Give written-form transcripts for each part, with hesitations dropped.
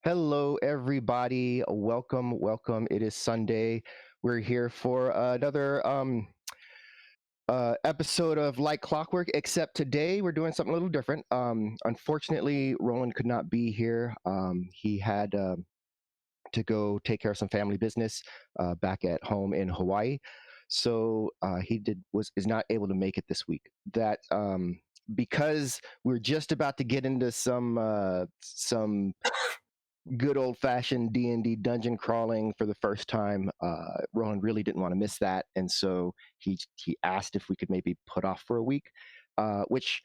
Hello, everybody. Welcome, welcome. It is Sunday. We're here for another episode of Like Clockwork, except today we're doing something a little different. Unfortunately, Roland could not be here. He had to go take care of some family business back at home in Hawaii. So is not able to make it this week. That because we're just about to get into some good old fashioned D&D dungeon crawling for the first time. Rowan really didn't want to miss that, and so he asked if we could maybe put off for a week, which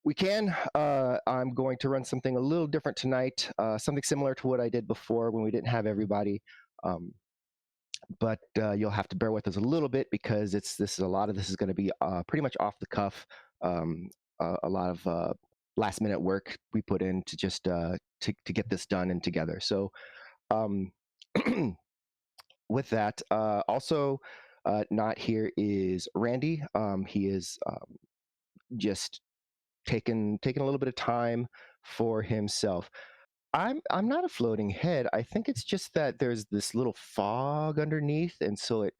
we can. I'm going to run something a little different tonight, something similar to what I did before when we didn't have everybody. Um, but you'll have to bear with us a little bit because a lot of this is going to be pretty much off the cuff. Um, a lot of last minute work we put in to just to get this done and together. So um, with that, also not here is Randy. He is just taking a little bit of time for himself. I'm not a floating head. I think it's just that there's this little fog underneath, and so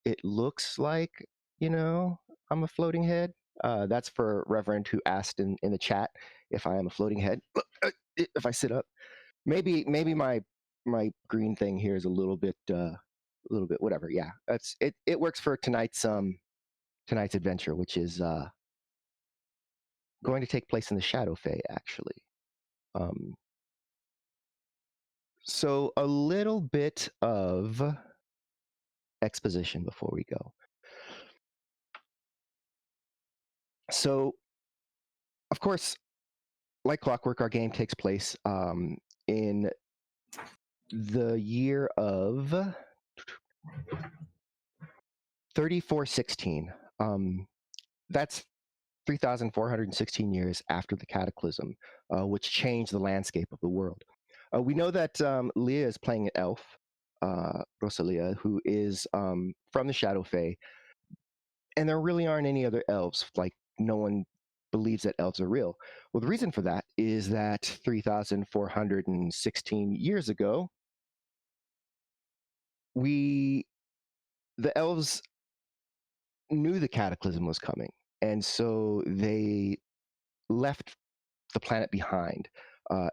it looks like, you know, I'm a floating head. That's for Reverend, who asked in the chat if I am a floating head. If I sit up, maybe my green thing here is a little bit whatever. Yeah, it works for tonight's adventure, which is going to take place in the Shadow Fae, actually. Um, so a little bit of exposition before we go. So, of course, Like Clockwork, our game takes place in the year of 3416. That's 3,416 years after the Cataclysm, which changed the landscape of the world. We know that Leah is playing an elf, Rosalia, who is from the Shadow Fae, and there really aren't any other elves. Like, no one believes that elves are real. Well, the reason for that is that 3,416 years ago, the elves knew the cataclysm was coming, and so they left the planet behind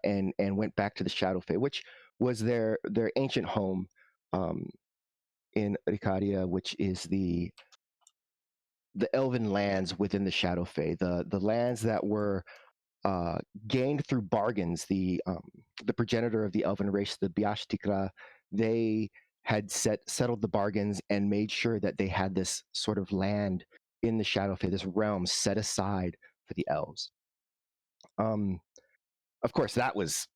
and went back to the Shadow Fae, which was their ancient home um, in Ricaria, which is the Elven lands within the Shadow Fae, the lands that were gained through bargains. The progenitor of the Elven race, the Biashtikra, they had settled the bargains and made sure that they had this sort of land in the Shadow Fae, this realm set aside for the elves. Of course, that was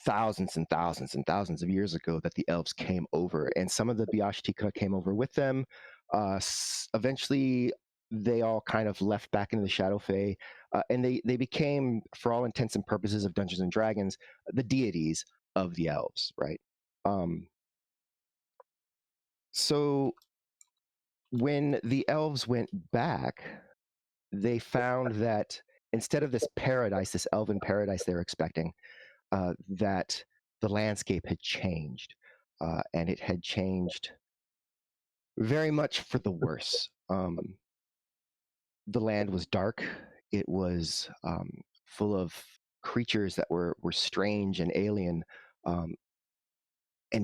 thousands and thousands and thousands of years ago that the elves came over, and some of the Biashtikra came over with them. Eventually, they all kind of left back into the Shadow Fae, and they became, for all intents and purposes of Dungeons and Dragons, the deities of the elves, right? So when the elves went back, they found that instead of this paradise, this elven paradise they were expecting, that the landscape had changed, and it had changed very much for the worse. The land was dark. It was full of creatures that were strange and alien, and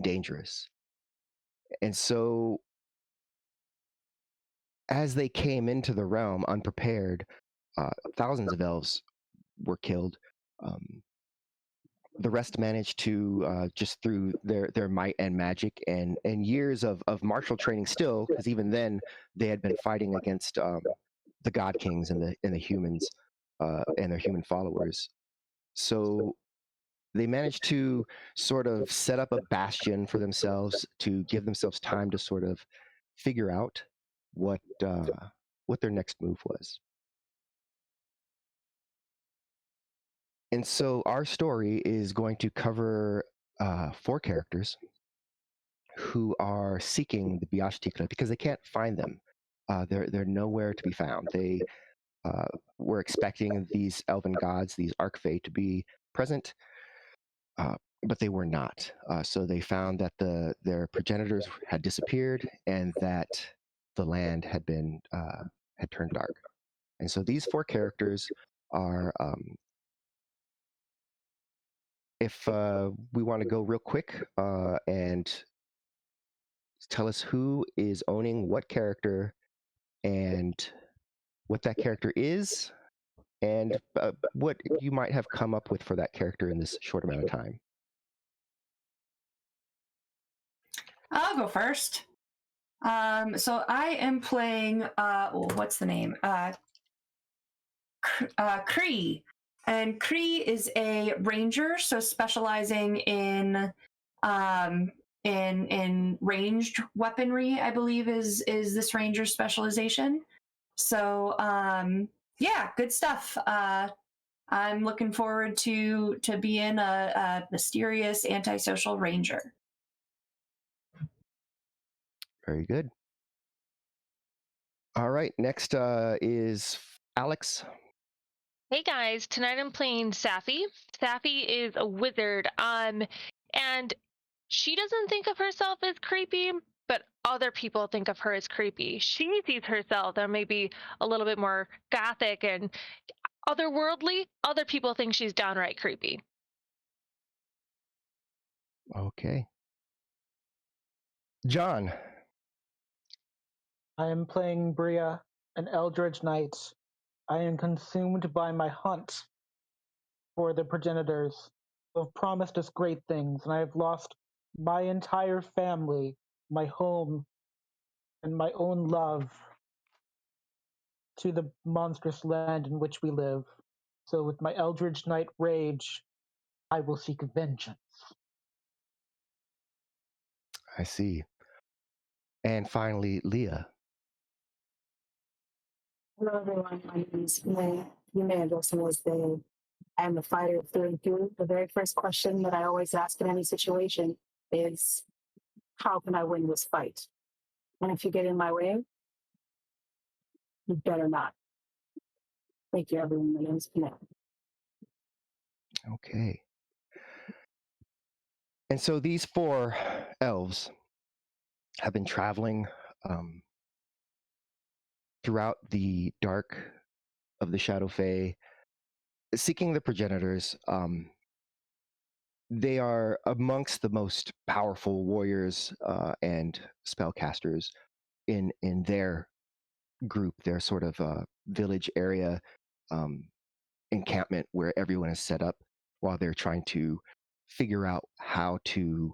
dangerous. And so, as they came into the realm unprepared, thousands of elves were killed. Um, the rest managed to just through their might and magic and years of martial training still, because even then they had been fighting against the god kings and the humans and their human followers. So they managed to sort of set up a bastion for themselves to give themselves time to sort of figure out what their next move was. And so our story is going to cover four characters who are seeking the Biashtikra because they can't find them. They're nowhere to be found. They were expecting these elven gods, these Archfey, to be present but they were not. So they found that their progenitors had disappeared and that the land had turned dark. And so these four characters are, if we want to go real quick and tell us who is owning what character and what that character is, and what you might have come up with for that character in this short amount of time. I'll go first. So I am playing, what's the name? Cree. And Cree is a ranger, so specializing in ranged weaponry, I believe is this ranger's specialization. So yeah, good stuff. I'm looking forward to being a mysterious antisocial ranger. Very good. All right, next is Alex. Hey guys, tonight I'm playing Safi. Safi is a wizard, and she doesn't think of herself as creepy, but other people think of her as creepy. She sees herself as maybe a little bit more gothic and otherworldly. Other people think she's downright creepy. Okay. John. I am playing Bria, an Eldritch Knight. I am consumed by my hunt for the progenitors who have promised us great things, and I have lost my entire family, my home, and my own love to the monstrous land in which we live. So with my Eldritch Knight rage, I will seek vengeance. I see. And finally, Leah. Hello, everyone. My name is May. You may address me as they. I am a fighter through and through. The very first question that I always ask in any situation is, how can I win this fight? And if you get in my way, you better not. Thank you, everyone. My name is May. Okay. And so these four elves have been traveling throughout the dark of the Shadow Fae, seeking the progenitors. They are amongst the most powerful warriors and spellcasters in their group, their sort of village area encampment where everyone is set up while they're trying to figure out how to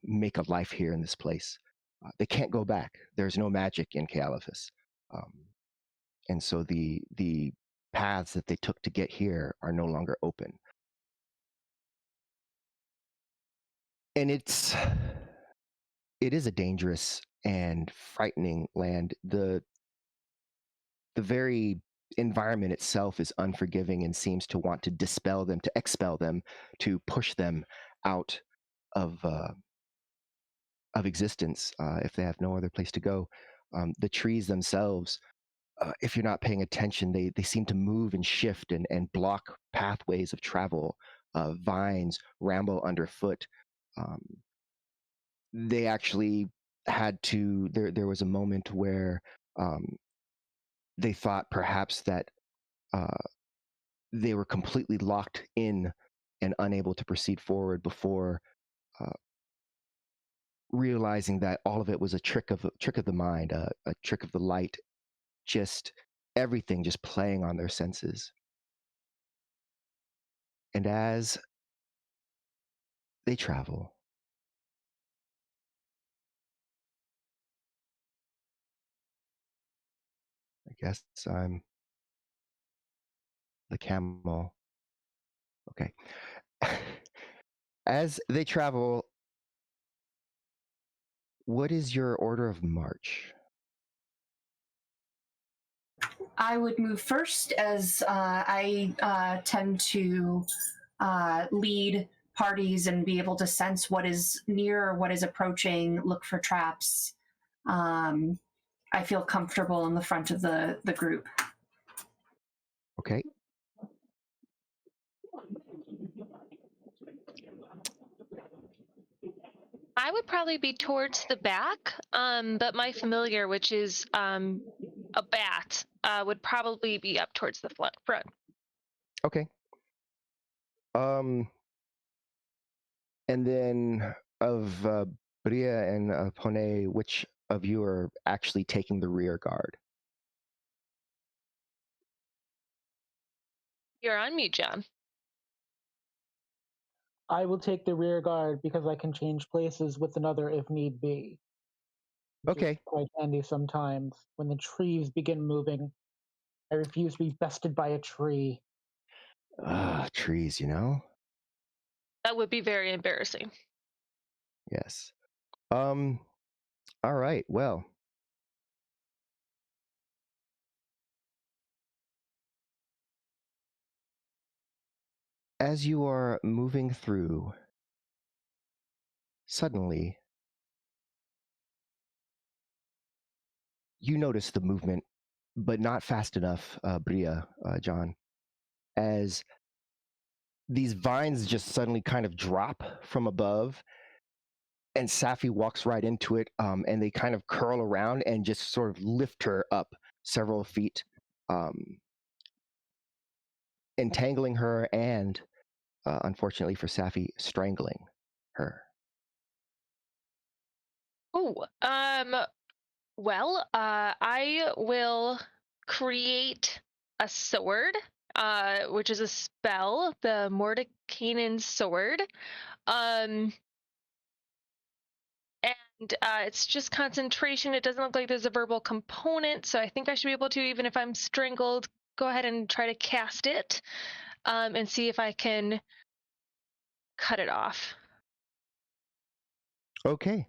make a life here in this place. They can't go back. There's no magic in Kealifis. And so the paths that they took to get here are no longer open. And it is a dangerous and frightening land. The very environment itself is unforgiving and seems to want to dispel them, to expel them, to push them out of existence if they have no other place to go. The trees themselves, if you're not paying attention, they seem to move and shift and block pathways of travel. Vines ramble underfoot. They actually had to, there was a moment where they thought perhaps that they were completely locked in and unable to proceed forward before realizing that all of it was a trick of the mind, a trick of the light, just everything just playing on their senses. And as they travel, I guess I'm the camel. Okay. As they travel, what is your order of march? I would move first, as I tend to lead parties and be able to sense what is near or what is approaching, look for traps. I feel comfortable in the front of the group. Okay. I would probably be towards the back, but my familiar, which is a bat, would probably be up towards the front. Okay. And then of Bria and Pone, which of you are actually taking the rear guard? You're on mute, John. I will take the rear guard because I can change places with another if need be. Which is Okay. quite handy sometimes when the trees begin moving. I refuse to be bested by a tree. Trees, you know? That would be very embarrassing. Yes. All right. Well, as you are moving through, suddenly you notice the movement, but not fast enough, Bria, John, as these vines just suddenly kind of drop from above, and Safi walks right into it, and they kind of curl around and just sort of lift her up several feet, entangling her and, unfortunately for Safi, strangling her. Oh, well, I will create a sword, which is a spell, the Mordekainen sword. And it's just concentration. It doesn't look like there's a verbal component, so I think I should be able to, even if I'm strangled, go ahead and try to cast it, and see if I can cut it off. Okay.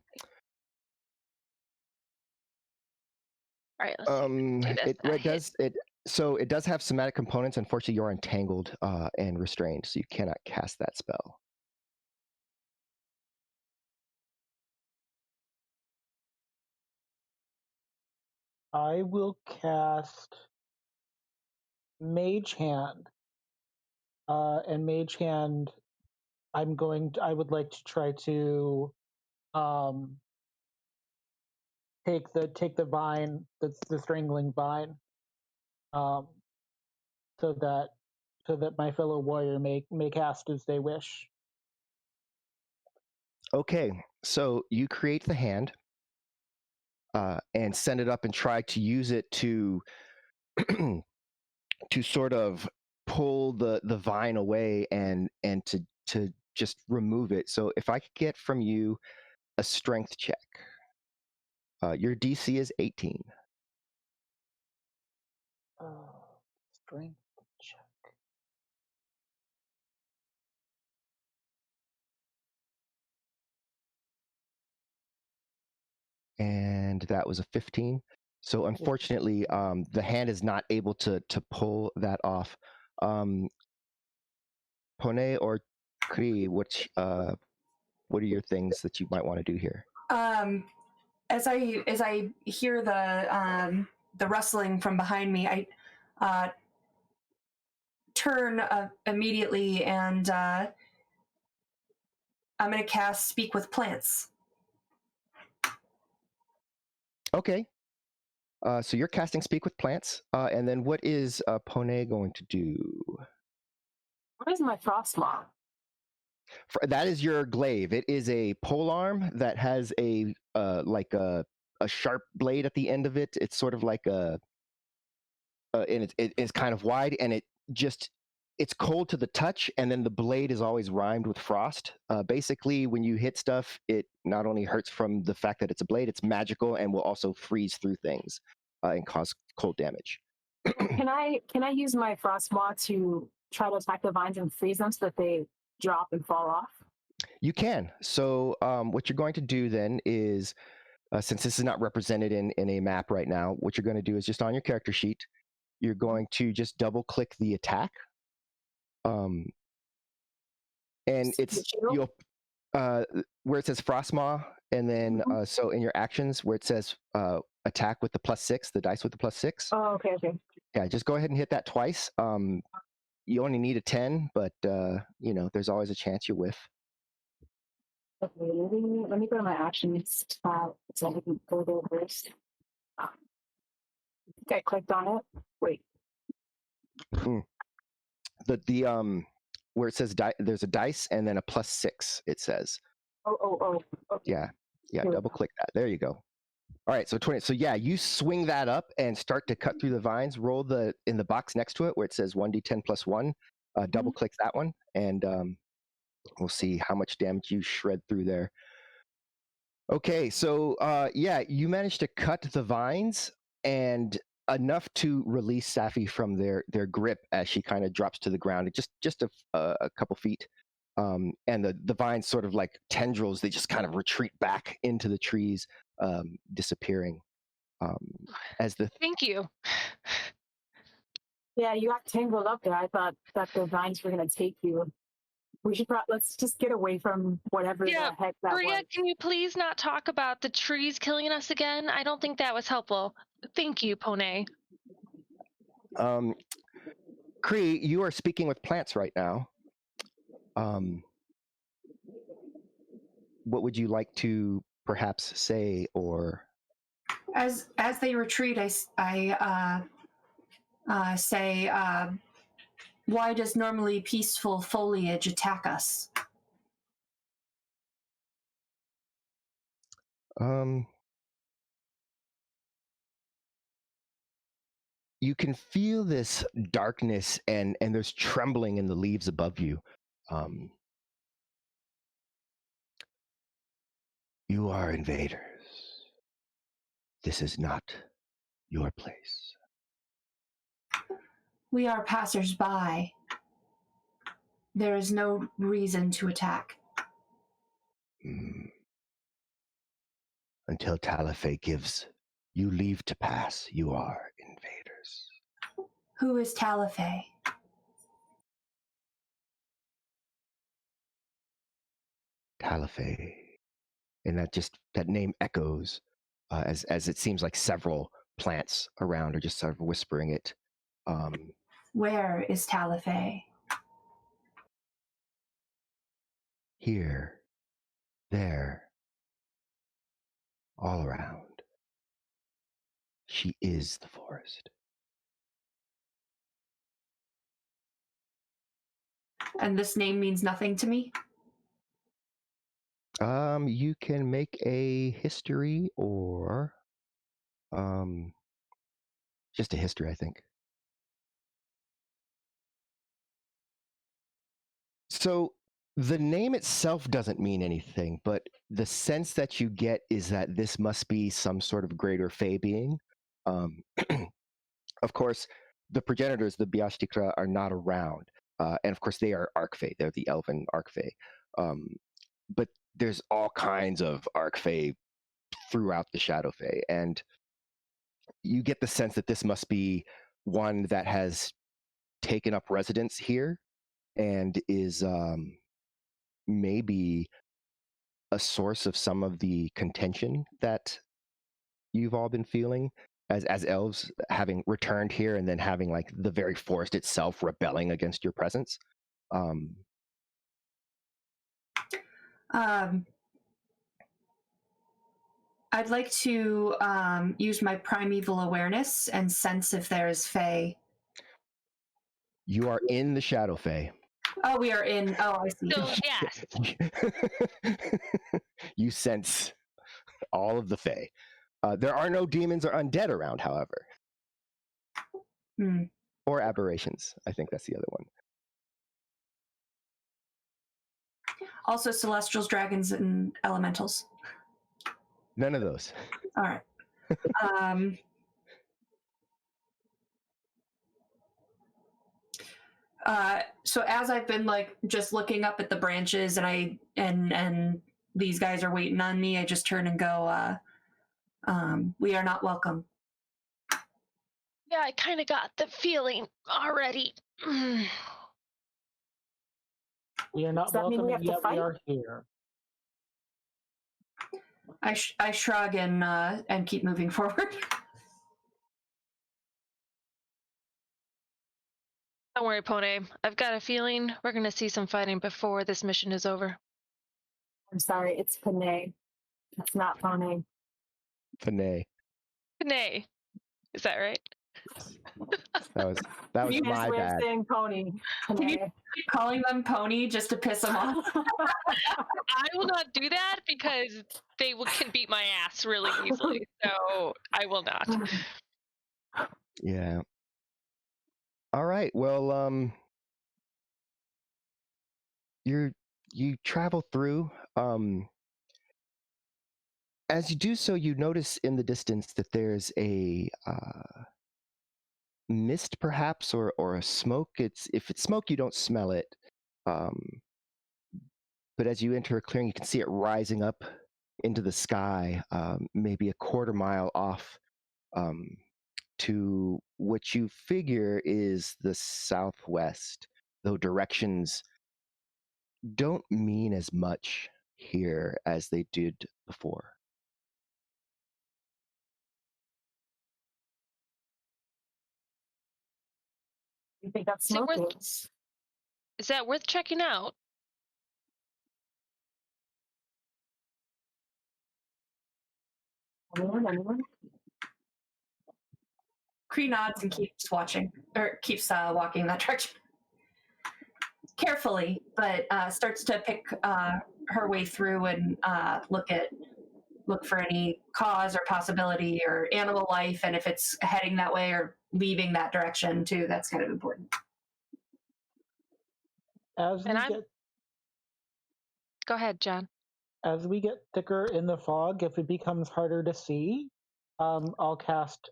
All right, let's do this. It does have somatic components. Unfortunately, you're entangled and restrained, so you cannot cast that spell. I will cast Mage Hand. And Mage Hand, I would like to try to take the vine, the strangling vine, so that my fellow warrior may cast as they wish. Okay, so you create the hand and send it up and try to use it to to sort of pull the vine away and to just remove it. So if I could get from you a strength check. Your DC is 18. Strength check. And that was a 15. So unfortunately, the hand is not able to pull that off. Pone or Kri, what are your things that you might want to do here? As I hear the rustling from behind me, I turn immediately, and I'm going to cast Speak with Plants. Okay. So you're casting Speak with Plants, and then what is Pone going to do? What is my frostmaw? That is your glaive. It is a polearm that has a like a sharp blade at the end of it. It's sort of like and it's kind of wide, and it's cold to the touch, and then the blade is always rhymed with frost. Basically, when you hit stuff, it not only hurts from the fact that it's a blade, it's magical and will also freeze through things and cause cold damage. Can I use my frostmaw to try to attack the vines and freeze them so that they drop and fall off? You can. So what you're going to do then is, since this is not represented in a map right now, what you're going to do is just on your character sheet, you're going to just double click the attack. And you'll where it says Frostmaw, and then so in your actions where it says attack with the +6, the dice with the +6. Oh, okay. Yeah, just go ahead and hit that twice. You only need a 10, but there's always a chance you whiff. Okay, let me go to my actions tab so I can go there first. Okay, clicked on it. Wait. The where it says there's a dice and then a +6. It says. Oh. Okay. Yeah. Here we Double click that. There you go. All right, so 20. So yeah, you swing that up and start to cut through the vines. Roll in the box next to it where it says 1d10 + 1. Double click that one, and we'll see how much damage you shred through there. Okay, so yeah, you managed to cut the vines and enough to release Safi from their grip as she kind of drops to the ground, just a couple feet. And the vines sort of like tendrils, they just kind of retreat back into the trees, disappearing. As the Thank you. Yeah, you got tangled up there. I thought that the vines were gonna take you. We should let's just get away from whatever Yeah, the heck that Bria, was. can you please not talk about the trees killing us again? I don't think that was helpful. Thank you, Pone. Cree, you are speaking with plants right now. What would you like to perhaps say, or As they retreat, I say, why does normally peaceful foliage attack us? you can feel this darkness and there's trembling in the leaves above you. You are invaders. This is not your place. We are passers-by. There is no reason to attack. Until Talife gives you leave to pass, you are invaders. Who is Talife? Talife. And that name echoes as it seems like several plants around are just sort of whispering it. Where is Talife? Here, there, all around. She is the forest. And this name means nothing to me? You can make a history or just a history, I think. So the name itself doesn't mean anything, but the sense that you get is that this must be some sort of greater Fey being. Of course, the progenitors, the Biashtikra, are not around. And of course, they are Arc-Fae. They're the Elven Arc-Fae. But there's all kinds of Arc-Fae throughout the Shadow Fae. And you get the sense that this must be one that has taken up residence here and is maybe a source of some of the contention that you've all been feeling as elves, having returned here and then having like the very forest itself rebelling against your presence. I'd like to use my primeval awareness and sense if there is Fae. You are in the Shadow Fae. Oh, we are in. Oh, I see. So, yes. You sense all of the Fae. There are no demons or undead around, however. Or aberrations. I think that's the other one. Also celestials, dragons, and elementals. None of those. All right. So as I've been like just looking up at the branches and these guys are waiting on me, I just turn and go, we are not welcome. Yeah, I kind of got the feeling already. We are not Does that mean welcome, we and have to yet fight? we are here. I shrug and keep moving forward. Don't worry, Pone. I've got a feeling we're going to see some fighting before this mission is over. I'm sorry, it's Panay. It's not Pone. Panay. Nay. Is that right? That was Easiest my way of bad. saying pony. Can you Panay. keep calling them pony just to piss them off? I will not do that because they can beat my ass really easily. So I will not. Yeah. All right. Well, you travel through. As you do so, you notice in the distance that there's a mist, perhaps, or a smoke. If it's smoke, you don't smell it. But as you enter a clearing, you can see it rising up into the sky, maybe a quarter mile off, to what you figure is the southwest, though directions don't mean as much here as they did before. You think that Is it smoke worth? is? Is that worth checking out? Anyone? Kree nods and keeps watching, or keeps walking that direction carefully, but starts to pick her way through and look for any cause or possibility or animal life, and if it's heading that way or leaving that direction too, that's kind of important. As And we I'm. get Go ahead, John. as we get thicker in the fog, if it becomes harder to see, I'll cast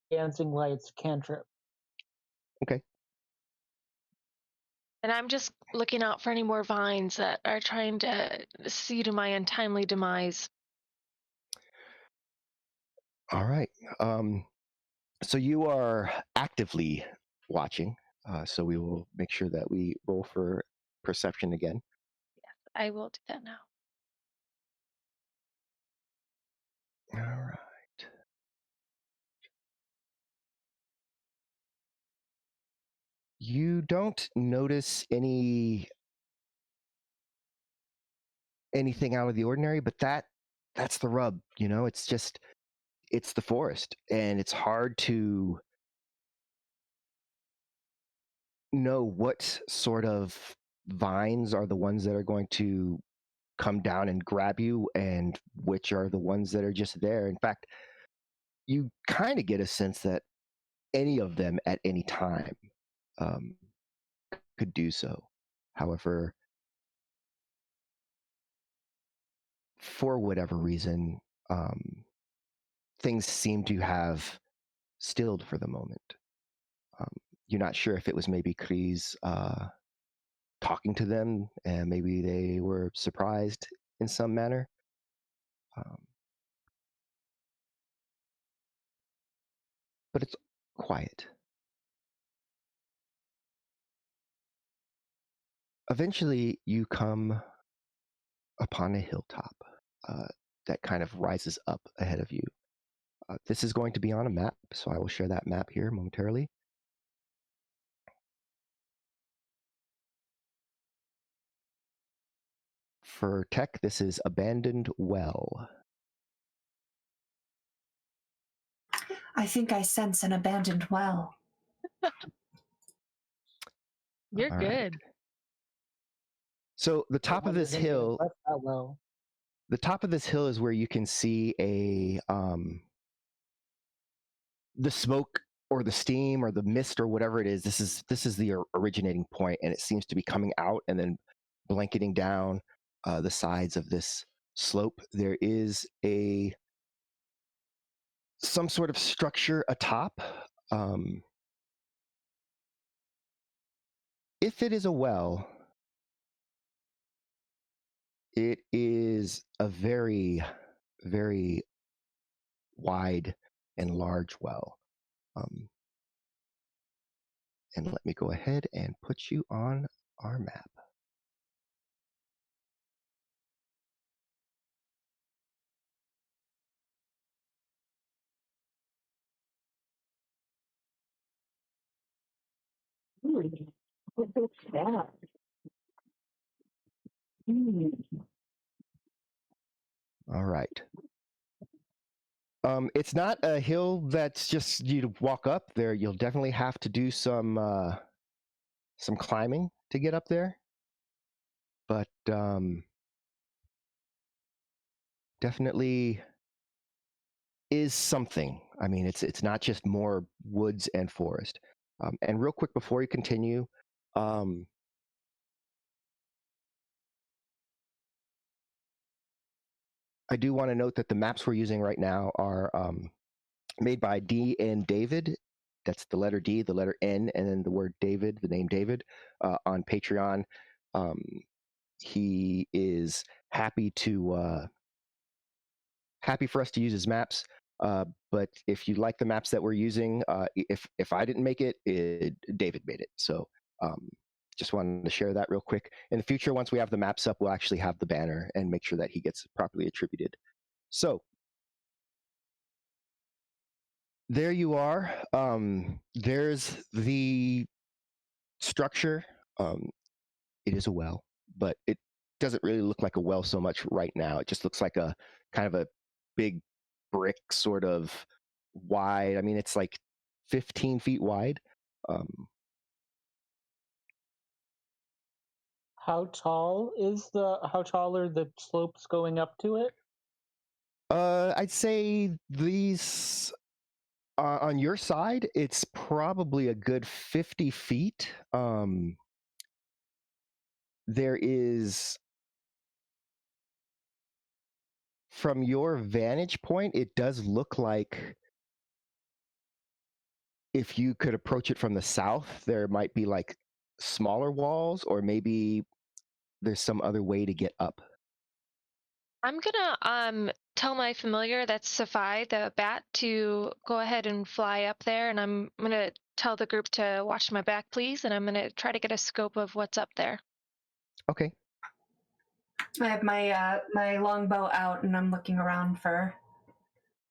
dancing lights cantrip. Okay. And I'm just looking out for any more vines that are trying to see to my untimely demise. All right. So you are actively watching. So we will make sure that we roll for perception again. I will do that now. All right. You don't notice anything out of the ordinary, but that's the rub, it's the forest, and it's hard to know what sort of vines are the ones that are going to come down and grab you and which are the ones that are just there. In fact, you kind of get a sense that any of them at any time um, could do so. However, for whatever reason, things seem to have stilled for the moment. Um, you're not sure if it was maybe Kree's talking to them, and maybe they were surprised in some manner. But it's quiet. Eventually, you come upon a hilltop that kind of rises up ahead of you. This is going to be on a map, so I will share that map here momentarily. For tech, this is Abandoned Well. I think I sense an abandoned well. You're All right. good. So the top of this hill, the top of this hill is where you can see the smoke or the steam or the mist or whatever it is. This is the originating point, and it seems to be coming out and then blanketing down the sides of this slope. There is some sort of structure atop. If it is a well, it is a very, very wide and large well. And let me go ahead and put you on our map. Yeah. All right. It's not a hill that's just you walk up there. You'll definitely have to do some climbing to get up there. But definitely is something. I mean, it's not just more woods and forest. And real quick before you continue, I do want to note that the maps we're using right now are made by D and David. That's the letter D, the letter N, and then the word David, the name David, on Patreon. He is happy for us to use his maps. But if you like the maps that we're using, if I didn't make it, David made it. So just wanted to share that real quick. In the future, once we have the maps up, we'll actually have the banner and make sure that he gets properly attributed. So there you are. There's the structure. It is a well, but it doesn't really look like a well so much right now. It just looks like a kind of a big brick sort of wide. I mean, it's like 15 feet wide. How tall are the slopes going up to it? I'd say these on your side, it's probably a good 50 feet. There is, from your vantage point, it does look like if you could approach it from the south, there might be like smaller walls, or maybe there's some other way to get up. I'm gonna tell my familiar, that's Safai, the bat, to go ahead and fly up there, and I'm gonna tell the group to watch my back, please, and I'm gonna try to get a scope of what's up there. Okay. I have my my longbow out, and I'm looking around for.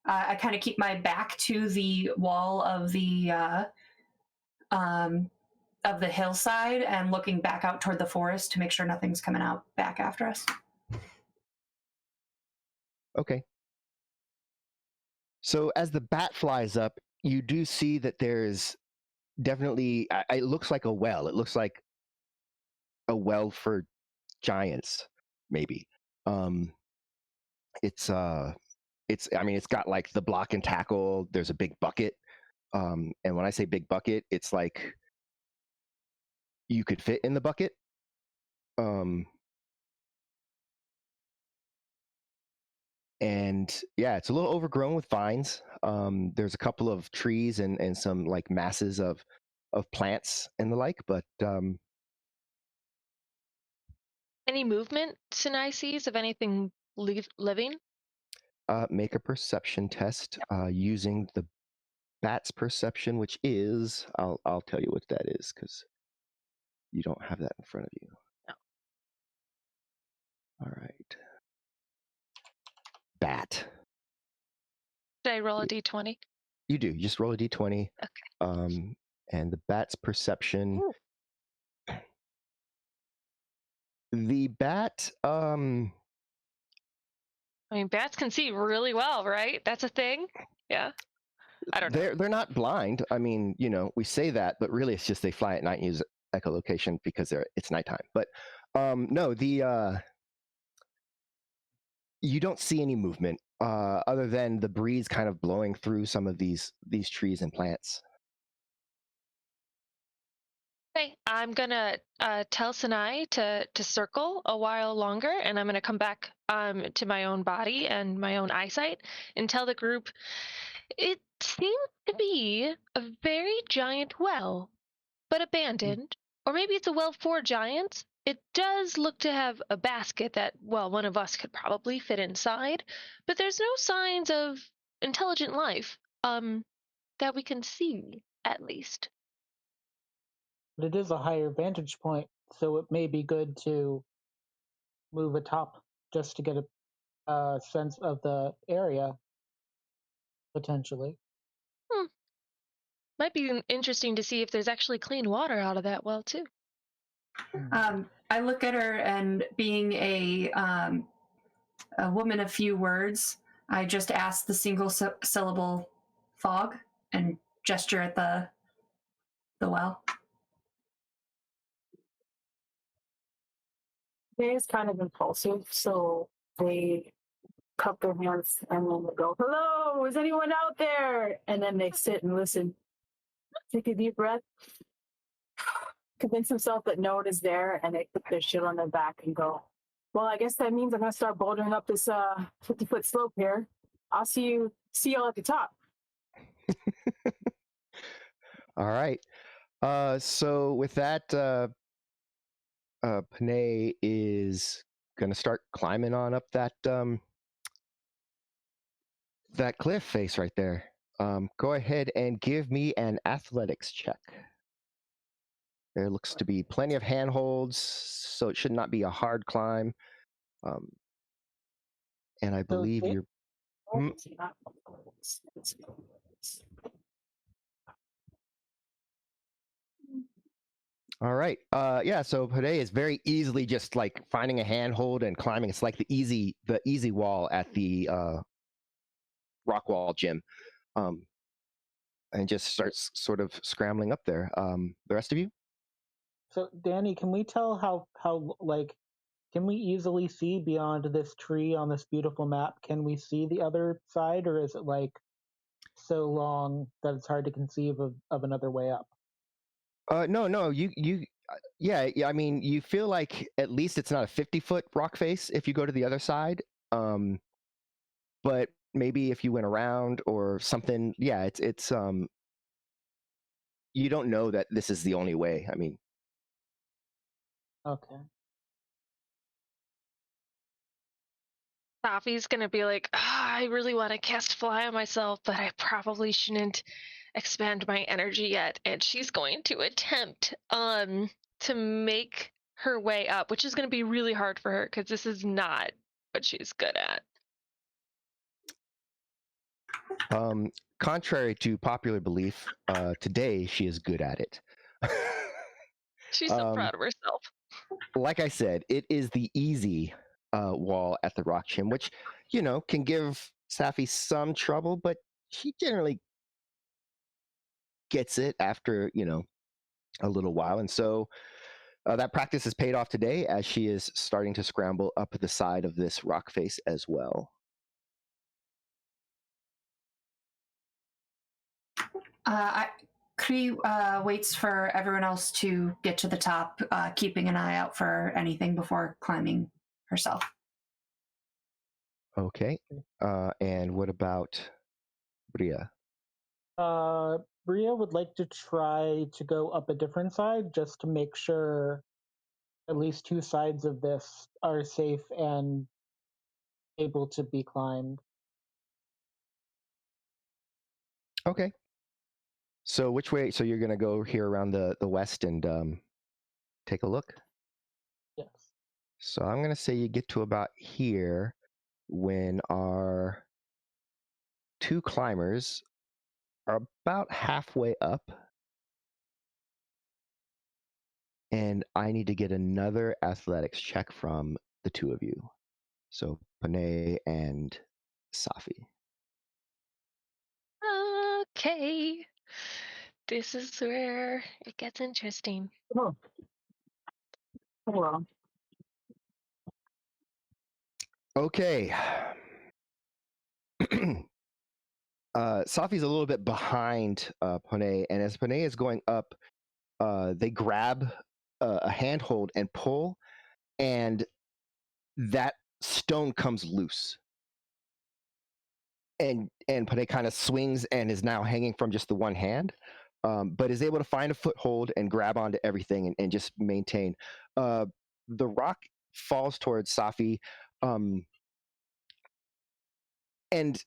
I kind of keep my back to the wall of the hillside, and looking back out toward the forest to make sure nothing's coming out back after us. Okay. So as the bat flies up, you do see that there's definitely, it looks like a well. It looks like a well for giants, maybe. It's I mean, it's got like the block and tackle. There's a big bucket. And when I say big bucket, it's like you could fit in the bucket. And yeah, it's a little overgrown with vines. There's a couple of trees and some like masses of plants and the like, but Any movement Sinai sees of anything living? make a perception test using the bat's perception, which is I'll tell you what that is because you don't have that in front of you. No. All right. Bat. Should I roll a d20? You do. You just roll a d20. Okay. And the bat's perception. Ooh. The bat. I mean, bats can see really well, right? That's a thing. Yeah. I don't know. They're not blind. I mean, you know, we say that, but really, it's just they fly at night and use echolocation because it's nighttime. But no, you don't see any movement other than the breeze kind of blowing through some of these trees and plants. Okay, I'm gonna tell Sinai to circle a while longer, and I'm gonna come back to my own body and my own eyesight and tell the group it seems to be a very giant well, but abandoned. Or maybe it's a well for giants. It does look to have a basket that, well, one of us could probably fit inside, but there's no signs of intelligent life that we can see, at least. But it is a higher vantage point, so it may be good to move atop just to get a sense of the area, potentially. Might be interesting to see if there's actually clean water out of that well, too. I look at her, and being a a woman of few words. I just ask the single syllable fog and gesture at the well. They is kind of impulsive, so they cup their hands and then they go, "Hello, is anyone out there?" And then they sit and listen. Take a deep breath, convince themselves that no one is there, and they put their shit on their back and go, "Well, I guess that means I'm gonna start bouldering up this 50-foot slope here. I'll see y'all at the top." All right. So with that, Panay is gonna start climbing on up that cliff face right there. Go ahead and give me an athletics check. There looks to be plenty of handholds, so it should not be a hard climb. And I believe Okay. you're. Hmm? All right. Yeah. So Panay is very easily just like finding a handhold and climbing. It's like the easy wall at the rock wall gym, and just starts sort of scrambling up there. The rest of you? So, Danny, can we tell how like can we easily see beyond this tree on this beautiful map? Can we see the other side, or is it like so long that it's hard to conceive of another way up? No. Yeah. I mean, you feel like at least it's not a 50-foot rock face if you go to the other side. But maybe if you went around or something, yeah, it's you don't know that this is the only way. I mean, Okay. Safi's gonna be like, I really want to cast fly on myself, but I probably shouldn't expand my energy yet. And she's going to attempt to make her way up, which is gonna be really hard for her because this is not what she's good at. contrary to popular belief, today she is good at it. She's so proud of herself. Like I said, it is the easy wall at the rock gym, which can give Safi some trouble, but she generally gets it after a little while, and so that practice has paid off today as she is starting to scramble up the side of this rock face as well. Cree waits for everyone else to get to the top, keeping an eye out for anything before climbing herself. Okay. And what about Bria? Bria would like to try to go up a different side just to make sure at least two sides of this are safe and able to be climbed. Okay. So which way? So you're gonna go here around the west and take a look. Yes. So I'm gonna say you get to about here when our two climbers are about halfway up, and I need to get another athletics check from the two of you. So Panay and Safi. Okay. This is where it gets interesting. Oh, well, Okay. Safi's a little bit behind Panay, and as Panay is going up, they grab a handhold and pull, and that stone comes loose. And Panay kind of swings and is now hanging from just the one hand, but is able to find a foothold and grab onto everything and just maintain. The rock falls towards Safi, and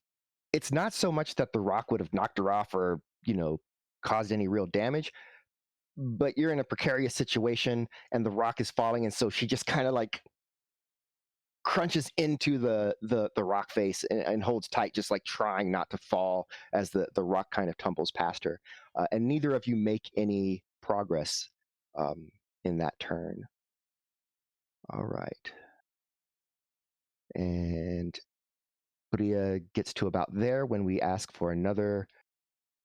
it's not so much that the rock would have knocked her off or caused any real damage, but you're in a precarious situation and the rock is falling, and so she just kind of like crunches into the rock face and holds tight, just like trying not to fall as the rock kind of tumbles past her, and neither of you make any progress in that turn. All right. And Bria gets to about there when we ask for another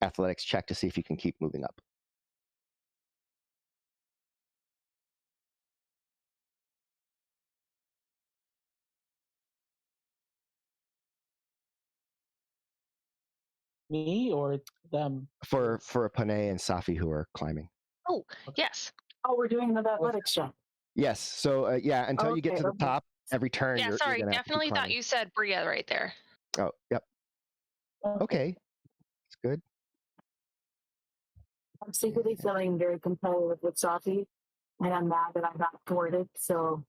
athletics check to see if you can keep moving up. Me or them? For Panay and Safi who are climbing. Oh, yes. Oh, we're doing another athletics check. Yes. So yeah, until you get Okay, to the okay. top, every turn Yeah, you're sorry. gonna have to keep Definitely thought climbing. you said Bria right there. Oh, yep. Okay. That's good. I'm secretly feeling very competitive with Safi, and I'm mad that I got thwarted. So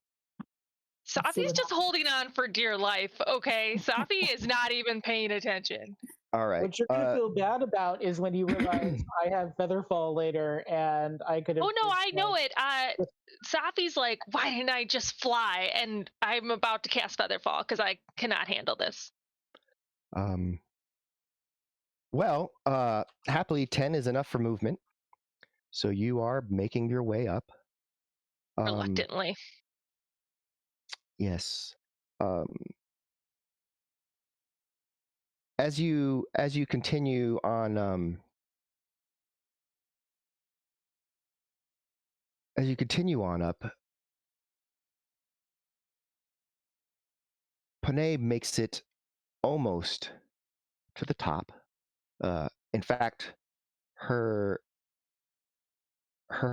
Safi's just holding on for dear life, okay? Safi is not even paying attention. All right. What you're gonna feel bad about is when you realize I have Featherfall later, and I could have. Oh no, just, I know it. Safi's like, why didn't I just fly? And I'm about to cast Featherfall because I cannot handle this. Well, happily 10 is enough for movement. So you are making your way up. Reluctantly. Yes. As you continue on up, Panay makes it almost to the top. In fact, her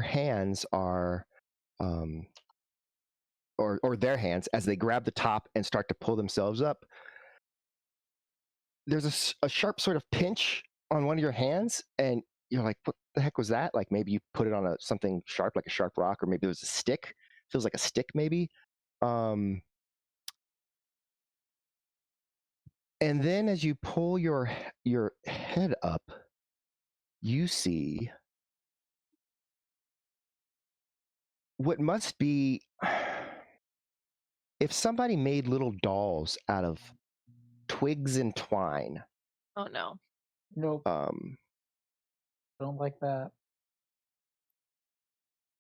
hands are or their hands, as they grab the top and start to pull themselves up, there's a sharp sort of pinch on one of your hands, and you're like, what the heck was that? Like maybe you put it on something sharp, like a sharp rock, or maybe it was a stick. Feels like a stick maybe. And then as you pull your head up, you see what must be, if somebody made little dolls out of twigs and twine. Oh no. Nope. Don't like that.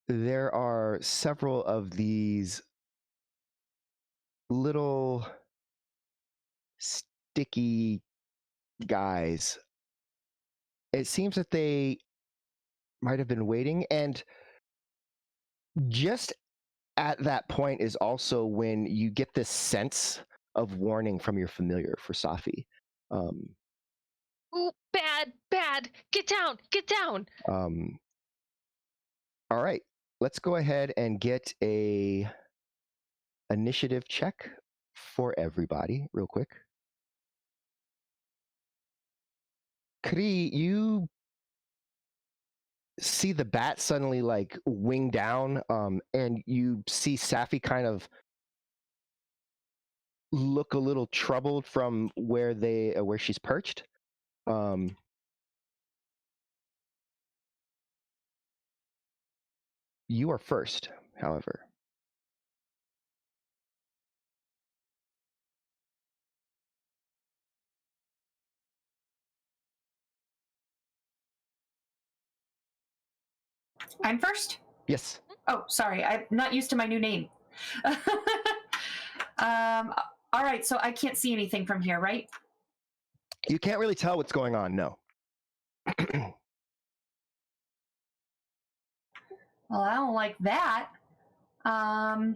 There are several of these little sticky guys. It seems that they might have been waiting, and just at that point is also when you get this sense of warning from your familiar for Safi. Ooh, bad. Get down. All right, let's go ahead and get a initiative check for everybody real quick. Kri, you see the bat suddenly like wing down, and you see Safi kind of look a little troubled from where she's perched. You are first, however. I'm first? Yes. Oh, sorry. I'm not used to my new name. All right, so I can't see anything from here, right? You can't really tell what's going on, no. Well, I don't like that.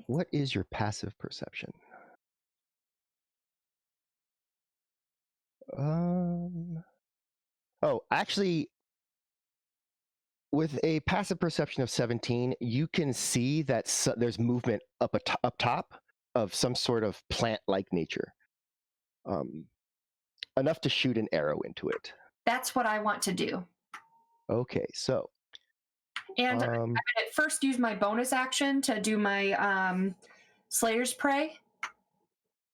What is your passive perception? Oh, actually, with a passive perception of 17, you can see that there's movement up top of some sort of plant-like nature. Enough to shoot an arrow into it. That's what I want to do. Okay, so. And I'm going to first use my bonus action to do my Slayer's Prey.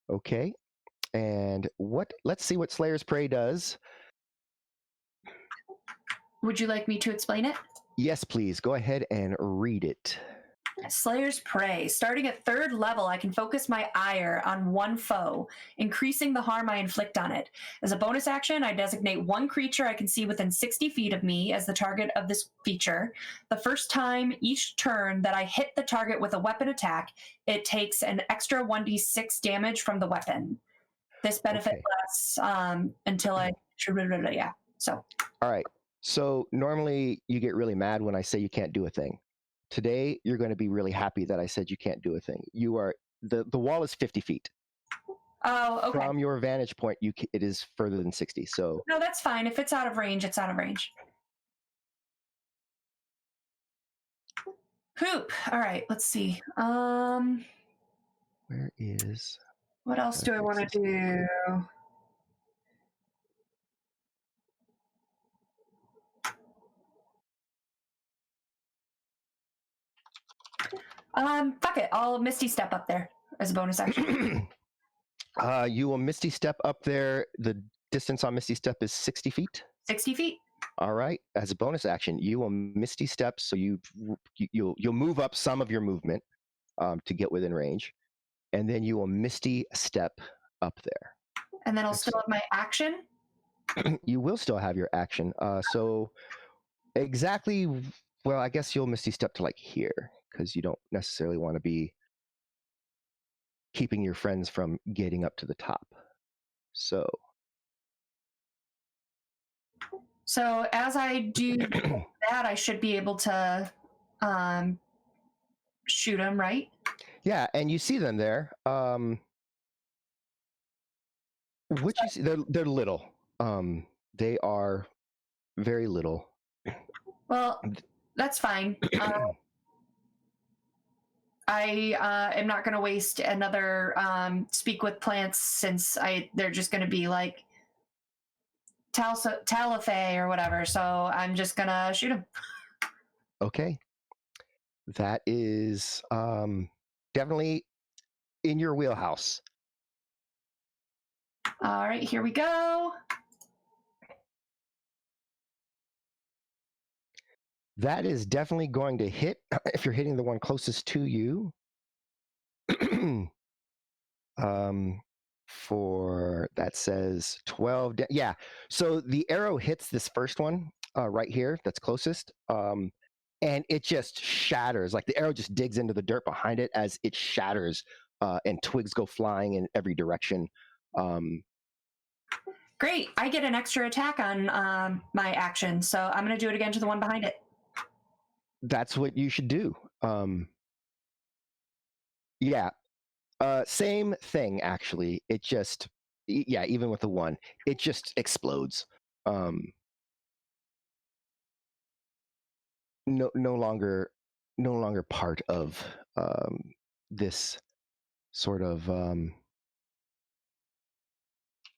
Okay, and let's see what Slayer's Prey does. Would you like me to explain it? Yes, please. Go ahead and read it. Slayer's Prey. Starting at 3rd level, I can focus my ire on one foe, increasing the harm I inflict on it. As a bonus action, I designate one creature I can see within 60 feet of me as the target of this feature. The first time each turn that I hit the target with a weapon attack, it takes an extra 1d6 damage from the weapon. This benefit lasts until I... Yeah, so. All right. So normally you get really mad when I say you can't do a thing. Today, you're going to be really happy that I said you can't do a thing. You are the wall is 50 feet. Oh, okay. From your vantage point, it is further than 60. So no, that's fine. If it's out of range, it's out of range. Poop. All right. Let's see. Where is? What else do I want to do? Fuck it. I'll Misty Step up there as a bonus action. You will Misty Step up there. The distance on Misty Step is 60 feet. 60 feet. All right. As a bonus action, you will Misty Step, so you'll move up some of your movement to get within range, and then you will Misty Step up there. And then I'll still have my action. You will still have your action. So exactly. Well, I guess you'll Misty Step to like here because you don't necessarily want to be keeping your friends from getting up to the top. So as I do that, I should be able to shoot them, right? Yeah, and you see them there. Which you see, they're little. They are very little. Well, that's fine. I am not going to waste another speak with plants since they're just going to be like Talifay or whatever. So I'm just going to shoot them. Okay. That is definitely in your wheelhouse. All right, here we go. That is definitely going to hit if you're hitting the one closest to you. For that says 12. Yeah. So the arrow hits this first one right here that's closest. And it just shatters. Like the arrow just digs into the dirt behind it as it shatters and twigs go flying in every direction. Great. I get an extra attack on my action. So I'm going to do it again to the one behind it. That's what you should do. Yeah. Same thing, actually. It just, yeah, even with the one, it just explodes. No longer part of this sort of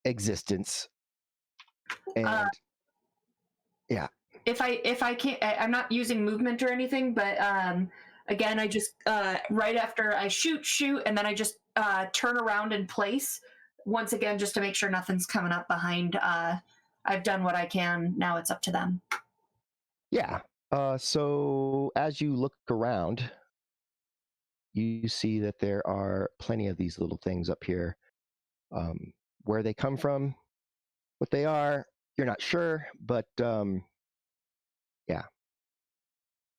existence. And yeah. If I can't, I'm not using movement or anything, but again, I just right after I shoot, and then I just turn around in place once again, just to make sure nothing's coming up behind. I've done what I can. Now it's up to them. Yeah. So as you look around, you see that there are plenty of these little things up here. Where they come from, what they are, you're not sure, but yeah.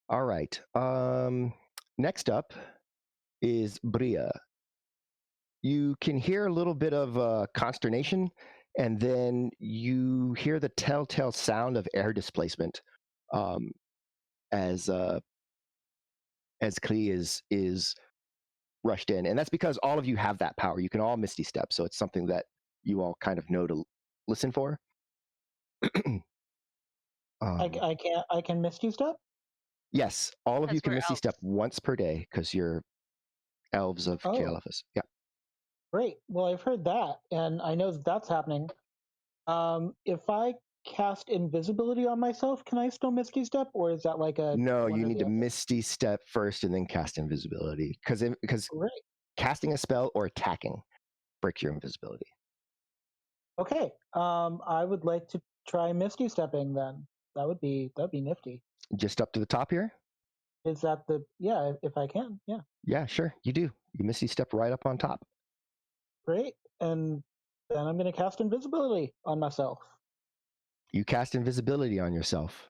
All right. Next up is Bria. You can hear a little bit of consternation, and then you hear the telltale sound of air displacement as Klee is rushed in, and that's because all of you have that power. You can all Misty Step, so it's something that you all kind of know to listen for. I can Misty Step? Yes, all of you can Misty elves. Step once per day because you're elves of Kealifus. Yeah. Great. Well, I've heard that, and I know that's happening. If I cast invisibility on myself, can I still Misty Step, or is that like a... No, you need to Misty Step first and then cast invisibility because casting a spell or attacking breaks your invisibility. Okay. I would like to try Misty Stepping then. That'd be nifty. Just up to the top here? Is that the if I can, yeah. Yeah, sure, you do. You Misty step right up on top. Great. And then I'm gonna cast invisibility on myself. You cast invisibility on yourself.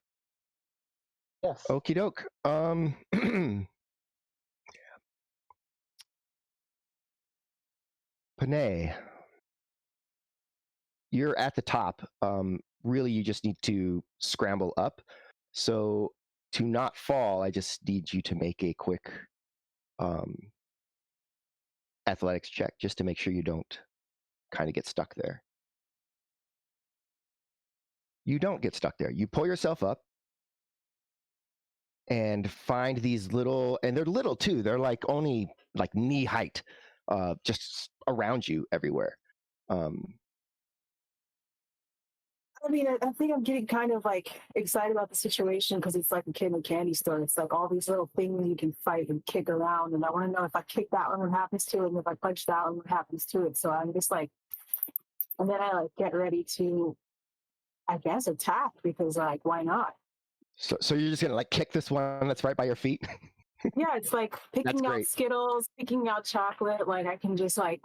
Yes. Okie doke. Panay, you're at the top. Really, you just need to scramble up. So to not fall, I just need you to make a quick athletics check just to make sure you don't kind of get stuck there. You don't get stuck there. You pull yourself up and find these little, and they're little too. They're like only like knee height, just around you everywhere. I mean, I think I'm getting kind of like excited about the situation because it's like a kid in a candy store. It's like all these little things you can fight and kick around. And I want to know if I kick that one, what happens to it? And if I punch that one, what happens to it? So I'm just like, and then I like get ready to, I guess, attack because like, why not? So you're just gonna like kick this one that's right by your feet? Yeah, it's like picking out great. Skittles, picking out chocolate. Like I can just like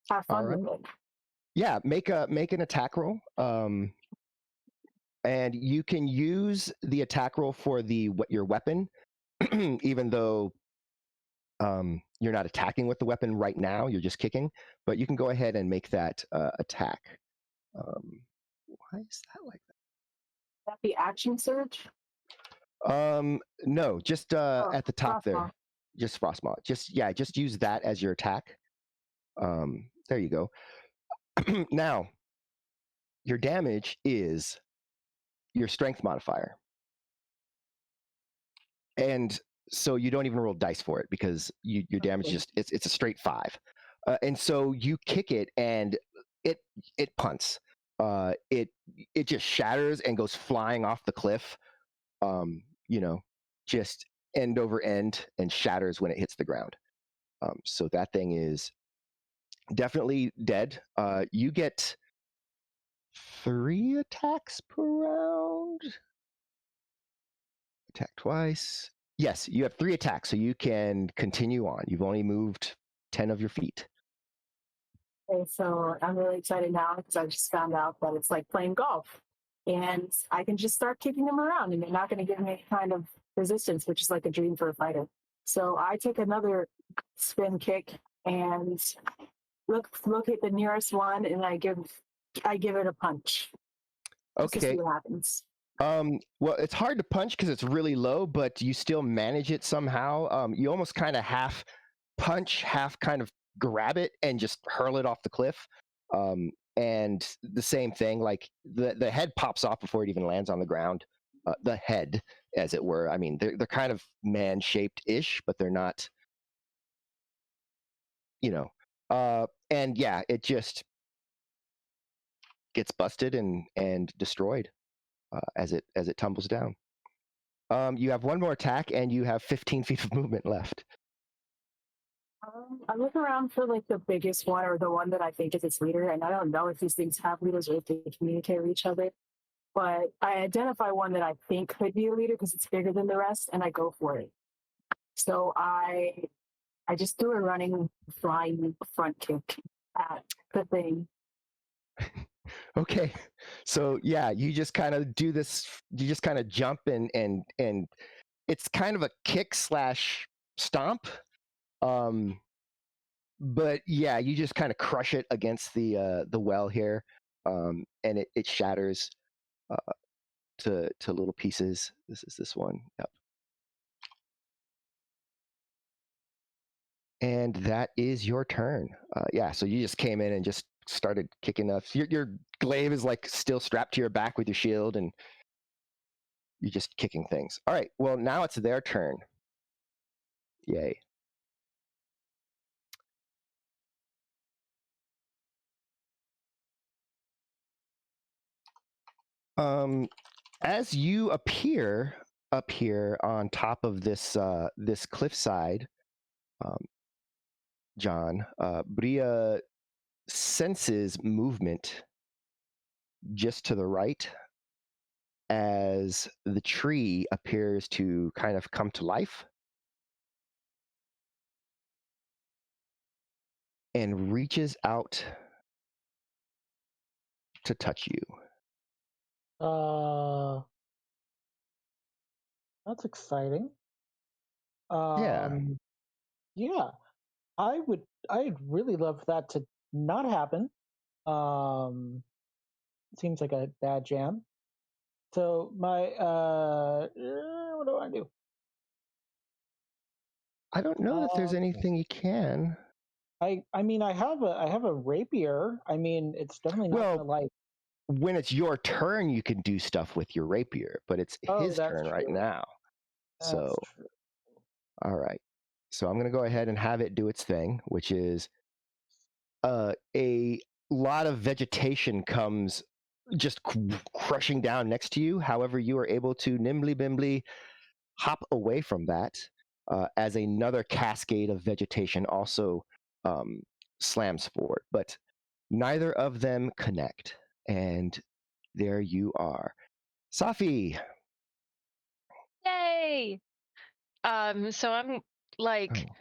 have fun All right. with it. Yeah, make an attack roll. And you can use the attack roll for your weapon, even though you're not attacking with the weapon right now. You're just kicking, but you can go ahead and make that attack. Why is that like That be action surge? that? No, just at the top there. Frostmaw. Just Frostmaw. Just use that as your attack. There you go. Now, your damage is your strength modifier. And so you don't even roll dice for it because your damage is just it's a straight 5. And so you kick it and it punts. It just shatters and goes flying off the cliff. Just end over end and shatters when it hits the ground. So that thing is definitely dead. You get 3 attacks per round. Attack twice. Yes, you have 3 attacks, so you can continue on. You've only moved 10 of your feet. Okay, so I'm really excited now because I just found out that it's like playing golf. And I can just start kicking them around and they're not going to give me any kind of resistance, which is like a dream for a fighter. So I take another spin kick and look at the nearest one and I give it a punch. Just to see Okay. what happens. Well, it's hard to punch because it's really low, but you still manage it somehow. You almost kind of half punch, half kind of grab it and just hurl it off the cliff. And the same thing, like the head pops off before it even lands on the ground. The head, as it were. I mean, they're kind of man-shaped-ish, but they're not. And yeah, it just gets busted and destroyed as it tumbles down. You have one more attack, and you have 15 feet of movement left. I look around for like the biggest one or the one that I think is its leader, and I don't know if these things have leaders or if they communicate with each other. But I identify one that I think could be a leader because it's bigger than the rest, and I go for it. So I just do a running, flying front kick at the thing. Okay, so yeah, you just kind of do this. You just kind of jump and it's kind of a kick / stomp. But yeah, you just kind of crush it against the well here, and it shatters to little pieces. This is this one. Yep. And that is your turn. Yeah, so you just came in and just started kicking up. Your glaive is like still strapped to your back with your shield, and you're just kicking things. All right, well, now it's their turn. Yay. As you appear up here on top of this this cliffside, John, Bria senses movement just to the right as the tree appears to kind of come to life and reaches out to touch you. That's exciting. Yeah. Yeah, I'd really love that to not happen. Seems like a bad jam. So my what do I do? I don't know that there's Um, anything you can. I mean I have a rapier. I mean it's definitely not gonna Well, like. when it's your turn, you can do stuff with your rapier, but it's Oh, his that's turn right true. now. That's So, true. all right. So I'm going to go ahead and have it do its thing, which is a lot of vegetation comes just crushing down next to you. However, you are able to nimbly bimbly hop away from that as another cascade of vegetation also slams forward. But neither of them connect. And there you are. Safi. Yay! So I'm like, Oh,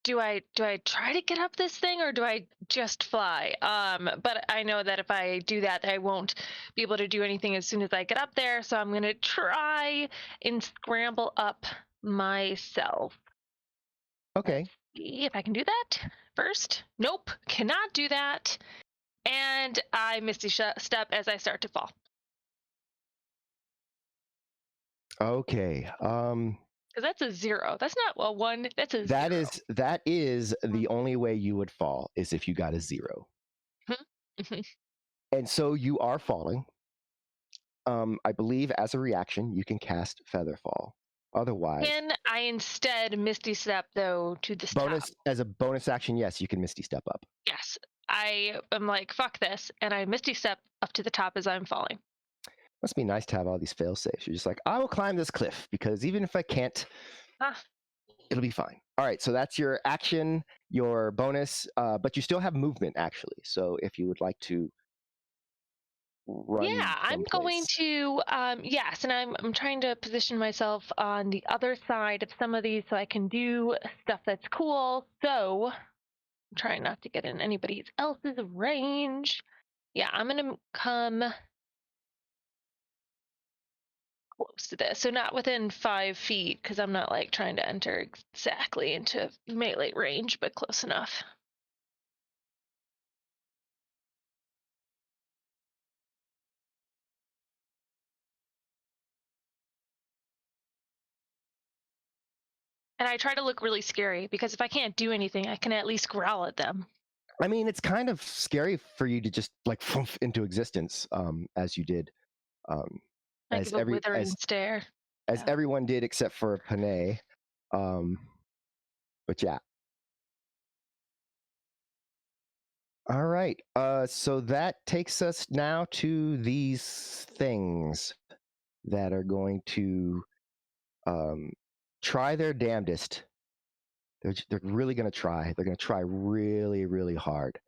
do I try to get up this thing or do I just fly? But I know that if I do that, I won't be able to do anything as soon as I get up there. So I'm gonna try and scramble up myself. okay. See if I can do that first. Nope, cannot do that. And I misty step as I start to fall. Okay. Because that's a 0. That's not a 1. That's a 0. That is the only way you would fall is if you got a 0. Mhm. And so you are falling. I believe as a reaction you can cast Featherfall. Otherwise, Can I instead misty step though to this top? as a bonus action, yes, you can Misty Step up. Yes. I am like, fuck this, and I misty step up to the top as I'm falling. Must be nice to have all these fail safes. You're just like, I will climb this cliff because even if I can't, Ah, it'll be fine. All right, so that's your action, your bonus, but you still have movement actually. So if you would like to run yeah, I'm going someplace. to yes, and I'm trying to position myself on the other side of some of these so I can do stuff that's cool. So I'm trying not to get in anybody else's range. Yeah, I'm gonna come close to this. So not within 5 feet, because I'm not like trying to enter exactly into melee range, but close enough. And I try to look really scary because if I can't do anything, I can at least growl at them. I mean, it's kind of scary for you to just like into existence, as you did, um, I give a withering stare. as Yeah. everyone did except for Panay. Um, but yeah. All right. So that takes us now to these things that are going to try their damnedest. They're really going to try. They're going to try really, really hard.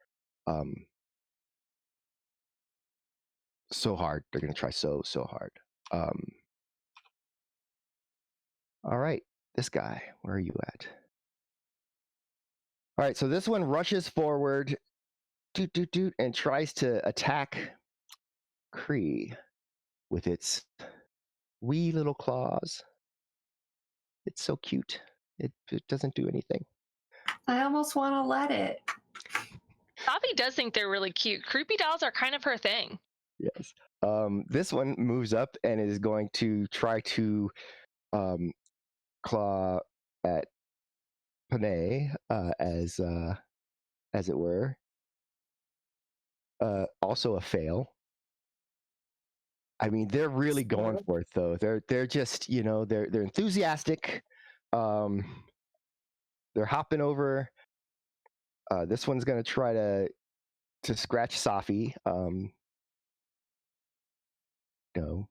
So hard. They're going to try so hard. All right. This guy, where are you at? All right. So this one rushes forward, and tries to attack Kree with its wee little claws. It's so cute. It doesn't do anything. I almost want to let it. Bobby does think they're really cute. Creepy dolls are kind of her thing. Yes. This one moves up and is going to try to claw at Panay, as it were. Also a fail. I mean, they're really going for it though. They're just, they're enthusiastic. They're hopping over. This one's gonna try to scratch Safi. No.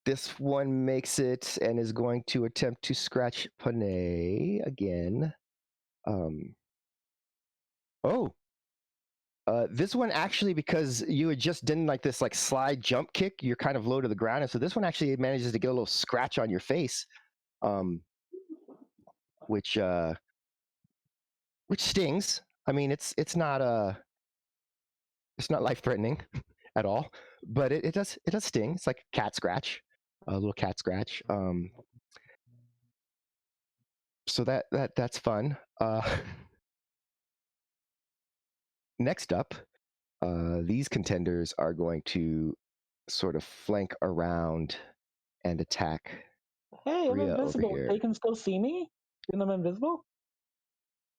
This one makes it and is going to attempt to scratch Panay again. Oh, This one actually, because you had just done like this like slide jump kick, you're kind of low to the ground, and so this one actually manages to get a little scratch on your face, which stings. I mean, it's not life threatening at all, but it does sting. It's like a cat scratch, a little cat scratch. So that's fun. Next up, these contenders are going to sort of flank around and attack. Hey, I'm Rhea over invisible. here. They can still see me, even though I'm invisible.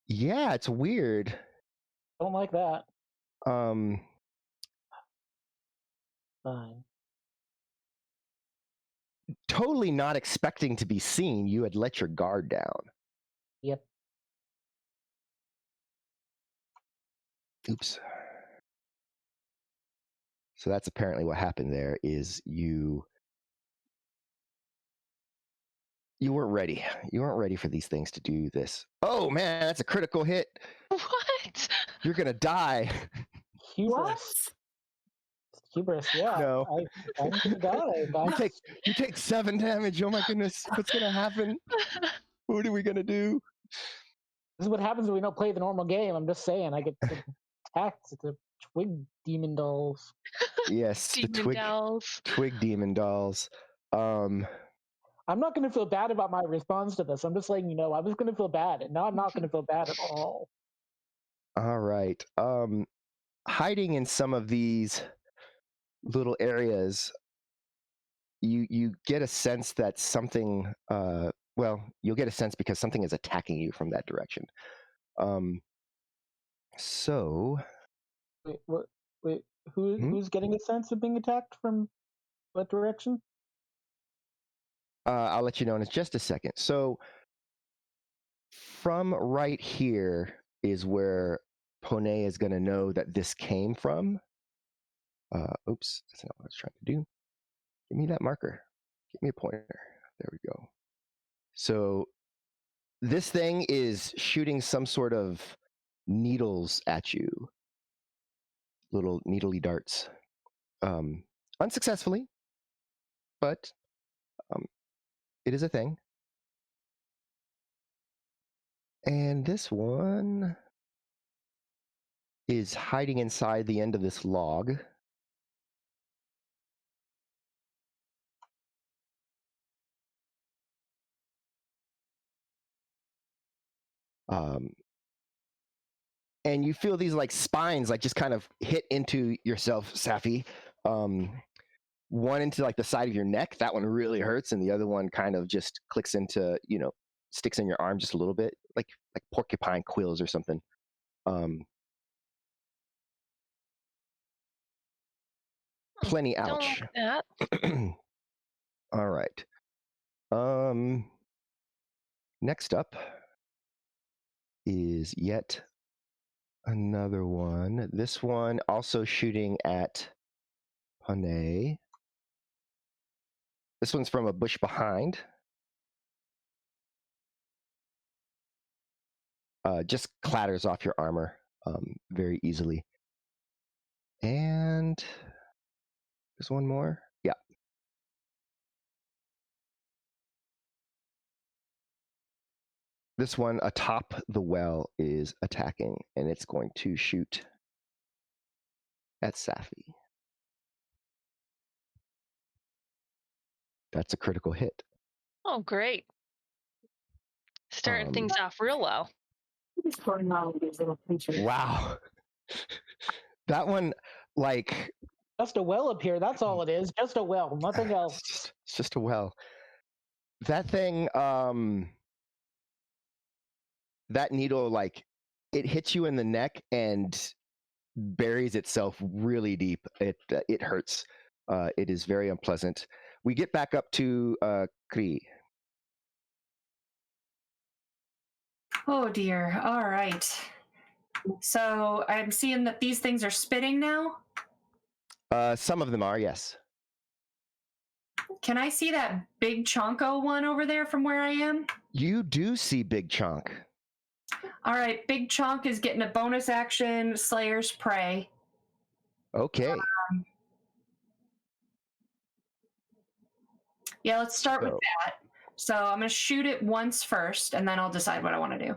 Yeah, it's weird. Don't like that. Fine. Totally not expecting to be seen, you had let your guard down. Yep. Oops. So that's apparently what happened there. Is you weren't ready. You weren't ready for these things to do this. Oh man, that's a critical hit. What? You're gonna die. Hubris. Hubris. Yeah. No. I'm gonna die. You take 7 damage. Oh my goodness, what's gonna happen? What are we gonna do? Oh, This is what happens when we don't play the normal game. I'm just saying, I get attacked. It's a twig demon dolls. Yes, the Demon dolls. twig demon dolls. I'm not going to feel bad about my response to this. I'm just letting you know I was going to feel bad, and now I'm not going to feel bad at all. All right. Hiding in some of these little areas, you get a sense that something. Well, you'll get a sense because something is attacking you from that direction. So. Wait, what? Wait, who's getting a sense of being attacked from what direction? I'll let you know in just a second. So, from right here is where Pone is going to know that this came from. Oops, that's not what I was trying to do. Give me that marker. Give me a pointer. There we go. So, this thing is shooting some sort of needles at you. Little needly darts. Unsuccessfully, but it is a thing. And this one is hiding inside the end of this log. And you feel these like spines like just kind of hit into yourself, Safi. One into like the side of your neck. That one really hurts, and the other one kind of just clicks into, sticks in your arm just a little bit, like porcupine quills or something. Plenty ouch. Don't like that. All right. Next up is yet another one. This one also shooting at Panay. This one's from a bush behind. Just clatters off your armor very easily. And there's one more. Yeah. This one atop the well is attacking, and it's going to shoot at Safi. That's a critical hit. Oh, great. Starting things off real well. What is going on with these little creatures? Wow. That one, like... Just a well up here, that's all it is. Just a well, nothing else. It's just a well. That thing, that needle, like, it hits you in the neck and buries itself really deep. It hurts. It is very unpleasant. We get back up to Kree. Oh dear. All right. So I'm seeing that these things are spitting now. Some of them are, yes. Can I see that big chonko one over there from where I am? You do see Big Chonk. All right, Big Chonk is getting a bonus action, Slayer's Prey. Okay. Yeah, let's start with that. So I'm going to shoot it once first, and then I'll decide what I want to do.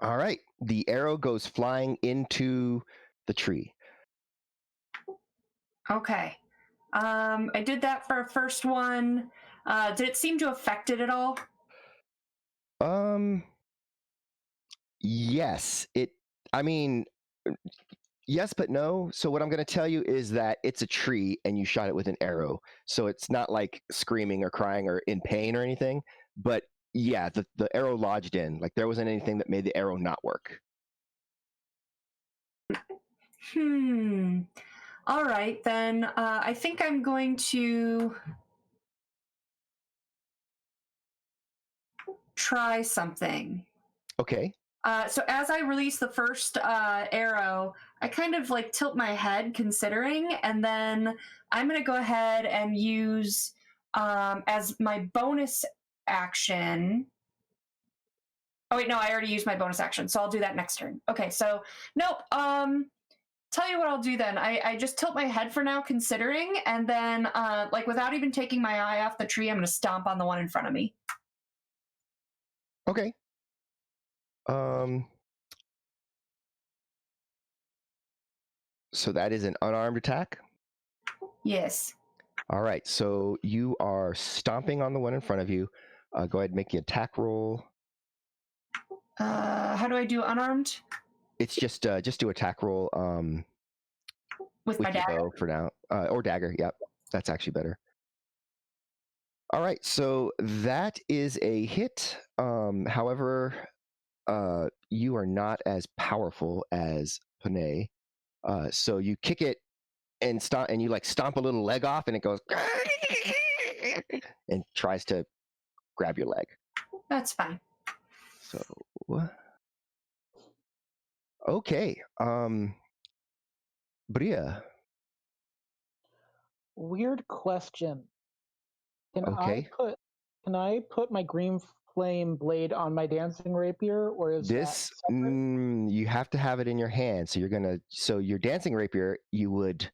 All right. The arrow goes flying into the tree. Okay. I did that for a first one. Did it seem to affect it at all? Yes. Yes, but no. So what I'm going to tell you is that it's a tree and you shot it with an arrow. So it's not like screaming or crying or in pain or anything. But yeah, the arrow lodged in. Like there wasn't anything that made the arrow not work. All right, then I think I'm going to try something. Okay. So as I release the first arrow, I kind of like tilt my head considering, and then I'm going to go ahead and use as my bonus action. Oh wait, no, I already used my bonus action, so I'll do that next turn. Okay, so nope. Tell you what I'll do then. I just tilt my head for now considering, and then like without even taking my eye off the tree, I'm going to stomp on the one in front of me. Okay. So that is an unarmed attack? Yes. All right. So you are stomping on the one in front of you. Go ahead and make the attack roll. How do I do unarmed? It's just do attack roll With my your dagger? bow for now. Or dagger. Yep. That's actually better. All right. So that is a hit. However, you are not as powerful as Panay. So you kick it and stomp, and you like stomp a little leg off, and it goes and tries to grab your leg. That's fine. So okay, Bria. Weird question. Can Okay. I put my green flame blade on my dancing rapier, or is This that separate? you have to have it in your hand. So your dancing rapier, you would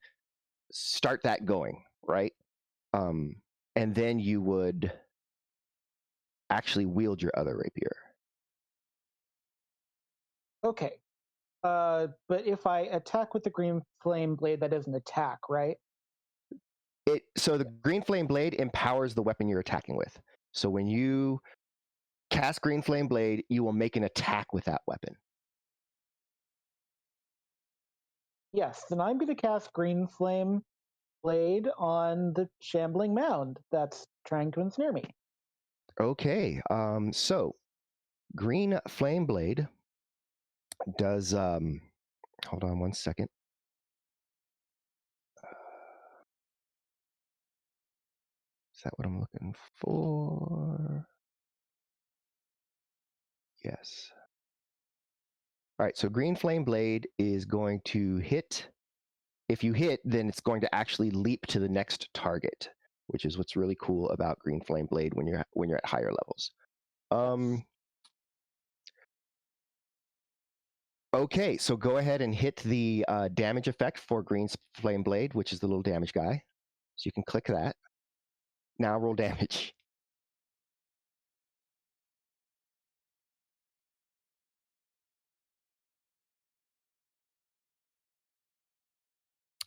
start that going, right? And then you would actually wield your other rapier. Okay. But if I attack with the green flame blade, that is an attack, right? So the green flame blade empowers the weapon you're attacking with. So when you cast green flame blade, you will make an attack with that weapon. Yes, then I'm going to cast green flame blade on the shambling mound that's trying to ensnare me. Okay. So green flame blade does hold on one second. Is that what I'm looking for? Yes. All right, so green flame blade is going to hit. If you hit, then it's going to actually leap to the next target, which is what's really cool about green flame blade when you're at higher levels. Okay, so go ahead and hit the damage effect for green flame blade, which is the little damage guy. So you can click that. Now roll damage.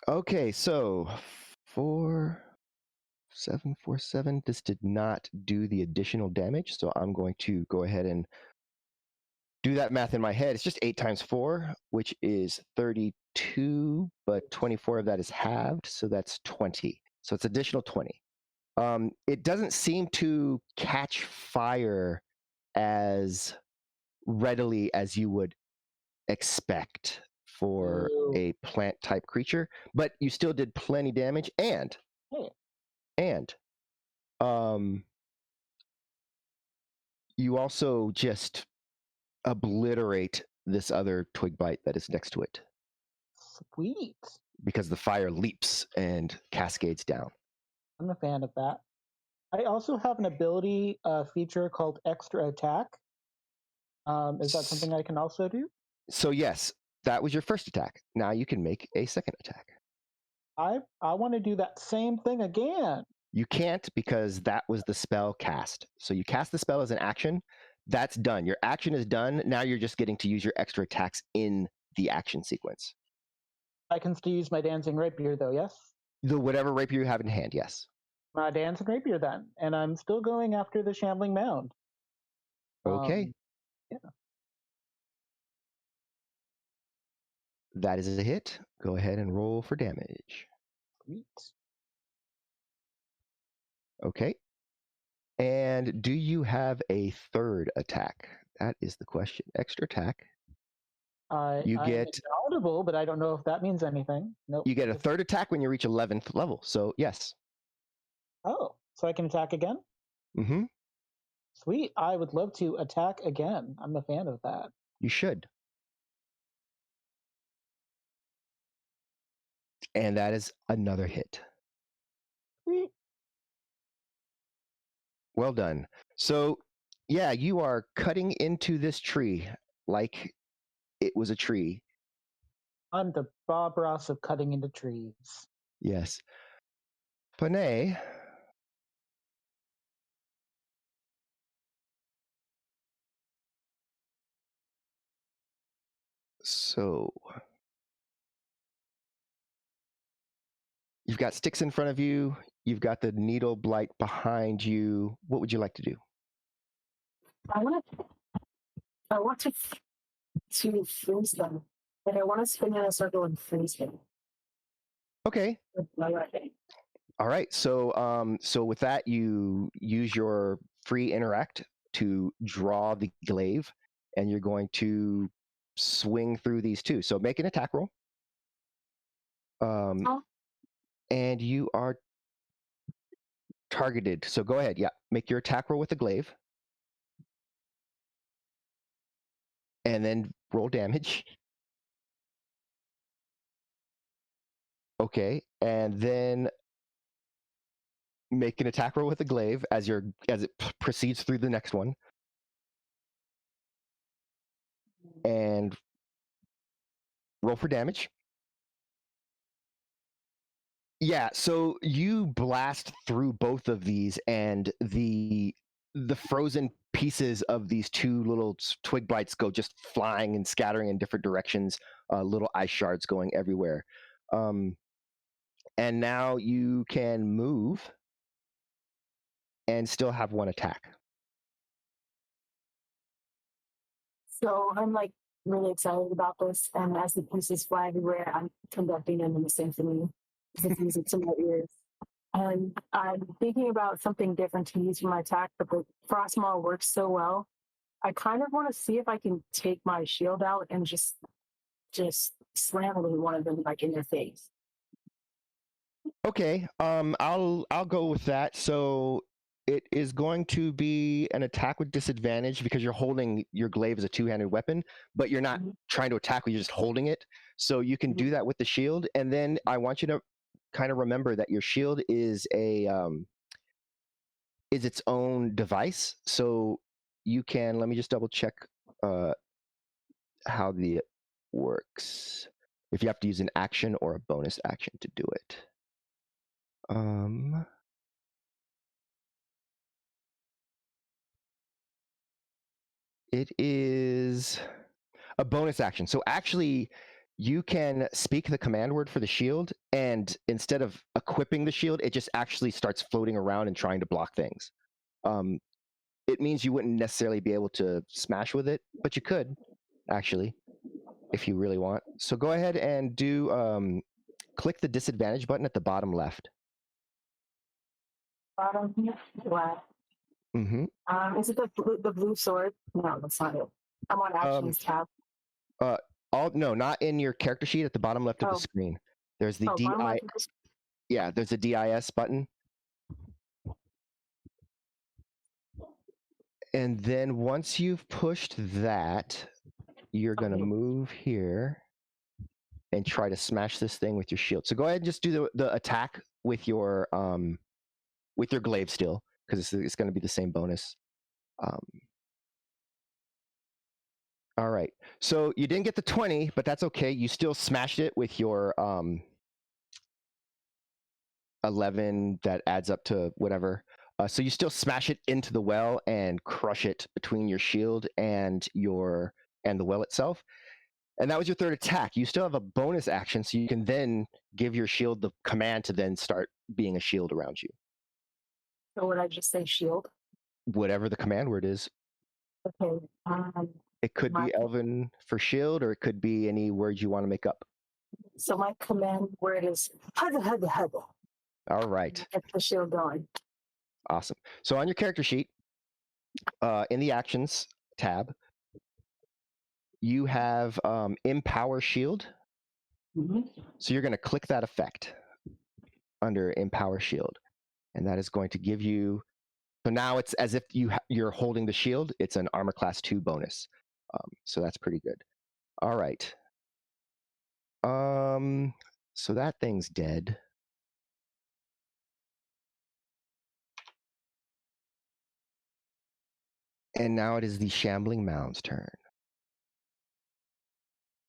Okay, so 4747. This did not do the additional damage, so I'm going to go ahead and do that math in my head. It's just 8 times 4, which is 32, but 24 of that is halved, so that's 20. So it's additional 20. It doesn't seem to catch fire as readily as you would expect for a plant type creature, but you still did plenty damage, and you also just obliterate this other twig bite that is next to it. Sweet. Because the fire leaps and cascades down. I'm a fan of that. I also have an ability feature called Extra Attack. Is that something I can also do? So yes, that was your first attack. Now you can make a second attack. I want to do that same thing again. You can't because that was the spell cast. So you cast the spell as an action. That's done. Your action is done. Now you're just getting to use your extra attacks in the action sequence. I can still use my Dancing Rapier, though, yes? The whatever rapier you have in hand, yes. My Dancing Rapier, then. And I'm still going after the Shambling Mound. Okay. Yeah. That is a hit. Go ahead and roll for damage. Sweet. Okay. And do you have a third attack? That is the question. Extra attack. I'm audible, but I don't know if that means anything. Nope. You get a third attack when you reach 11th level. So yes. Oh, so I can attack again? Mm-hmm. Sweet. I would love to attack again. I'm a fan of that. You should. And that is another hit. Sweet. Well done. So, yeah, you are cutting into this tree like it was a tree. I'm the Bob Ross of cutting into trees. Yes. Panay. So, you've got sticks in front of you. You've got the needle blight behind you. What would you like to do? I want to freeze them, but I want to spin in a circle and freeze them. Okay. With my weapon. All right. So, so with that, you use your free interact to draw the glaive, and you're going to swing through these two. So make an attack roll. And you are targeted. So go ahead. Yeah, make your attack roll with the glaive, and then roll damage. Okay, and then make an attack roll with the glaive as it proceeds through the next one, and roll for damage. Yeah, so you blast through both of these, and the frozen pieces of these two little twig blights go just flying and scattering in different directions, little ice shards going everywhere. And now you can move and still have one attack. So I'm like really excited about this, and as the pieces fly everywhere, I'm conducting them in the symphony. It's music to my ears. And I'm thinking about something different to use for my attack, but the frostmaw works so well. I kind of want to see if I can take my shield out and just slam it in one of them, like in their face. Okay, I'll go with that. So it is going to be an attack with disadvantage because you're holding your glaive as a two-handed weapon, but you're not trying to attack, you're just holding it. So you can do that with the shield, and then I want you to kind of remember that your shield is its own device. So you can, let me just double check how it works. If you have to use an action or a bonus action to do it. It is a bonus action. So actually, you can speak the command word for the shield, and instead of equipping the shield, it just actually starts floating around and trying to block things. It means you wouldn't necessarily be able to smash with it, but you could, actually, if you really want. So go ahead and click the disadvantage button at the bottom left. Bottom left. Mm-hmm. Is it the blue sword? No, that's not it. I'm on actions tab. No, not in your character sheet. At the bottom left of the screen, there's the Yeah, there's a DIS button, and then once you've pushed that, you're gonna move here and try to smash this thing with your shield. So go ahead and just do the attack with your glaive still, because it's going to be the same bonus. All right. So you didn't get the 20, but that's okay. You still smashed it with your 11 that adds up to whatever. So you still smash it into the well and crush it between your shield and the well itself. And that was your third attack. You still have a bonus action, so you can then give your shield the command to then start being a shield around you. So would I just say shield? Whatever the command word is. Okay. It could be Elven for shield, or it could be any word you want to make up. So my command word is hugga hugga hugga. All right. Get the shield going. Awesome. So on your character sheet, in the actions tab, you have Empower Shield. Mm-hmm. So you're going to click that effect under Empower Shield, and that is going to give you. So now it's as if you're holding the shield. It's an Armor Class 2 bonus. So that's pretty good. All right. So that thing's dead. And now it is the Shambling Mound's turn.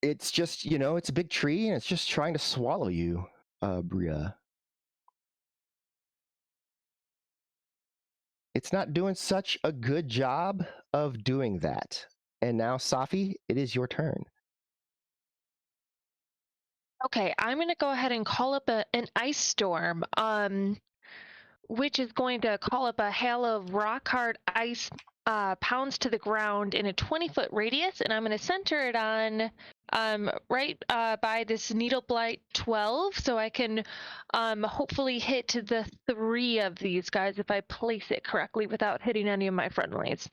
It's just, it's a big tree and it's just trying to swallow you, Bria. It's not doing such a good job of doing that. And now, Safi, it is your turn. Okay, I'm going to go ahead and call up an ice storm, which is going to call up a hail of rock hard ice pounds to the ground in a 20-foot radius, and I'm going to center it on right by this needle blight 12, so I can hopefully hit the 3 of these guys if I place it correctly without hitting any of my friendlies.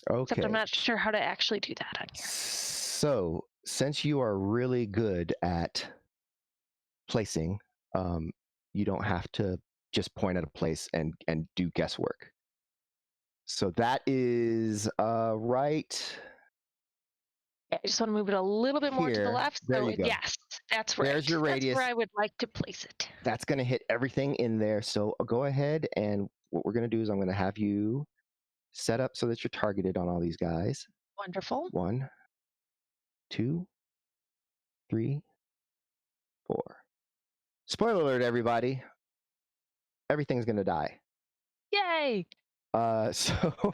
Okay. Except I'm not sure how to actually do that on here. So, since you are really good at placing, you don't have to just point at a place and do guesswork. So that is right. I just want to move it a little bit more to the Here. left. There So you go. yes, that's right. There's your radius. That's where I would like to place it. That's going to hit everything in there. So go ahead, and what we're going to do is I'm going to have you set up so that you're targeted on all these guys. Wonderful. 1, 2, 3, 4. Spoiler alert, everybody. Everything's going to die. Yay! So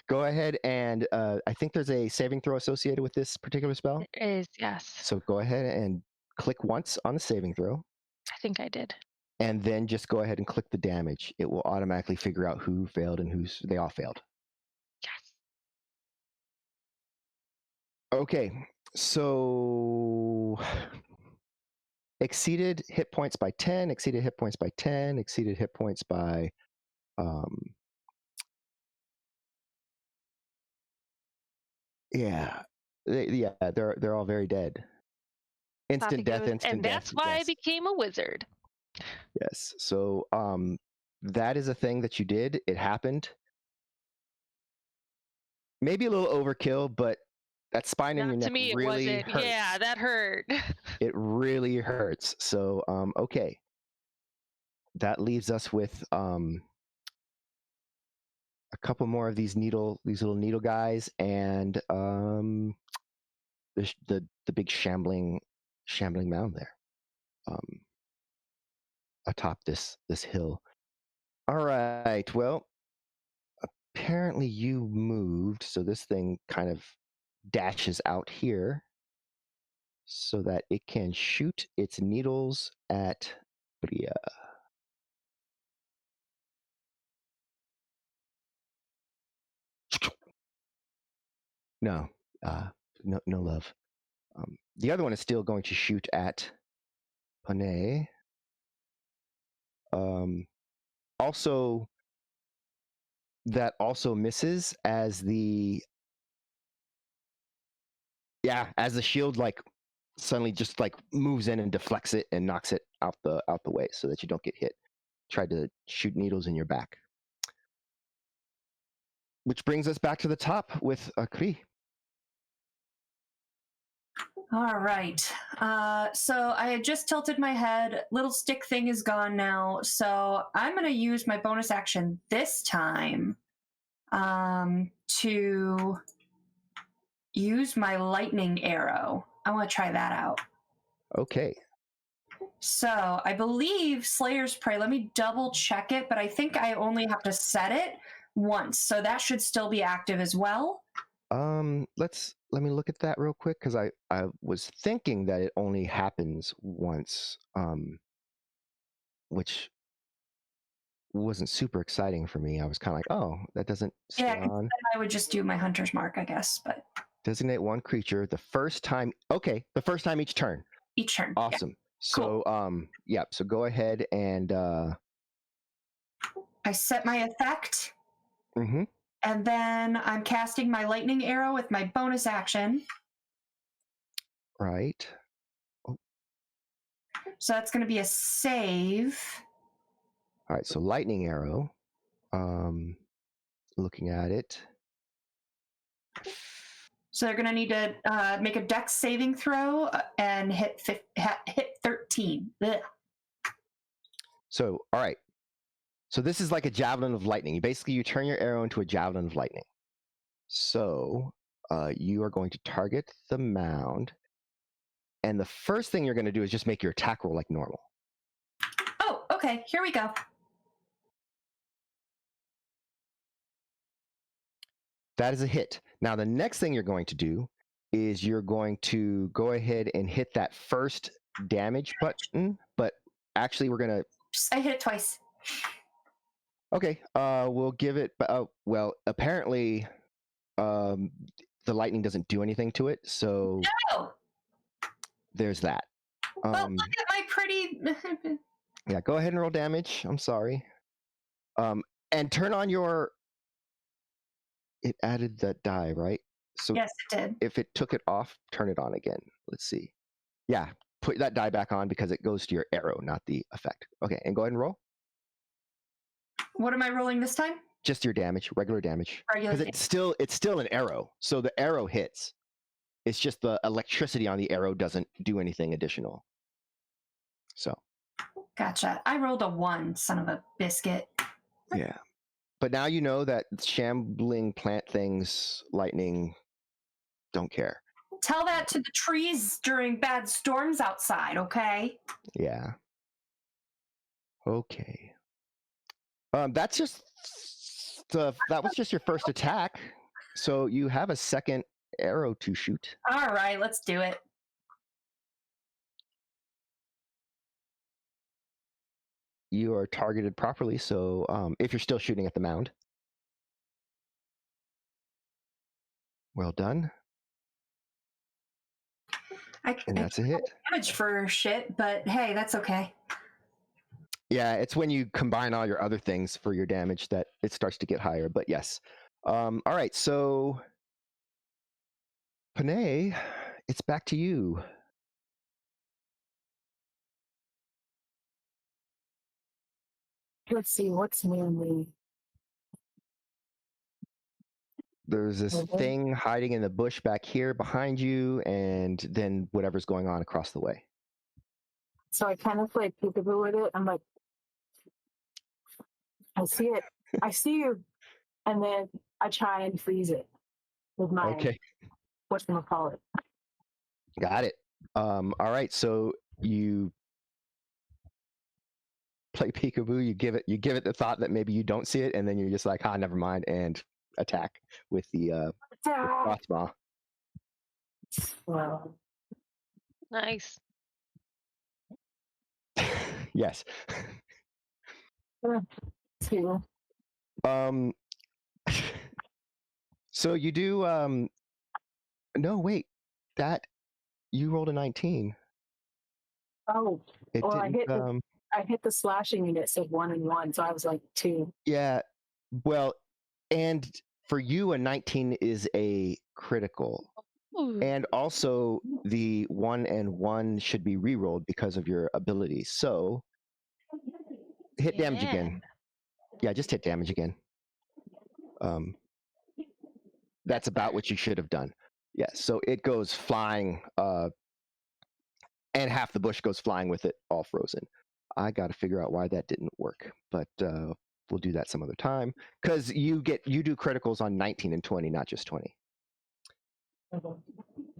go ahead and I think there's a saving throw associated with this particular spell. It is, yes. So go ahead and click once on the saving throw. I think I did. And then just go ahead and click the damage. It will automatically figure out who failed and they all failed. Yes. Okay, so exceeded hit points by 10, exceeded hit points by 10, exceeded hit points by they're all very dead. Instant death, instant death. And that's why yes. I became a wizard. Yes. So that is a thing that you did. It happened. Maybe a little overkill, but that spine in your neck me, really it wasn't. hurts. Yeah, that hurt. It really hurts. So okay. That leaves us with a couple more of these little needle guys, and the big shambling mound there, atop this hill. All right. Well, apparently you moved, so this thing kind of dashes out here, so that it can shoot its needles at Bria. No, no love. The other one is still going to shoot at Panay. Also, that also misses as the shield suddenly just moves in and deflects it and knocks it out the way so that you don't get hit. Tried to shoot needles in your back. Which brings us back to the top with Kri. All right. So I had just tilted my head. Little stick thing is gone now. So I'm going to use my bonus action this time to use my lightning arrow. I want to try that out. Okay. So I believe Slayer's Prey, let me double check it, but I think I only have to set it once. So that should still be active as well. Let me look at that real quick, because I was thinking that it only happens once, which wasn't super exciting for me. I was kind of like, oh, that doesn't stay on. I would just do my hunter's mark, I guess, but Designate one creature the first time. Okay, the first time each turn. each turn. Awesome. Yeah. So yep, so go ahead and I set my effect. Mm-hmm. And then I'm casting my lightning arrow with my bonus action. Right. So that's going to be a save. All right, so lightning arrow. Looking at it. So they're going to need to make a dex saving throw and hit 13. Ugh. So, all right. So this is like a javelin of lightning. Basically, you turn your arrow into a javelin of lightning. So you are going to target the mound. And the first thing you're going to do is just make your attack roll like normal. Oh, okay. Here we go. That is a hit. Now, the next thing you're going to do is you're going to go ahead and hit that first damage button. But actually, we're going to... I hit it twice. Okay, we'll give it. Well, apparently, the lightning doesn't do anything to it, so No. There's that. Well, look at my pretty. Yeah, go ahead and roll damage. I'm sorry. And turn on your. It added that die, right? So Yes, it did. if it took it off, turn it on again. Let's see. Yeah, put that die back on because it goes to your arrow, not the effect. Okay, and go ahead and roll. What am I rolling this time? Just your damage, regular damage. Regular. Because it's still an arrow, so the arrow hits. It's just the electricity on the arrow doesn't do anything additional. So. Gotcha. I rolled a 1, son of a biscuit. Yeah. But now you know that shambling plant things, lightning, don't care. Tell that to the trees during bad storms outside, okay? Yeah. Okay. That's just that was just your first attack. So you have a second arrow to shoot. All right, let's do it. You are targeted properly, so if you're still shooting at the mound. Well done. And that's a hit. Damage for shit, but hey, that's okay. Yeah, it's when you combine all your other things for your damage that it starts to get higher, but yes. All right, so Panay, it's back to you. Let's see, what's mainly... There's this thing hiding in the bush back here behind you, and then whatever's going on across the way. So I kind of like peekaboo with it. I'm like, I see it. I see you. And then I try and freeze it with my, whatchamacallit. Got it. All right, so you play peekaboo, you give it the thought that maybe you don't see it, and then you're just like, never mind, and attack with the crossbow. Well, Nice. Yes. two. So you do no, wait. That you rolled a 19. Oh, It well, didn't I hit the slashing and it said 1 and 1, so I was like 2. Yeah. Well, and for you a 19 is a critical. Ooh. And also the 1 and 1 should be rerolled because of your ability. So hit damage again. Yeah, just hit damage again. That's about what you should have done. Yeah, so it goes flying and half the bush goes flying with it, all frozen. I got to figure out why that didn't work, but we'll do that some other time, because you do criticals on 19 and 20, not just 20.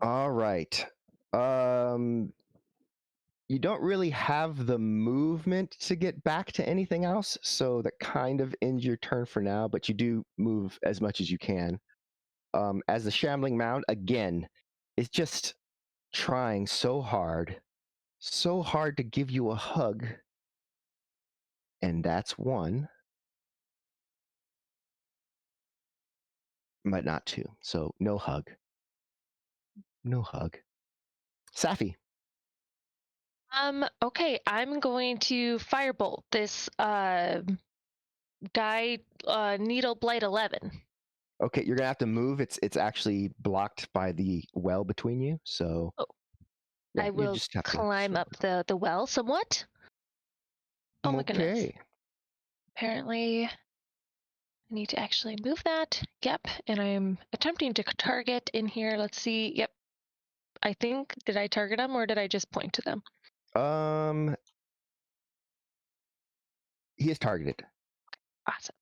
All right. You don't really have the movement to get back to anything else, so that kind of ends your turn for now, but you do move as much as you can. As the shambling mound, again, is just trying so hard to give you a hug, and that's one, but not two, so no hug. No hug. Safi. Okay, I'm going to firebolt this guy, Needle Blight 11. Okay, you're gonna have to move. It's actually blocked by the well between you, so Oh. yeah, I you will just have to climb up the well somewhat. Oh my goodness. Okay. Apparently, I need to actually move that. Yep, and I'm attempting to target in here. Let's see. Yep. I think, did I target them or did I just point to them? He is targeted. Awesome.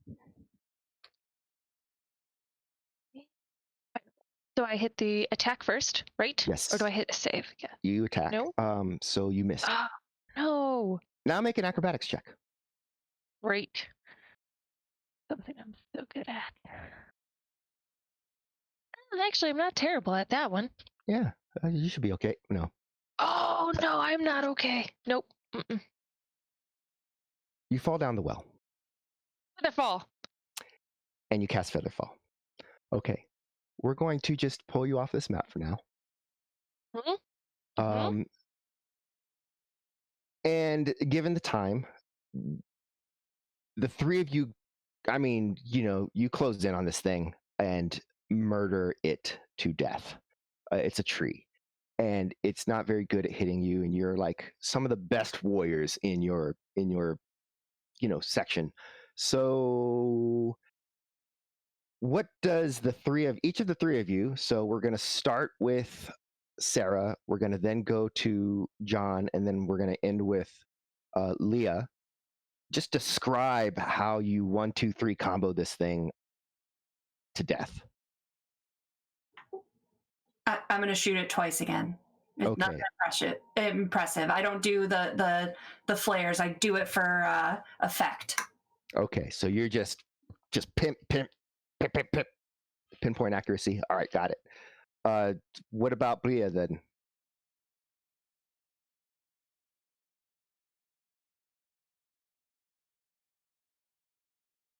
So I hit the attack first, right? Yes. Or do I hit a save? Yeah. You attack. No? So you missed. Ah, no. Now make an acrobatics check. Great. Something I'm so good at. Actually, I'm not terrible at that one. Yeah, you should be okay. No. Oh, no, I'm not okay. Nope. Mm-mm. You fall down the well. Featherfall. And you cast Featherfall. Okay. We're going to just pull you off this map for now. Mm-hmm. And given the time, the three of you, I mean, you close in on this thing and murder it to death. It's a tree, and it's not very good at hitting you, and you're like some of the best warriors in your section. So what does each of the three of you, so we're going to start with Sarah, we're going to then go to John, and then we're going to end with Leah. Just describe how you 1, 2, 3 combo this thing to death. I'm going to shoot it twice again. It's Okay. not impressive. I don't do the flares. I do it for effect. Okay, so you're just pimp, pinpoint accuracy. All right, got it. What about Bria then?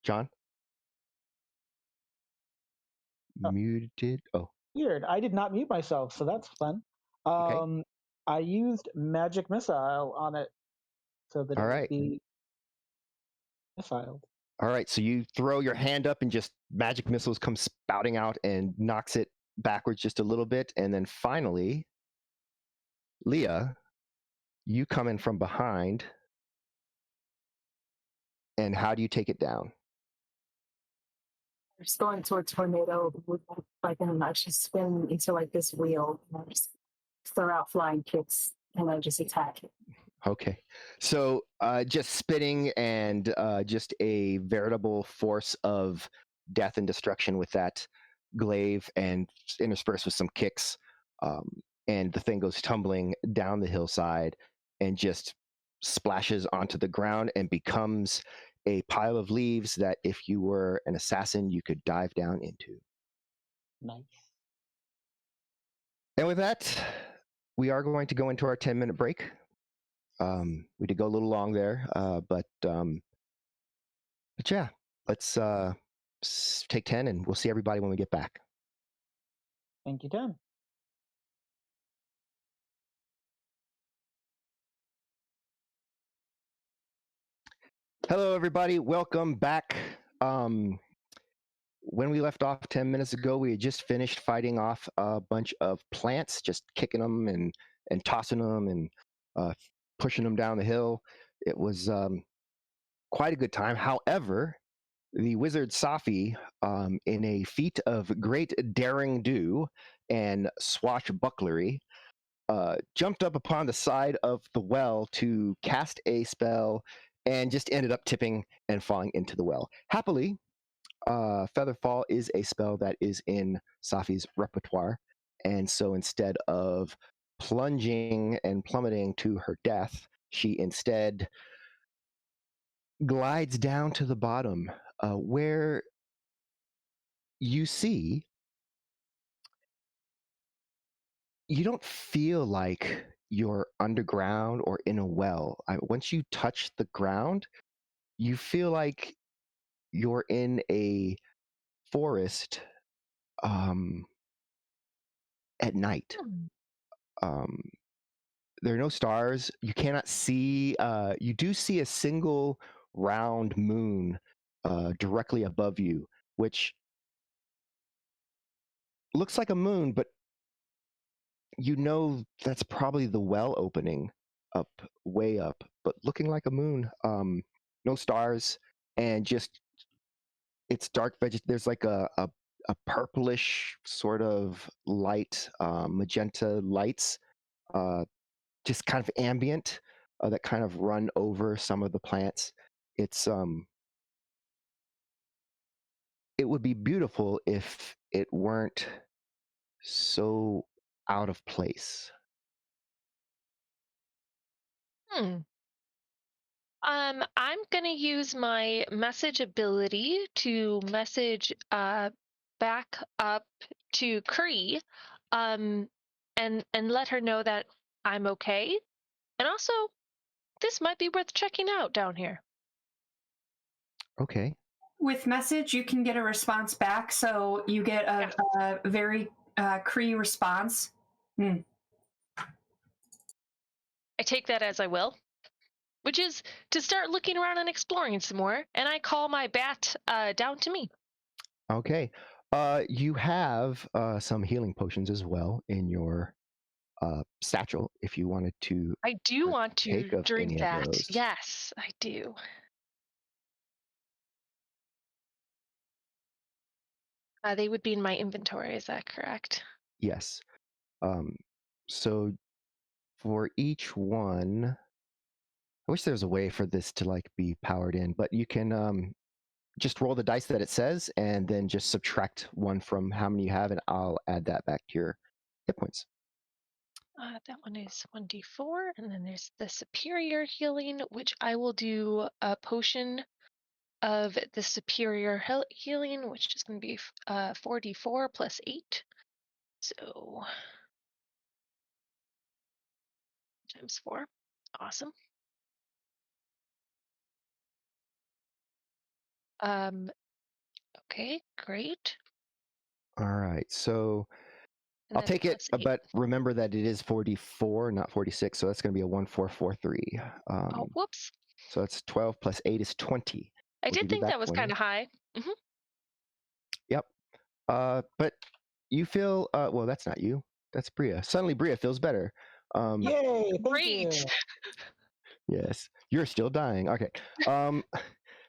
John? Muted. Oh. Weird. I did not mute myself, so that's fun. Okay. I used magic missile on it so that All it right. would be missiled. All right, so you throw your hand up and just magic missiles come spouting out and knocks it backwards just a little bit. And then finally, Leah, you come in from behind. And how do you take it down? Just going toward tornado, like, and I just spin into like this wheel, and I just throw out flying kicks, and I just attack it. Okay, so just spitting and just a veritable force of death and destruction with that glaive, and interspersed with some kicks, and the thing goes tumbling down the hillside and just splashes onto the ground and becomes a pile of leaves that if you were an assassin, you could dive down into. Nice. And with that, we are going to go into our 10-minute break. We did go a little long there, but yeah, let's take 10 and we'll see everybody when we get back. Thank you, Tim. Hello, everybody. Welcome back. When we left off 10 minutes ago, we had just finished fighting off a bunch of plants, just kicking them and tossing them and pushing them down the hill. It was quite a good time. However, the wizard Safi, in a feat of great daring do and swashbucklery, jumped up upon the side of the well to cast a spell and just ended up tipping and falling into the well. Happily, Featherfall is a spell that is in Safi's repertoire, and so instead of plunging and plummeting to her death, she instead glides down to the bottom, where you see you don't feel like you're underground or in a well. Once you touch the ground, you feel like you're in a forest at night. Hmm. Um, there are no stars. You cannot see. You do see a single round moon directly above you, which looks like a moon, but you know that's probably the well opening up, way up, but looking like a moon. No stars, and just it's dark there's like a purplish sort of light, magenta lights, uh, just kind of ambient, that kind of run over some of the plants. It's it would be beautiful if it weren't so out of place. Hmm. I'm gonna use my message ability to message back up to Cree, um, and let her know that I'm okay, and also this might be worth checking out down here. Okay. With message, you can get a response back, so you get a very Cree response. Hmm. I take that as I will, which is to start looking around and exploring some more, and I call my bat down to me. Okay. You have some healing potions as well in your satchel if you wanted to I do want partake to of drink any of that. those. Yes, I do. They would be in my inventory, is that correct? Yes. Um, so for each one, I wish there was a way for this to like be powered in, but you can just roll the dice that it says and then just subtract one from how many you have, and I'll add that back to your hit points. That one is 1d4, and then there's the superior healing, which I will do a potion of the superior healing, which is going to be 4d4 plus 8. So times 4. Awesome. Okay, great. All right. So And I'll that's take it, plus 8. but remember that it is 44, not 46. So that's going to be a 1443. Oh, whoops. So that's 12 plus 8 is 20. I We'll did give you think back that was 20. kind of high. Yep. But you feel, well, that's not you. That's Bria. Suddenly Bria feels better. Yay! Thank Great. you. Yes. You're still dying. Okay.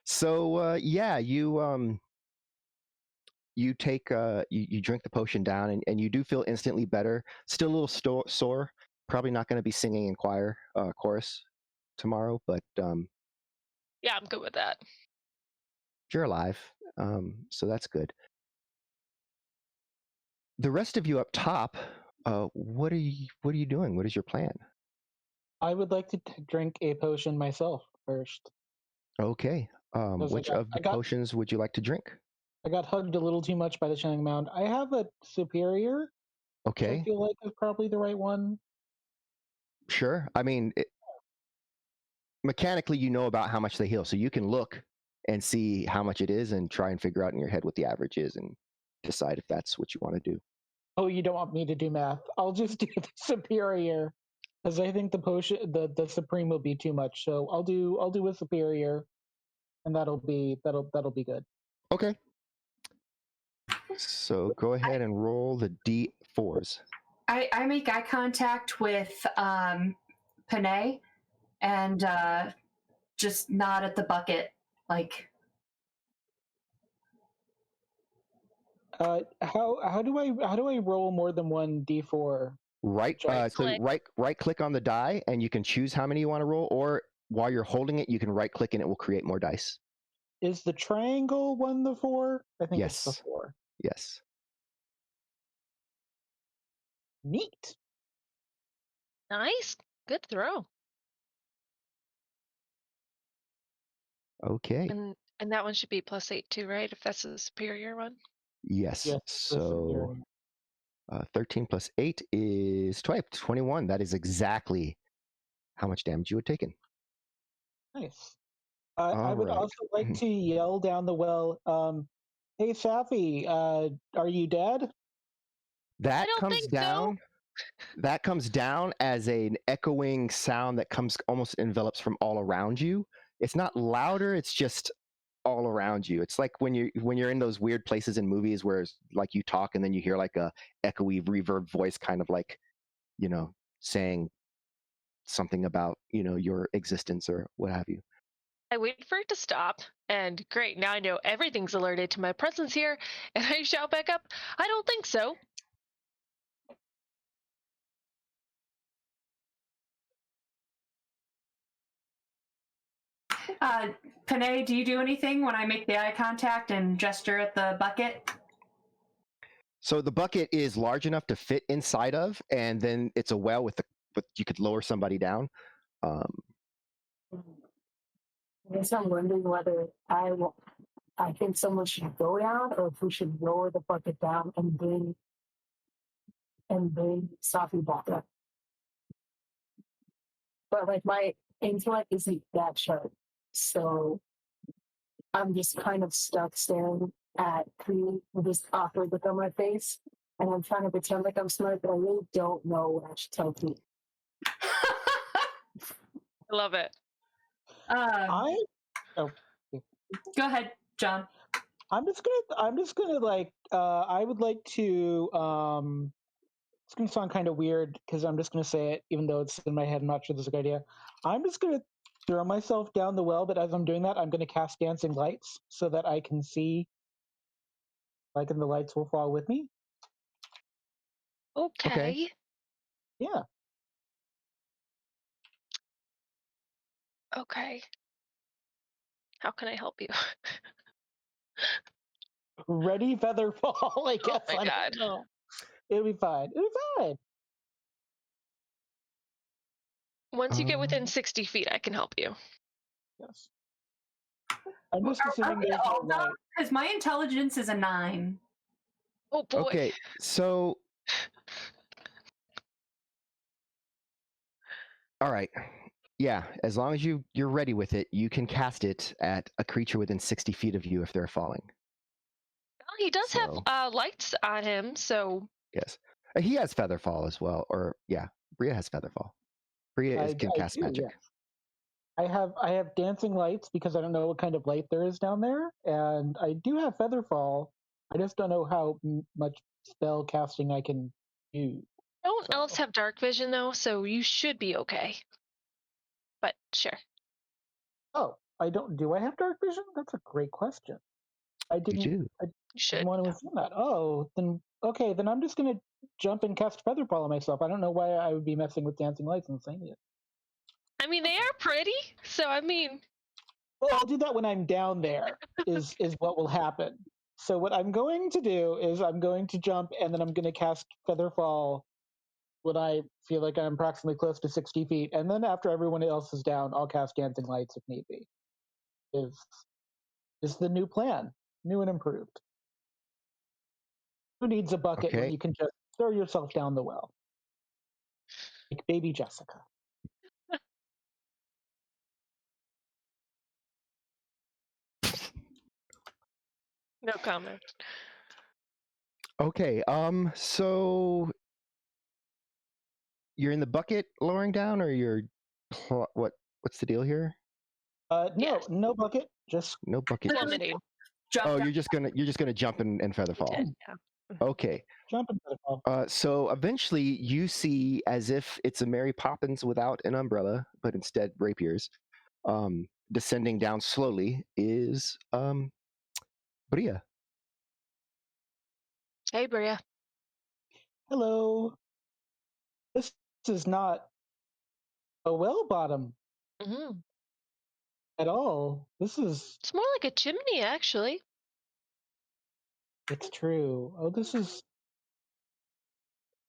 So yeah, you take you drink the potion down, and you do feel instantly better. Still a little sore. Probably not going to be singing in chorus tomorrow, but Yeah, I'm good with that. you're alive, so that's good. The rest of you up top, what are you doing? What is your plan? I would like to drink a potion myself first. Okay. 'Cause Which of the potions would you like to drink? I got hugged a little too much by the Shining Mound. I have a superior, which I Okay. feel like is probably the right one. Sure. I mean, mechanically, you know about how much they heal, so you can look and see how much it is and try and figure out in your head what the average is and decide if that's what you want to do. Oh, you don't want me to do math? I'll just do the superior, because I think the potion, the supreme, will be too much. So I'll do a superior, and that'll be good. Okay. So go ahead and roll the D4s. I make eye contact with Panay and just nod at the bucket, like. How do I roll more than one D4? Right. Right So right click on the die, and you can choose how many you want to roll, or while you're holding it, you can right click and it will create more dice. Is the triangle one the 4? I think it's the Yes. 4. Yes. Neat. Nice. Good throw. Okay. And that one should be +8 too, right? If that's the superior one. Yes. Yes, the So superior. 13 plus 8 is 21. That is exactly how much damage you had taken. Nice. I All would right. also like to yell down the well, hey, Safi, are you dead? That don't comes think so. down. That comes down as an echoing sound that comes almost envelops from all around you. It's not louder, it's just all around you. It's like when you're in those weird places in movies where it's like you talk and then you hear like a echoey reverb voice kind of like, saying something about, your existence or what have you. I wait for it to stop, and great, now I know everything's alerted to my presence here, and I shout back up, I don't think so. Panay, do you do anything when I make the eye contact and gesture at the bucket? So the bucket is large enough to fit inside of, and then it's a well with you could lower somebody down. I guess I'm wondering whether I think someone should go down, or if we should lower the bucket down and bring Safi back up. But like my intellect isn't that sharp, so I'm just kind of stuck staring at Cree with this awkward look on my face, and I'm trying to pretend like I'm smart, but I really don't know what I should tell Cree. I love it. Go ahead, John. I'm just gonna like I would like to it's gonna sound kind of weird because I'm just gonna say it even though it's in my head. I'm not sure this is a good idea. I'm just gonna throw myself down the well, but as I'm doing that, I'm gonna cast dancing lights so that I can see, like, and the lights will fall with me. Okay. Yeah. Okay. How can I help you? Ready, feather fall. I guess. my I God. don't know. It'll be fine. It'll be fine. Once you get within 60 feet, I can help you. Yes. I'm just assuming there's no light. Because my intelligence is a 9. Oh boy. Okay, so all right. Yeah, as long as you're ready with it, you can cast it at a creature within 60 feet of you if they're falling. Well, he does have lights on him, so Yes. He has Featherfall as well, or yeah, Bria has Featherfall. Bria can cast do, magic. yes. I have dancing lights because I don't know what kind of light there is down there, and I do have Featherfall. I just don't know how much spell casting I can do. Don't elves have dark vision though, so you should be okay. But sure. Oh, I don't. Do I have dark vision? That's a great question. I didn't. You do. I You didn't should. want to assume that. Oh, then okay. Then I'm just gonna jump and cast Featherfall on myself. I don't know why I would be messing with dancing lights and saying it. I mean, they are pretty, so I mean. Well, I'll do that when I'm down there. is what will happen. So what I'm going to do is I'm going to jump and then I'm going to cast Featherfall when I feel like I'm approximately close to 60 feet, and then after everyone else is down, I'll cast Dancing Lights if need be. Is the new plan, new and improved? Who needs a bucket when you can just throw yourself down the well, like baby Jessica? No comment. Okay, so you're in the bucket lowering down, or you're what's the deal here? No bucket, just no bucket. Plummeting. You're just gonna jump and Featherfall. Yeah. Okay. Jump and Featherfall. So eventually you see, as if it's a Mary Poppins without an umbrella, but instead rapiers, descending down slowly is Bria. Hey, Bria. Hello. This is not a well bottom Mm-hmm. at all. This is. It's more like a chimney, actually. It's true. Oh, this is.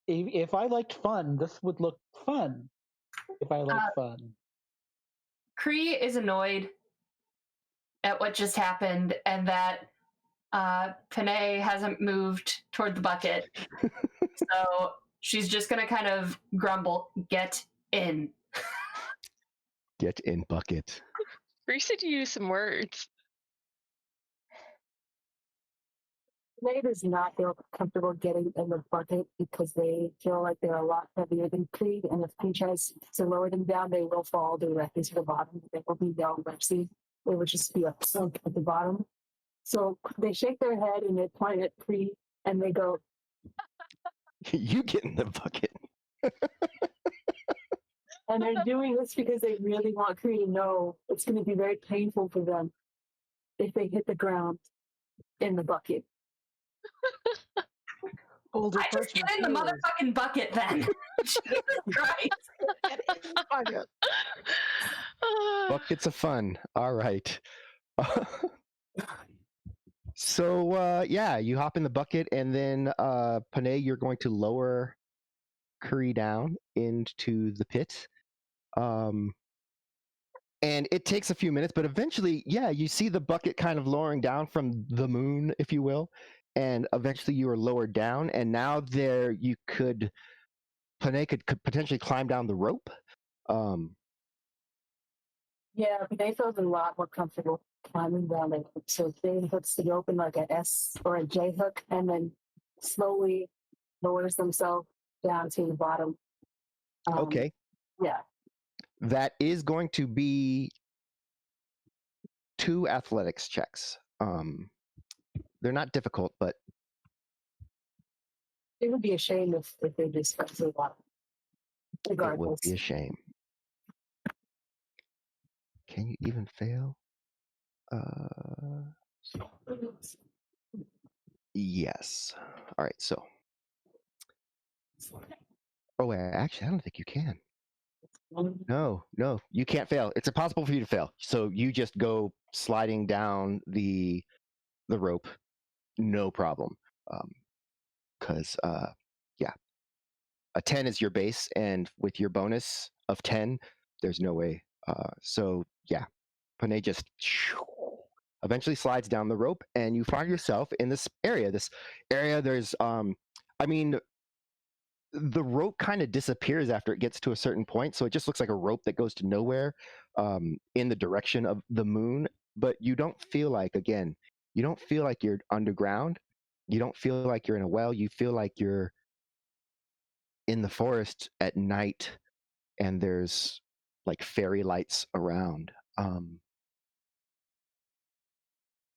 If I liked fun, this would look fun. If I like fun. Cree is annoyed at what just happened and that Panay hasn't moved toward the bucket. So she's just going to kind of grumble, get in. Get in bucket. Bree said you use some words. They does not feel comfortable getting in the bucket because they feel like they're a lot heavier than Creed, and if Creed tries to lower them down, they will fall directly to the bottom. They will be no mercy. They would just be sunk at the bottom. So they shake their head and they point at Creed and they go, You get in the bucket. and they're doing this because they really want Creed to know it's going to be very painful for them if they hit the ground in the bucket. Older I just person get in the feels. motherfucking bucket then. Jesus Christ. Get in the bucket. Buckets of fun. All right. So yeah, you hop in the bucket, and then Panay, you're going to lower Curry down into the pit. And it takes a few minutes, but eventually, yeah, you see the bucket kind of lowering down from the moon, if you will, and eventually you are lowered down, and now there you could, Panay could potentially climb down the rope. Yeah, but they felt a lot more comfortable climbing down it. So they hooks the rope in like a S or a J hook and then slowly lowers themselves down to the bottom. Okay. Yeah. That is going to be 2 athletics checks. They're not difficult, but It would be a shame if they just got to the bottom. it would Regardless. be a shame. Can you even fail? Yes. All right, so. Oh, wait, actually, I don't think you can. No, you can't fail. It's impossible for you to fail. So you just go sliding down the rope, no problem. Because, yeah, a 10 is your base, and with your bonus of 10, there's no way. So, yeah, Panay just eventually slides down the rope, and you find yourself in this area. There's, I mean, the rope kind of disappears after it gets to a certain point, so it just looks like a rope that goes to nowhere in the direction of the moon. But you don't feel like, again, you don't feel like you're underground. You don't feel like you're in a well. You feel like you're in the forest at night, and there's like fairy lights around.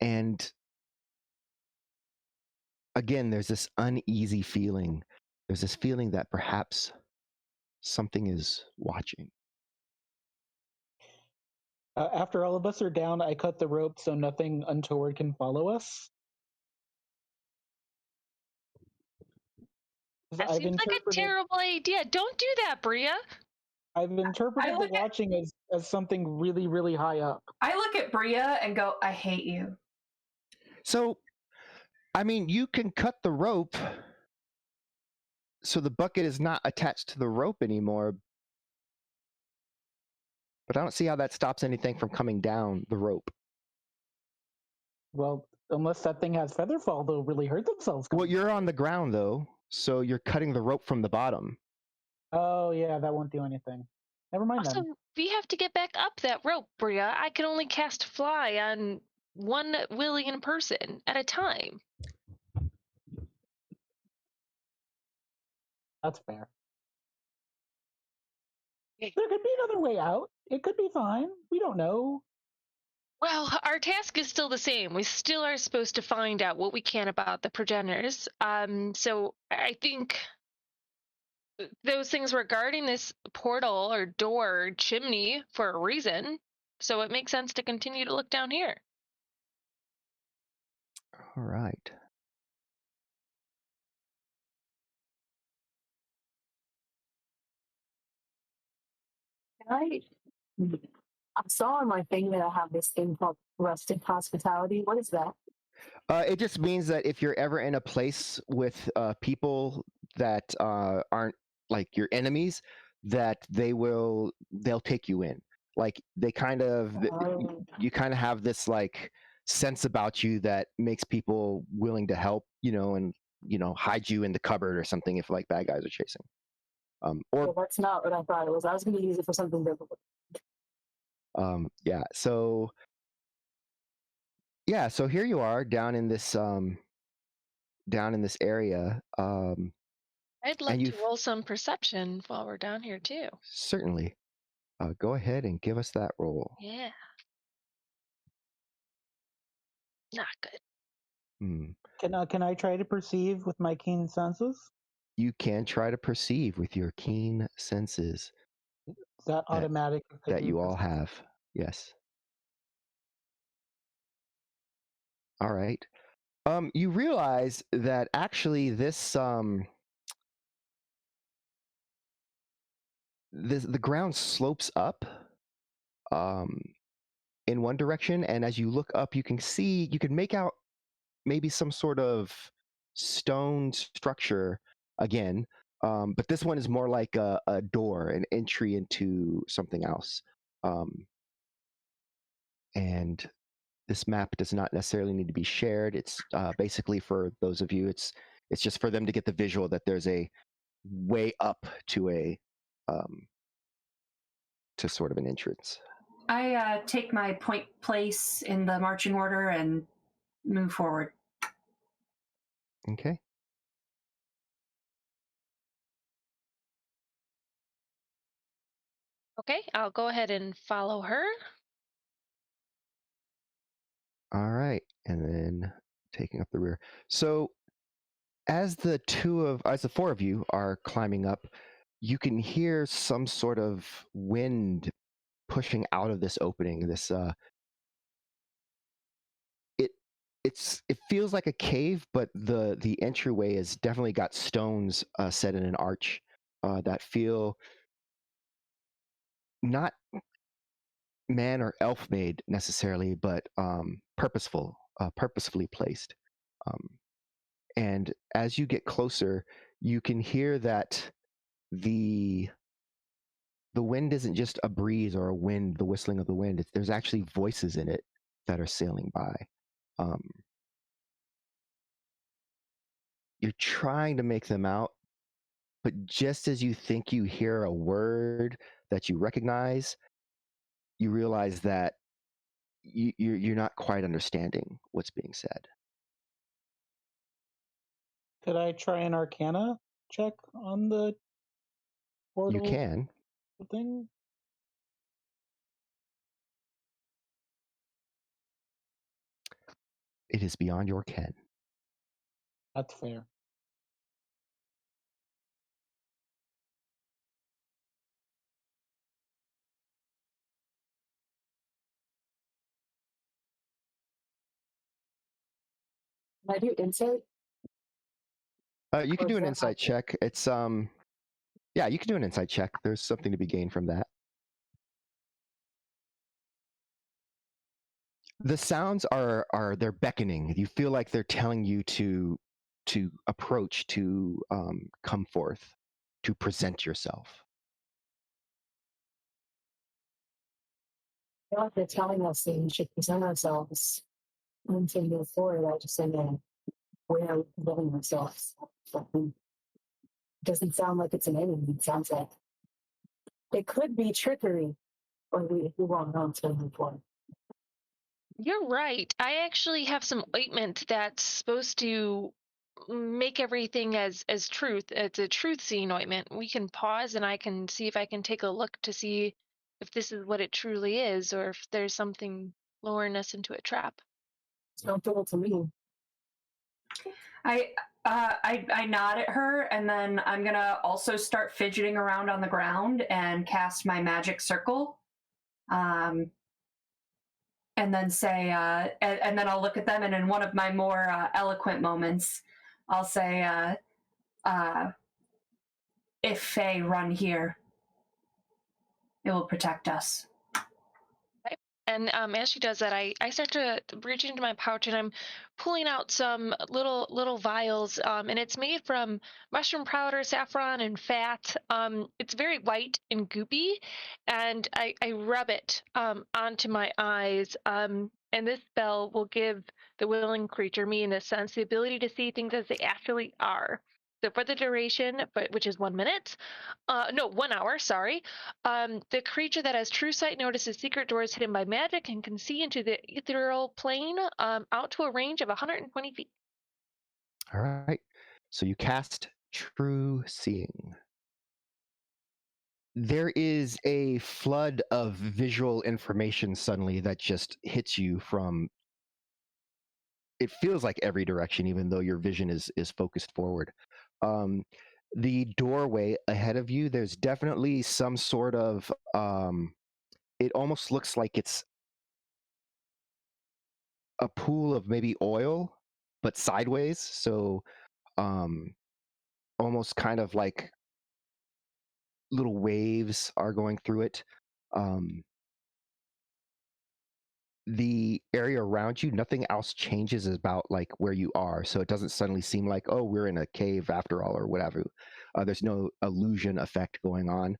And again, there's this uneasy feeling. There's this feeling that perhaps something is watching. After all of us are down, I cut the rope so nothing untoward can follow us. That seems like a terrible idea. Don't do that, Bria. I've interpreted the watching as something really, really high up. I look at Bria and go, I hate you. So, I mean, you can cut the rope so the bucket is not attached to the rope anymore, but I don't see how that stops anything from coming down the rope. Well, unless that thing has featherfall, they'll really hurt themselves. Well, you're on the ground, though, so you're cutting the rope from the bottom. Oh, yeah, that won't do anything. Never mind Also, then. we have to get back up that rope, Bria. I can only cast fly on one Willian person at a time. That's fair. There could be another way out. It could be fine. We don't know. Well, our task is still the same. We still are supposed to find out what we can about the progenitors. So I think those things were guarding this portal or door or chimney for a reason. So it makes sense to continue to look down here. All right. I I saw on my thing that I have this thing called rustic hospitality. What is that? It just means that if you're ever in a place with people that aren't like your enemies, that they'll take you in. Like they kind of you kind of have this like sense about you that makes people willing to help, and hide you in the cupboard or something if like bad guys are chasing. Or Well, that's not what I thought it was. I was going to use it for something different. yeah, so here you are down in this area, I'd love and to you've roll some perception while we're down here too. certainly. Go ahead and give us that roll. Yeah. Not good. Can I try to perceive with my keen senses? You can try to perceive with your keen senses Is that automatic? If I that do you all perceive? have. Yes. All right. You realize that actually the ground slopes up in one direction, and as you look up, you can make out maybe some sort of stone structure again, but this one is more like a door, an entry into something else. And this map does not necessarily need to be shared. It's basically for those of you. It's just for them to get the visual that there's a way up to to sort of an entrance. I take my point place in the marching order and move forward. Okay. Okay, I'll go ahead and follow her. All right, and then taking up the rear. So as the four of you are climbing up, you can hear some sort of wind pushing out of this opening. It feels like a cave, but the entryway has definitely got stones set in an arch that feel not man or elf made necessarily, but purposefully placed. And as you get closer, you can hear that the wind isn't just a breeze or a wind, the whistling of the wind. There's actually voices in it that are sailing by. You're trying to make them out, but just as you think you hear a word that you recognize, you realize that you're not quite understanding what's being said. Could I try an Arcana check on the portal? You can. Thing? It is beyond your ken. That's fair. Can I do insight? You can Or do is an that insight check. It's yeah, you can do an insight check. There's something to be gained from that. The sounds are they're beckoning. You feel like they're telling you to approach, to come forth, to present yourself. I feel like they're telling us that we should present ourselves and to move forward. I just say, where are we presenting ourselves? It doesn't sound like it's an enemy. It sounds like it could be trickery, or we won't know until we move forward. You're right. I actually have some ointment that's supposed to make everything as truth. It's a truth seeing ointment. We can pause and I can see if I can take a look to see if this is what it truly is or if there's something luring us into a trap. Don't do it to me. I nod at her, and then I'm gonna also start fidgeting around on the ground and cast my magic circle, and then say, and then I'll look at them, and in one of my more eloquent moments, I'll say, "If Fae run here." it will protect us. And as she does that, I start to reach into my pouch and I'm pulling out some little vials. And it's made from mushroom powder, saffron, and fat. It's very white and goopy, and I rub it onto my eyes. And this spell will give the willing creature, me in a sense, the ability to see things as they actually are. So for the duration, but which is 1 minute, no, 1 hour, sorry. The creature that has true sight notices secret doors hidden by magic and can see into the ethereal plane out to a range of 120 feet. All right. So you cast True Seeing. There is a flood of visual information suddenly that just hits you from, it feels like every direction, even though your vision is focused forward. The doorway ahead of you, there's definitely some sort of, it almost looks like it's a pool of maybe oil, but sideways. So almost kind of like little waves are going through it. The area around you, nothing else changes about like where you are. So it doesn't suddenly seem like, oh, we're in a cave after all, or whatever. There's no illusion effect going on.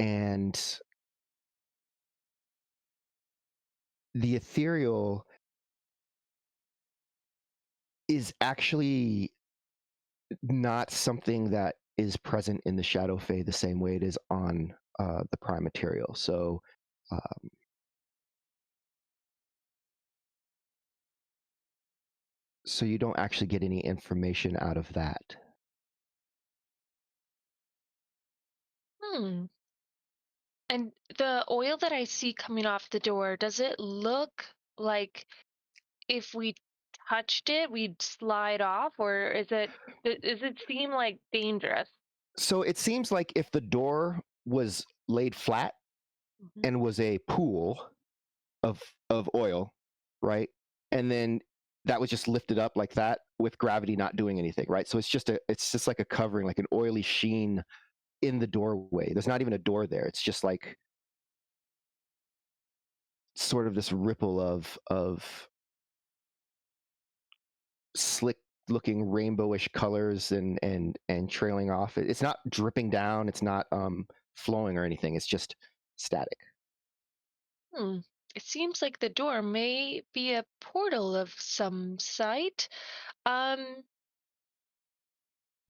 And the ethereal is actually not something that is present in the Shadow Fae the same way it is on the Prime material. So so you don't actually get any information out of that. And the oil that I see coming off the door, does it look like if we touched it, we'd slide off, or does it seem like dangerous? So it seems like if the door was laid flat and was a pool of oil, right? And then that was just lifted up like that with gravity not doing anything, right? So it's just like a covering, like an oily sheen in the doorway. There's not even a door there. It's just like sort of this ripple of slick looking rainbowish colors and trailing off. It's not dripping down, it's not flowing or anything. It's just static. Hmm. It seems like the door may be a portal of some site. Um,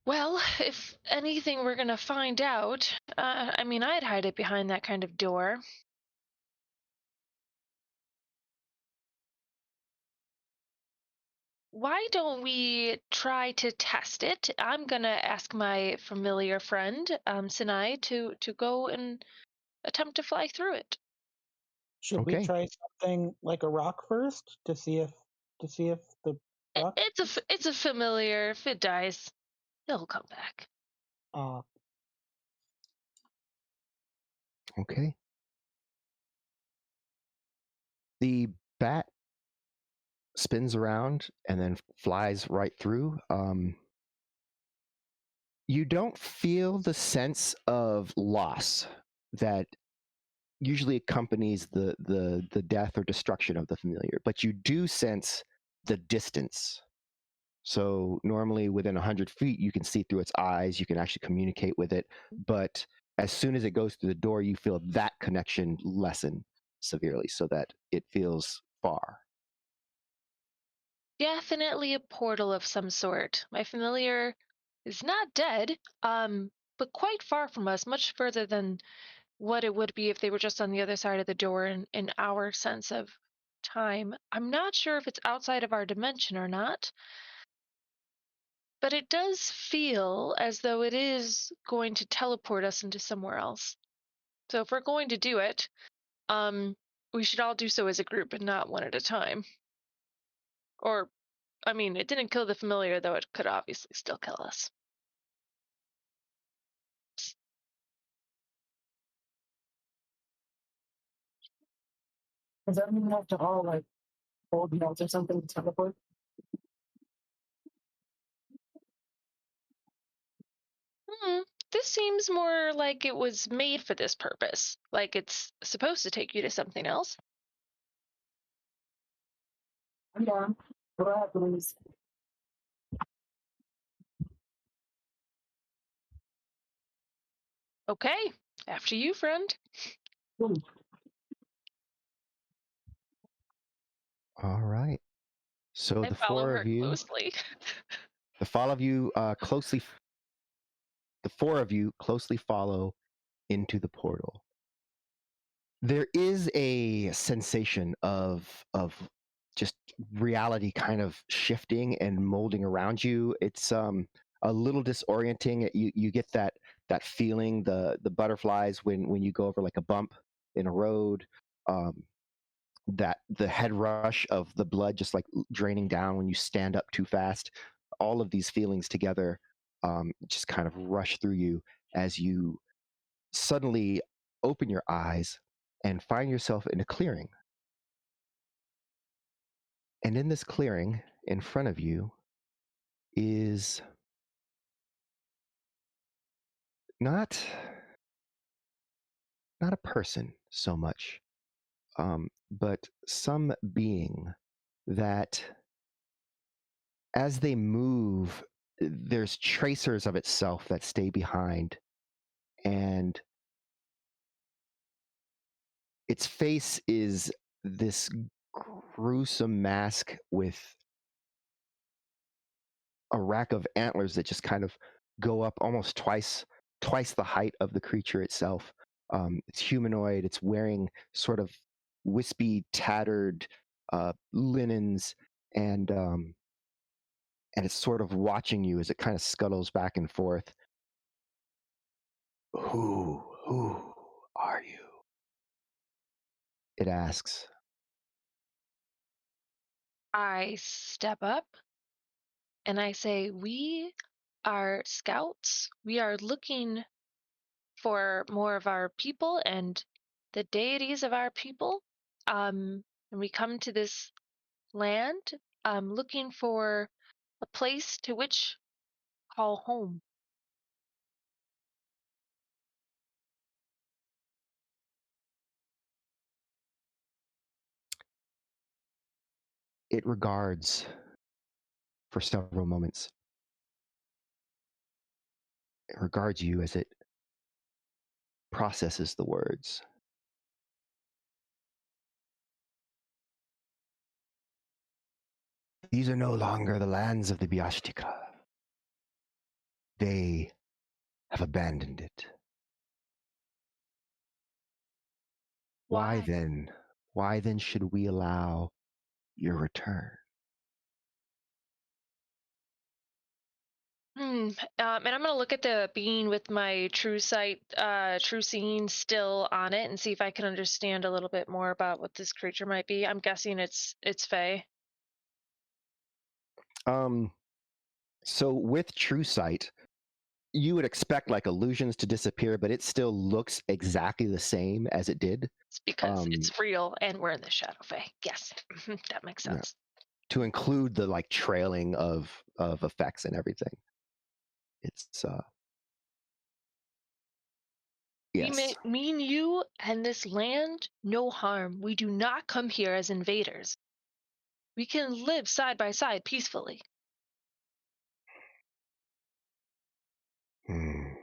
well, if anything we're gonna find out, I mean, I'd hide it behind that kind of door. Why don't we try to test it? I'm gonna ask my familiar friend, Sinai, to go and attempt to fly through it. Should we Okay. try something like a rock first to see if the rock? It's a familiar. If it dies, he'll come back. Okay. The bat spins around and then flies right through. You don't feel the sense of loss that usually accompanies the death or destruction of the familiar, but you do sense the distance. So normally within 100 feet, you can see through its eyes, you can actually communicate with it. But as soon as it goes through the door, you feel that connection lessen severely so that it feels far. Definitely a portal of some sort. My familiar is not dead, but quite far from us, much further than what it would be if they were just on the other side of the door in our sense of time. I'm not sure if it's outside of our dimension or not, but it does feel as though it is going to teleport us into somewhere else. So if we're going to do it, we should all do so as a group and not one at a time. Or, I mean, it didn't kill the familiar, though it could obviously still kill us. Does that mean we have to all like hold hands or something to teleport? This seems more like it was made for this purpose. Like it's supposed to take you to something else. I'm down. Go ahead, please. Okay, after you, friend. Hmm. All right. So I the follow four her of you, closely. the four of you the four of you closely follow into the portal. There is a sensation of just reality kind of shifting and molding around you. It's a little disorienting. You get that feeling, the butterflies when you go over like a bump in a road. Um, that the head rush of the blood just like draining down when you stand up too fast. All of these feelings together just kind of rush through you as you suddenly open your eyes and find yourself in a clearing. And in this clearing, in front of you, is not not a person so much, but some being that, as they move, there's tracers of itself that stay behind, and its face is this gruesome mask with a rack of antlers that just kind of go up almost twice the height of the creature itself. It's humanoid. It's wearing sort of wispy, tattered linens, and and it's sort of watching you as it kind of scuttles back and forth. Who are you? It asks. I step up and I say, "We are scouts. We are looking for more of our people and the deities of our people. And we come to this land looking for a place to which call home." It regards for several moments. It regards you as it processes the words. These are no longer the lands of the Biashtika. They have abandoned it. Why Why? then? Why then should we allow your return? And I'm gonna look at the bean with my true sight, true seeing still on it, and see if I can understand a little bit more about what this creature might be. I'm guessing it's Fey. Um, so with True Sight, you would expect like illusions to disappear, but it still looks exactly the same as it did. It's because Um, it's real and we're in the shadow Fey. Yes, that makes yeah, sense. to include the like trailing of effects and everything. It's We yes. mean you and this land no harm. We do not come here as invaders. We can live side by side peacefully. Hmm.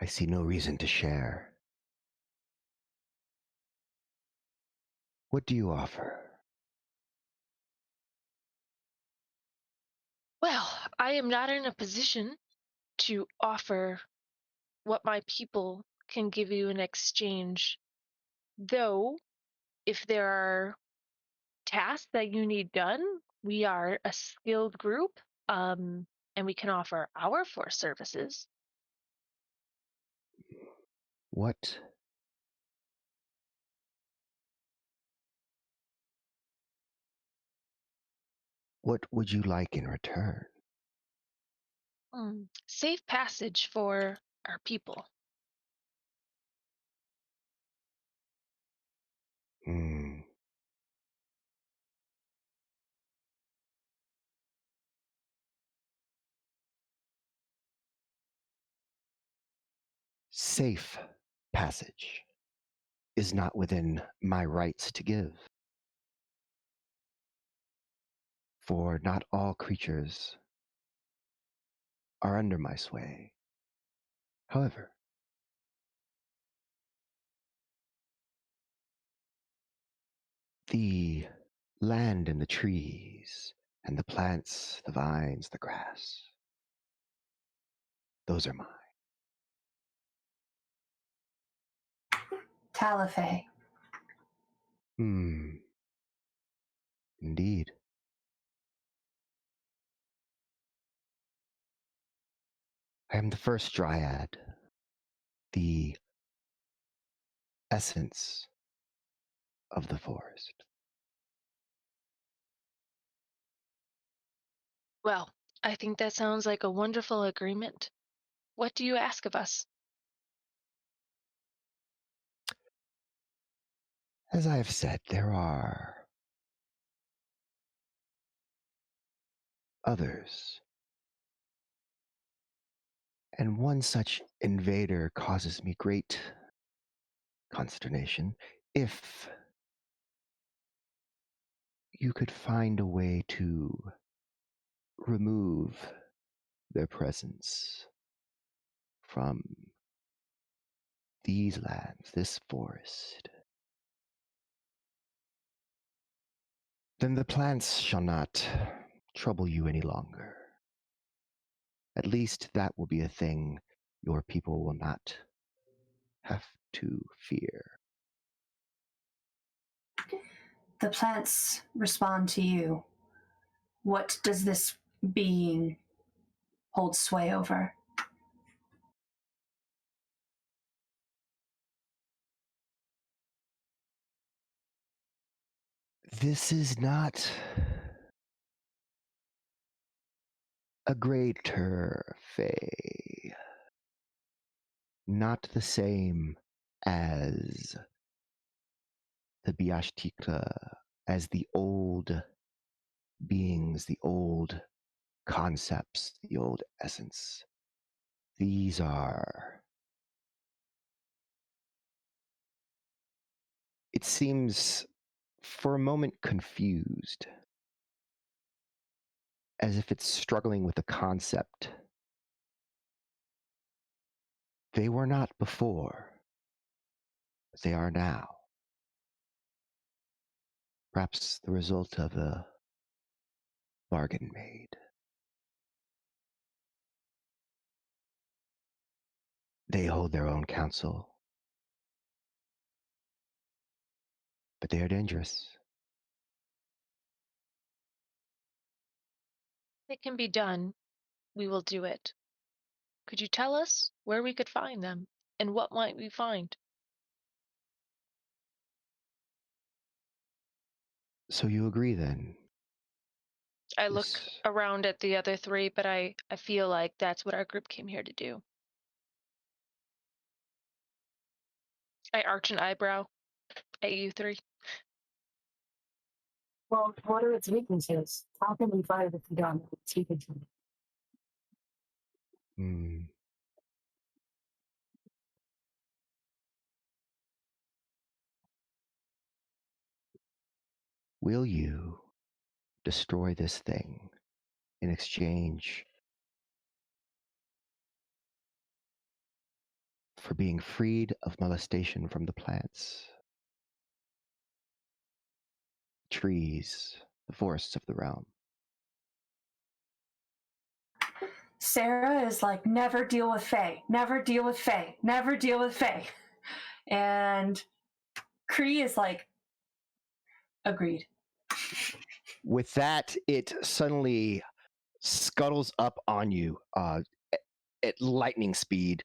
I see no reason to share. What do you offer? Well, I am not in a position to offer what my people can give you in exchange. Though, if there are tasks that you need done, we are a skilled group, and we can offer our force services. What what would you like in return? Safe passage for our people. Hmm. safe passage is not within my rights to give. For not all creatures are under my sway. However, the land and the trees and the plants, the vines, the grass, those are mine. Talifay. Indeed. I am the first dryad, the essence of the forest. Well, I think that sounds like a wonderful agreement. What do you ask of us? As I have said, there are others. And one such invader causes me great consternation. If you could find a way to remove their presence from these lands, this forest, then the plants shall not trouble you any longer. At least that will be a thing your people will not have to fear. The plants respond to you. What does this being hold sway over? This is not a greater Fae. Not the same as the Biashtikla, as the old beings, the old concepts, the old essence. These are, it seems, for a moment confused, as if it's struggling with a concept. They were not before, but they are now. Perhaps the result of a bargain made. They hold their own counsel, but they are dangerous. It can be done. We will do it. Could you tell us where we could find them, and what might we find? So you agree then? I look This- around at the other three, but I feel like that's what our group came here to do. I arch an eyebrow at you three. Well, what are its weaknesses? How can we fight it if we don't know its weaknesses? Hmm. Will you destroy this thing in exchange for being freed of molestation from the plants, trees, the forests of the realm? Sarah is like, never deal with Faye, never deal with Faye, never deal with Faye. And Cree is like, agreed. With that, it suddenly scuttles up on you at lightning speed,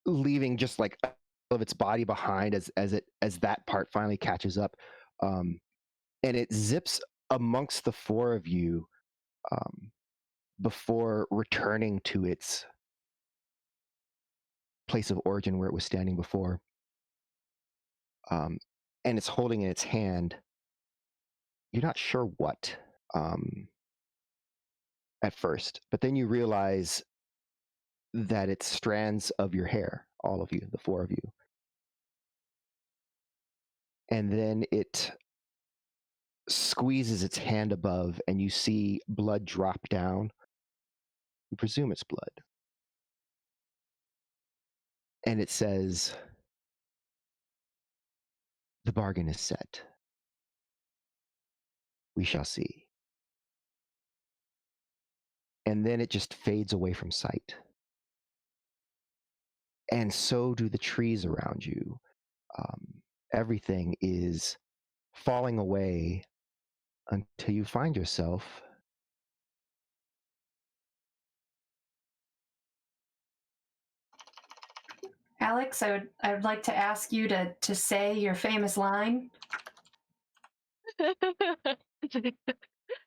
leaving just like of its body behind as that part finally catches up, and it zips amongst the four of you before returning to its place of origin where it was standing before. And it's holding in its hand, you're not sure what at first, but then you realize that it's strands of your hair, all of you, the four of you. And then it squeezes its hand above, and you see blood drop down. You presume it's blood. And it says, "The bargain is set. We shall see." And then it just fades away from sight. And so do the trees around you. Everything is falling away until you find yourself Alex, I would like to ask you to say your famous line.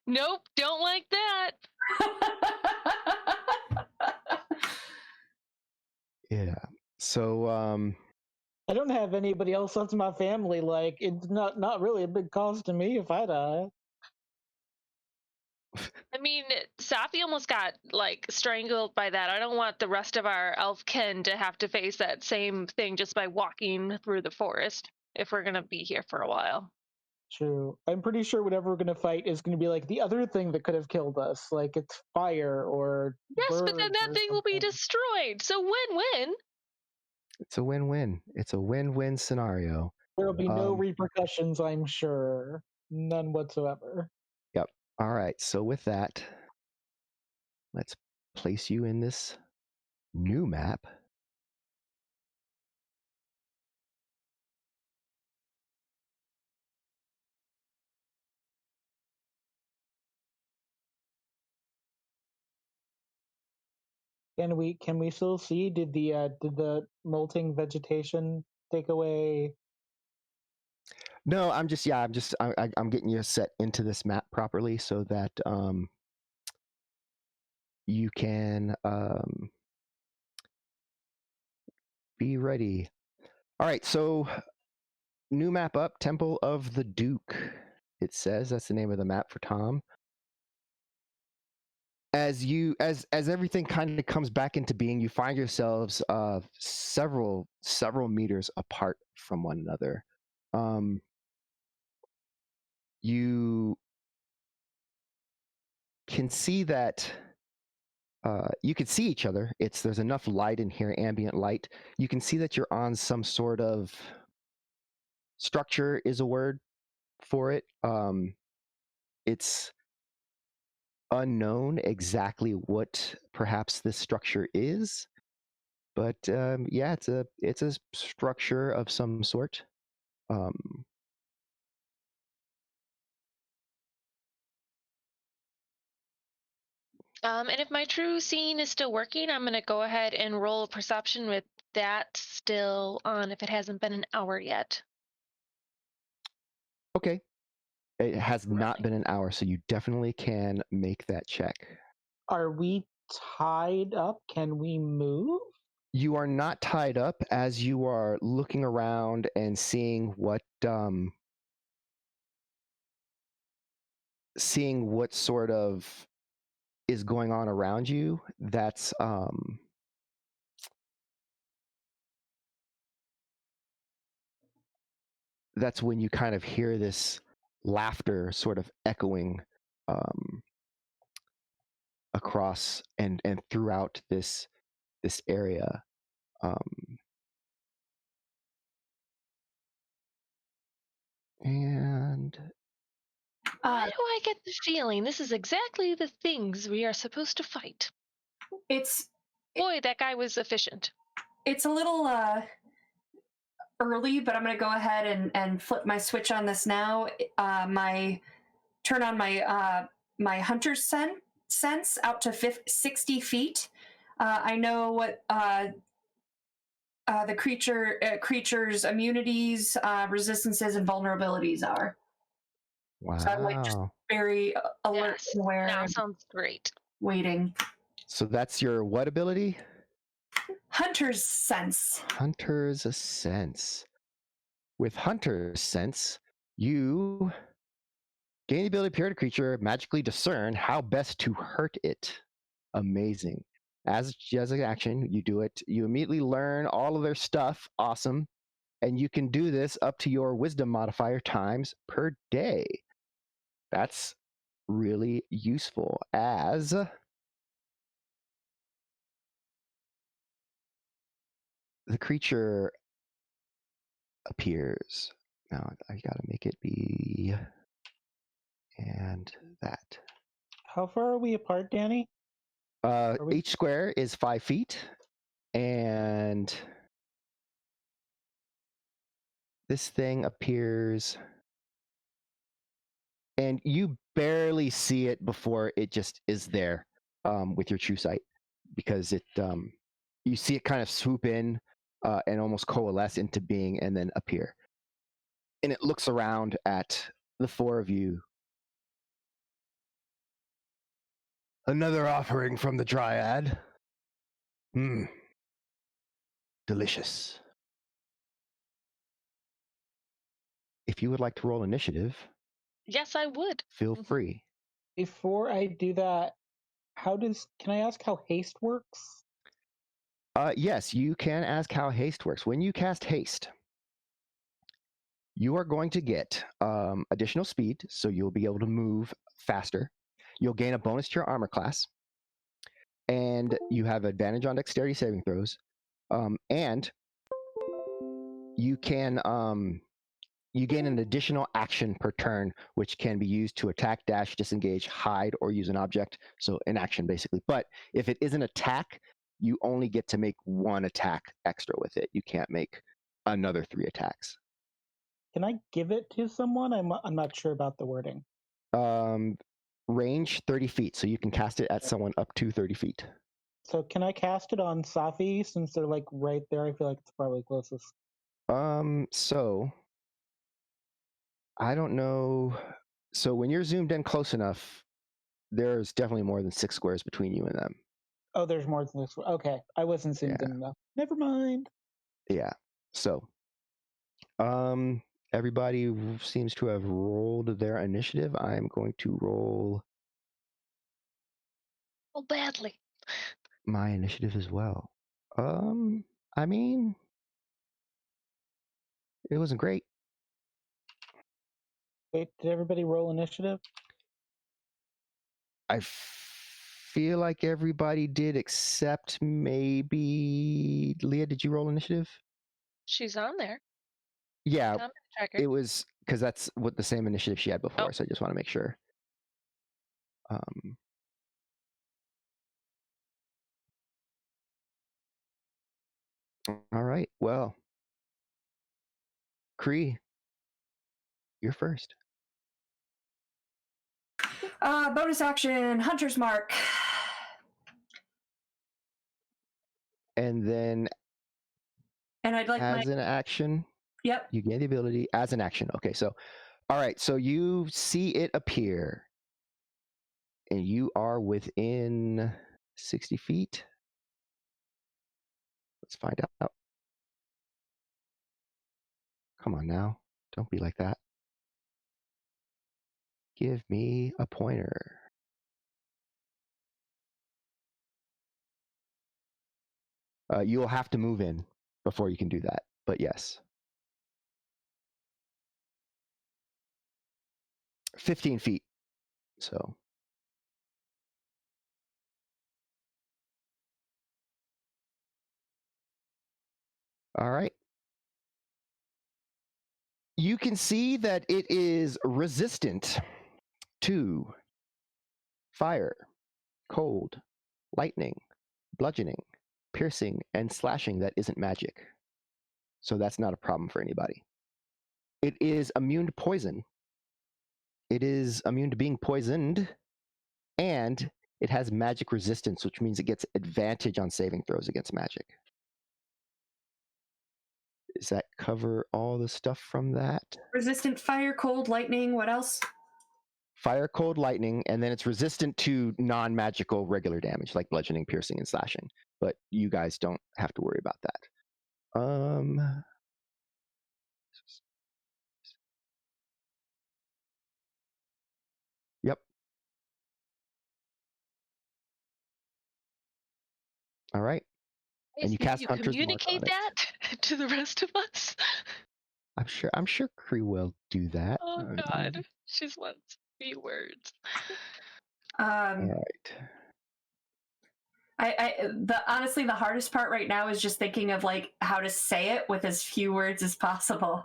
Nope, don't like that. Yeah. So I don't have anybody else left in my family. Like, it's not really a big cost to me if I die. I mean, Safi almost got like strangled by that. I don't want the rest of our elf kin to have to face that same thing just by walking through the forest if we're gonna be here for a while. True. I'm pretty sure whatever we're gonna fight is gonna be like the other thing that could have killed us. Like it's fire or Yes, but then birds that or thing will be something. destroyed. So win-win. it's a win-win. It's a win-win scenario. There'll be no Um, repercussions, I'm sure. None whatsoever. Yep. All right. So with that, let's place you in this new map. Can we still see? Did the molting vegetation take away? No, I'm getting you set into this map properly so that you can be ready. All right, so new map up, Temple of the Duke. It says that's the name of the map for Tom. As everything kind of comes back into being, you find yourselves several meters apart from one another. You can see that you can see each other. There's enough light in here, ambient light. You can see that you're on some sort of structure is a word for it. It's unknown exactly what perhaps this structure is, but yeah, it's a structure of some sort. And if my true seeing is still working, I'm gonna go ahead and roll a perception with that still on if it hasn't been an hour yet. Okay. It has not been an hour, so you definitely can make that check. Are we tied up? Can we move? You are not tied up as you are looking around and seeing what sort of is going on around you. That's when you kind of hear this laughter sort of echoing across and throughout this area. And Why do I get the feeling this is exactly the things we are supposed to fight? Boy, that guy was efficient. It's a little early, but I'm going to go ahead and flip my switch on this now. Turn on my hunter's sense out to 60 feet. I know what the creature's immunities, resistances, and vulnerabilities are. wow. So I'm like just very alert, Yes, aware, that and sounds great. waiting. So that's your what ability? Hunter's sense. Hunter's sense. With Hunter's sense, you gain the ability to appear to a creature, magically discern how best to hurt it. Amazing. as an action, you do it. You immediately learn all of their stuff. Awesome. And you can do this up to your wisdom modifier times per day. That's really useful as the creature appears. Now I gotta make it be and that. How far are we apart, Danny? We... Each square is 5 feet, and this thing appears, and you barely see it before it just is there with your true sight, because it you see it kind of swoop in and almost coalesce into being and then appear. And it looks around at the four of you. Another offering from the Dryad. Delicious. If you would like to roll initiative, Yes, I would. feel free. Before I do that, can I ask how haste works? Yes, you can ask how haste works. When you cast haste, you are going to get additional speed, so you'll be able to move faster. You'll gain a bonus to your armor class, and you have advantage on dexterity saving throws. And you can you gain an additional action per turn, which can be used to attack, dash, disengage, hide, or use an object. So an action, basically. But if it is an attack, you only get to make one attack extra with it. You can't make another 3 attacks. Can I give it to someone? I'm not sure about the wording. Range 30 feet, so you can cast it at someone up to 30 feet. So can I cast it on Safi since they're like right there? I feel like it's probably closest. So I don't know. So when you're zoomed in close enough, there's definitely more than 6 squares between you and them. Oh, there's more than this. Okay, I wasn't zoomed in enough. Never mind. Yeah. So, everybody seems to have rolled their initiative. I'm going to roll Badly. my initiative as well. I mean, it wasn't great. Wait, did everybody roll initiative? I feel like everybody did except maybe Leah. Did you roll initiative? She's on there. Yeah, Tracker. it was because that's what the same initiative she had before. Oh. So I just want to make sure. All right. Well, Cree, you're first. Bonus action, Hunter's Mark. And then And I'd like as an action, Yep. you gain the ability as an action. Okay, so all right, so you see it appear, and you are within 60 feet. Let's find out. Come on now, don't be like that. Give me a pointer. You will have to move in before you can do that, but yes. 15 feet, so. All right. You can see that it is resistant to fire, cold, lightning, bludgeoning, piercing, and slashing that isn't magic. So that's not a problem for anybody. It is immune to poison. It is immune to being poisoned, and it has magic resistance, which means it gets advantage on saving throws against magic. Does that cover all the stuff from that? Resistant fire, cold, lightning, what else? Fire, cold, lightning, and then it's resistant to non-magical regular damage, like bludgeoning, piercing, and slashing. But you guys don't have to worry about that. Yep. All right. And you cast you Hunter's Mark communicate on it. that to the rest of us? I'm sure Kree will do that. Oh God, she just wants a few words. All Um, right. honestly, the hardest part right now is just thinking of like how to say it with as few words as possible.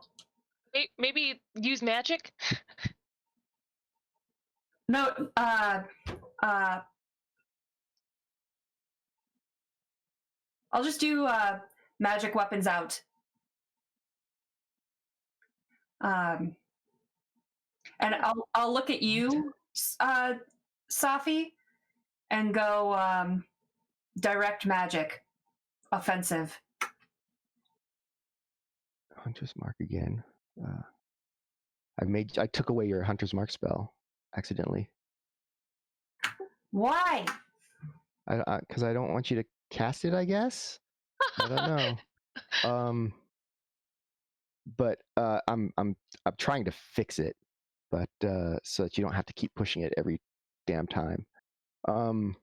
Maybe use magic. No, I'll just do magic weapons out. And I'll look at you, Safi, and go direct magic, offensive. Hunter's Mark again. I took away your Hunter's Mark spell accidentally. Why? Because I don't want you to cast it, I guess. I don't know. But I'm trying to fix it, but so that you don't have to keep pushing it every damn time. All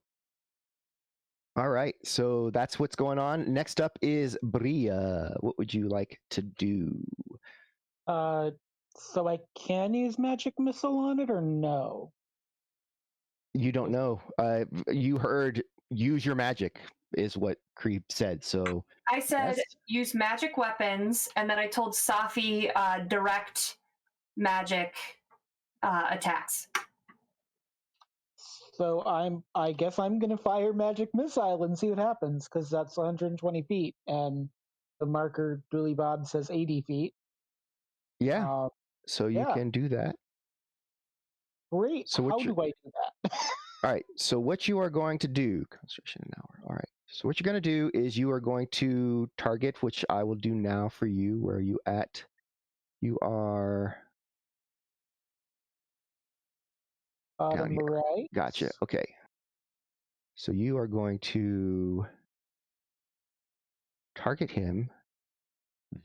right, so that's what's going on. Next up is Bria. What would you like to do? So I can use magic missile on it or no? You don't know. You heard use your magic is what Creep said. So I said yes. use magic weapons, and then I told Safi direct magic attacks. So I guess I'm gonna fire magic missile and see what happens, because that's 120 feet, and the marker Dooley Bob says 80 feet. Yeah. So you yeah. can do that. Great. So how do I do that? All right. So what you are going to do? Concentration an hour. All right. So what you're going to do is you are going to target, which I will do now for you. Where are you at? You are Bottom right. Gotcha. Okay. So you are going to target him,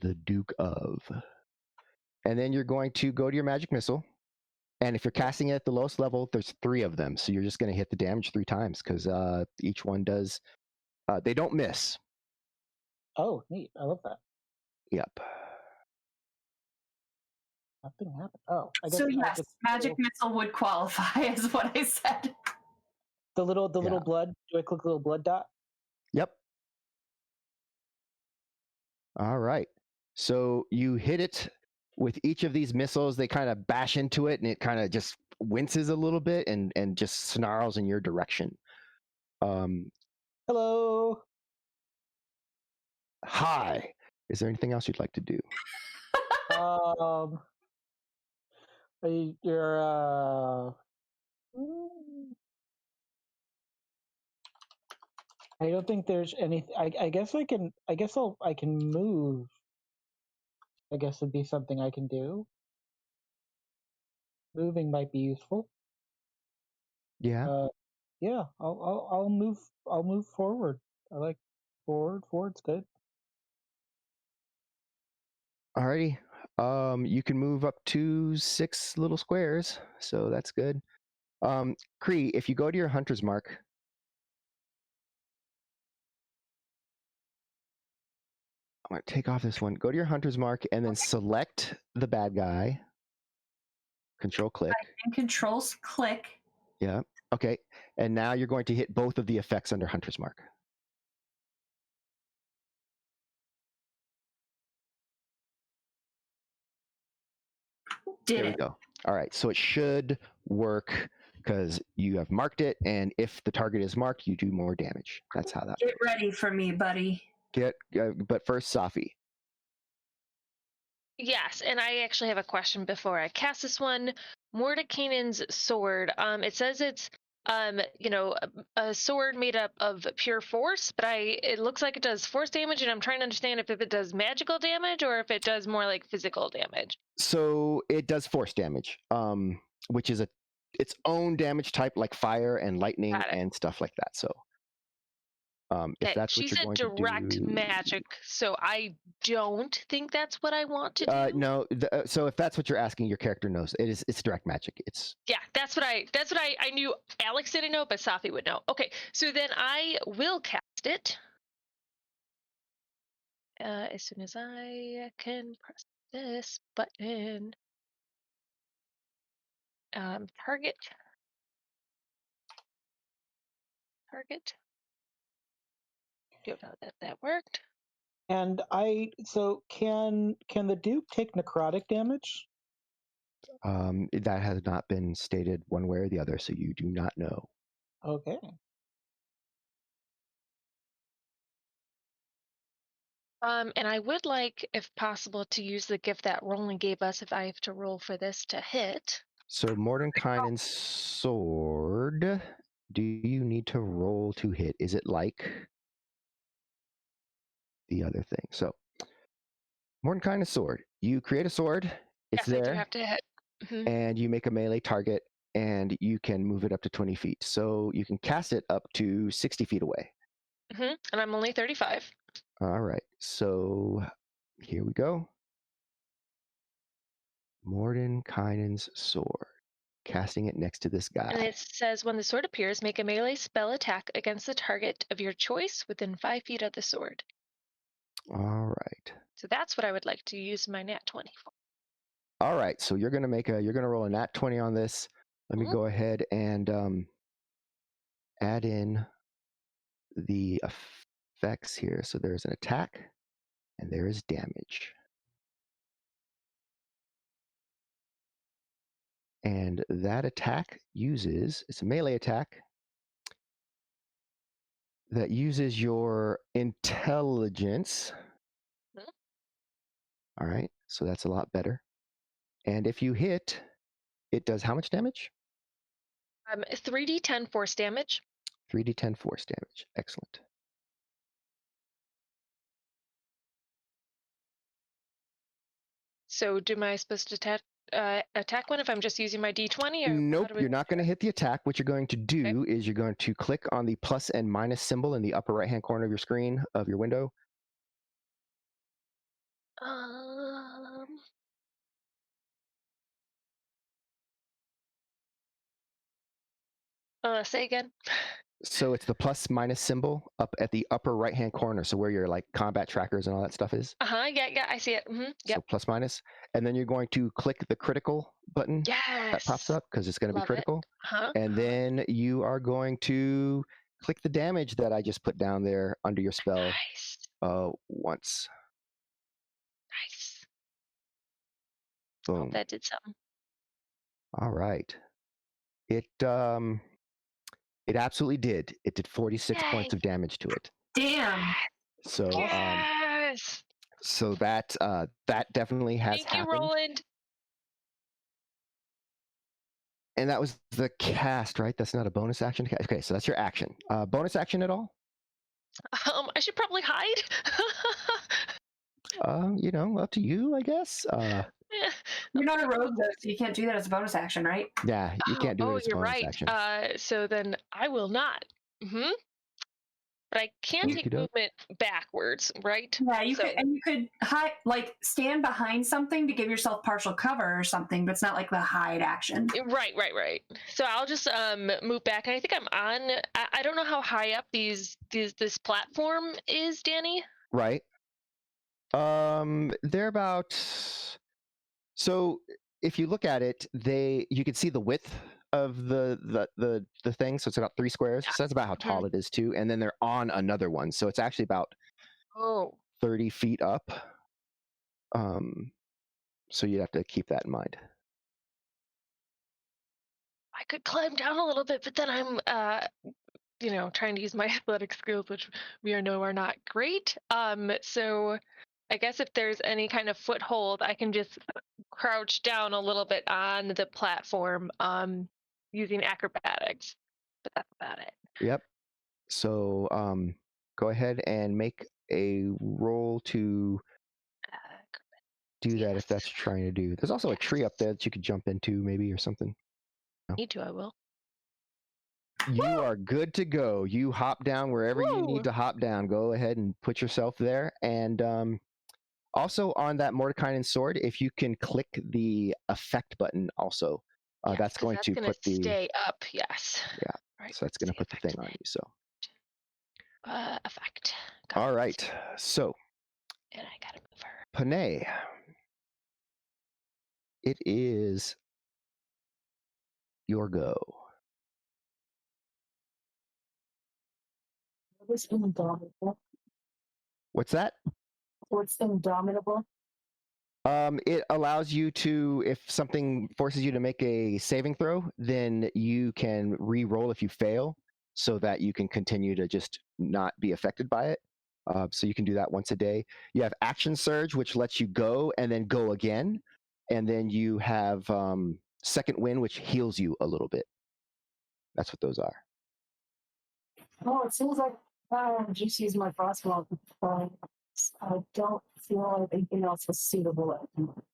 the Duke of, and then you're going to go to your magic missile. And if you're casting it at the lowest level, there's 3 of them. So you're just going to hit the damage 3 times because each one does. They don't miss. Oh, neat. I love that. Yep. Nothing happened. Oh, I guess so yes, magic missile would qualify, is what I said. The little blood. Do I click the little blood dot? Yep. All right. So you hit it with each of these missiles. They kind of bash into it, and it kind of just winces a little bit and just snarls in your direction. Hello. Hi. Is there anything else you'd like to do? You're I don't think there's anything. I guess I can. I can move. I guess would be something I can do. Moving might be useful. Yeah. Yeah. I'll move. I'll move forward. I like forward. Forward's good. Alrighty. You can move up to 6 little squares, so that's good. Kree, if you go to your Hunter's Mark, I'm going to take off this one. Go to your Hunter's Mark and then select the bad guy. Control click. And controls click. Yeah. Okay. And now you're going to hit both of the effects under Hunter's Mark. There we go. All right. So it should work because you have marked it, and if the target is marked, you do more damage. That's how that Get works. ready for me, buddy. But first, Safi. Yes, and I actually have a question before I cast this one. Mordenkainen's sword. It says it's a sword made up of pure force, but it looks like it does force damage, and I'm trying to understand if it does magical damage or if it does more like physical damage. So it does force damage, which is its own damage type, like fire and lightning and stuff like that. So if that's what you're going to do. She said direct magic, so I don't think that's what I want to do. No, so if that's what you're asking, your character knows it's direct magic. Yeah, that's what I knew. Alex didn't know, but Safi would know. Okay, so then I will cast it. As soon as I can press this button. Target. Don't know that worked. And can the Duke take necrotic damage? That has not been stated one way or the other, so you do not know. Okay. And I would like, if possible, to use the gift that Roland gave us if I have to roll for this to hit. So Mordenkainen's sword, do you need to roll to hit? Is it like the other thing? So Mordenkainen's sword, you create a sword, it's Yes, I do there, have to hit. Mhm. and you make a melee target, and you can move it up to 20 feet. So you can cast it up to 60 feet away. And I'm only 35. All right, so here we go. Mordenkainen's sword. Casting it next to this guy. And it says, when the sword appears, make a melee spell attack against the target of your choice within 5 feet of the sword. All right. So that's what I would like to use my nat 20 for. All right, so you're gonna roll a nat 20 on this. Let me go ahead and add in the effects here. So there's an attack and there is damage. And that attack it's a melee attack that uses your intelligence. All right, so that's a lot better. And if you hit, it does how much damage? 3d10 force damage. 3d10 force damage. Excellent. So am I supposed to attack one if I'm just using my d20? Or nope, you're not going to hit the attack. What you're going to do is you're going to click on the plus and minus symbol in the upper right-hand corner of your screen, of your window. Say again. So it's the plus minus symbol up at the upper right-hand corner. So where your like combat trackers and all that stuff is. Yeah, I see it. Yep. So plus minus, and then you're going to click the critical button that pops up because it's going to be critical. And then you are going to click the damage that I just put down there under your spell. Nice. Once. Nice. Boom. Oh, that did something. All right. It absolutely did. It did 46 points of damage to it. Damn. So yes. So that definitely has Thank happened. you, Roland. And that was the cast, right? That's not a bonus action. Okay, so that's your action. Bonus action at all? I should probably hide. Up to you, I guess. You're not a rogue though, so you can't do that as a bonus action, right? Yeah, you can't do it as a you're bonus right. action. So then I will not. But I can take movement backwards, right? Yeah, you could hide, like stand behind something to give yourself partial cover or something, but it's not like the hide action. Right. So I'll just move back, and I think I'm on. I don't know how high up this platform is, Danny. Right. They're about. So if you look at it, you can see the width of the thing. So it's about 3 squares. So that's about how tall it is too. And then they're on another one. So it's actually about 30 feet up. So you'd have to keep that in mind. I could climb down a little bit, but then I'm trying to use my athletic skills, which we know are not great. So I guess if there's any kind of foothold, I can just crouch down a little bit on the platform using acrobatics. But that's about it. Yep. So go ahead and make a roll to do that if that's what you're trying to do. There's also a tree up there that you could jump into maybe or something. No. Need to, I will. You are good to go. You hop down wherever you need to hop down. Go ahead and put yourself there. And also on that Mordenkainen's sword, if you can click the effect button also, that's going to put the... stay up, yes. Yeah, right. So that's going to put the thing on you. So effect. All right. So And I gotta move her. Panay. It is your go. What's indomitable? What's that? What's indomitable? It allows you to, if something forces you to make a saving throw, then you can re-roll if you fail, so that you can continue to just not be affected by it. So you can do that once a day. You have Action Surge, which lets you go and then go again, and then you have Second Wind, which heals you a little bit. That's what those are. Oh, it seems like I just used my frostwall. I don't feel like anything else is suitable at the moment.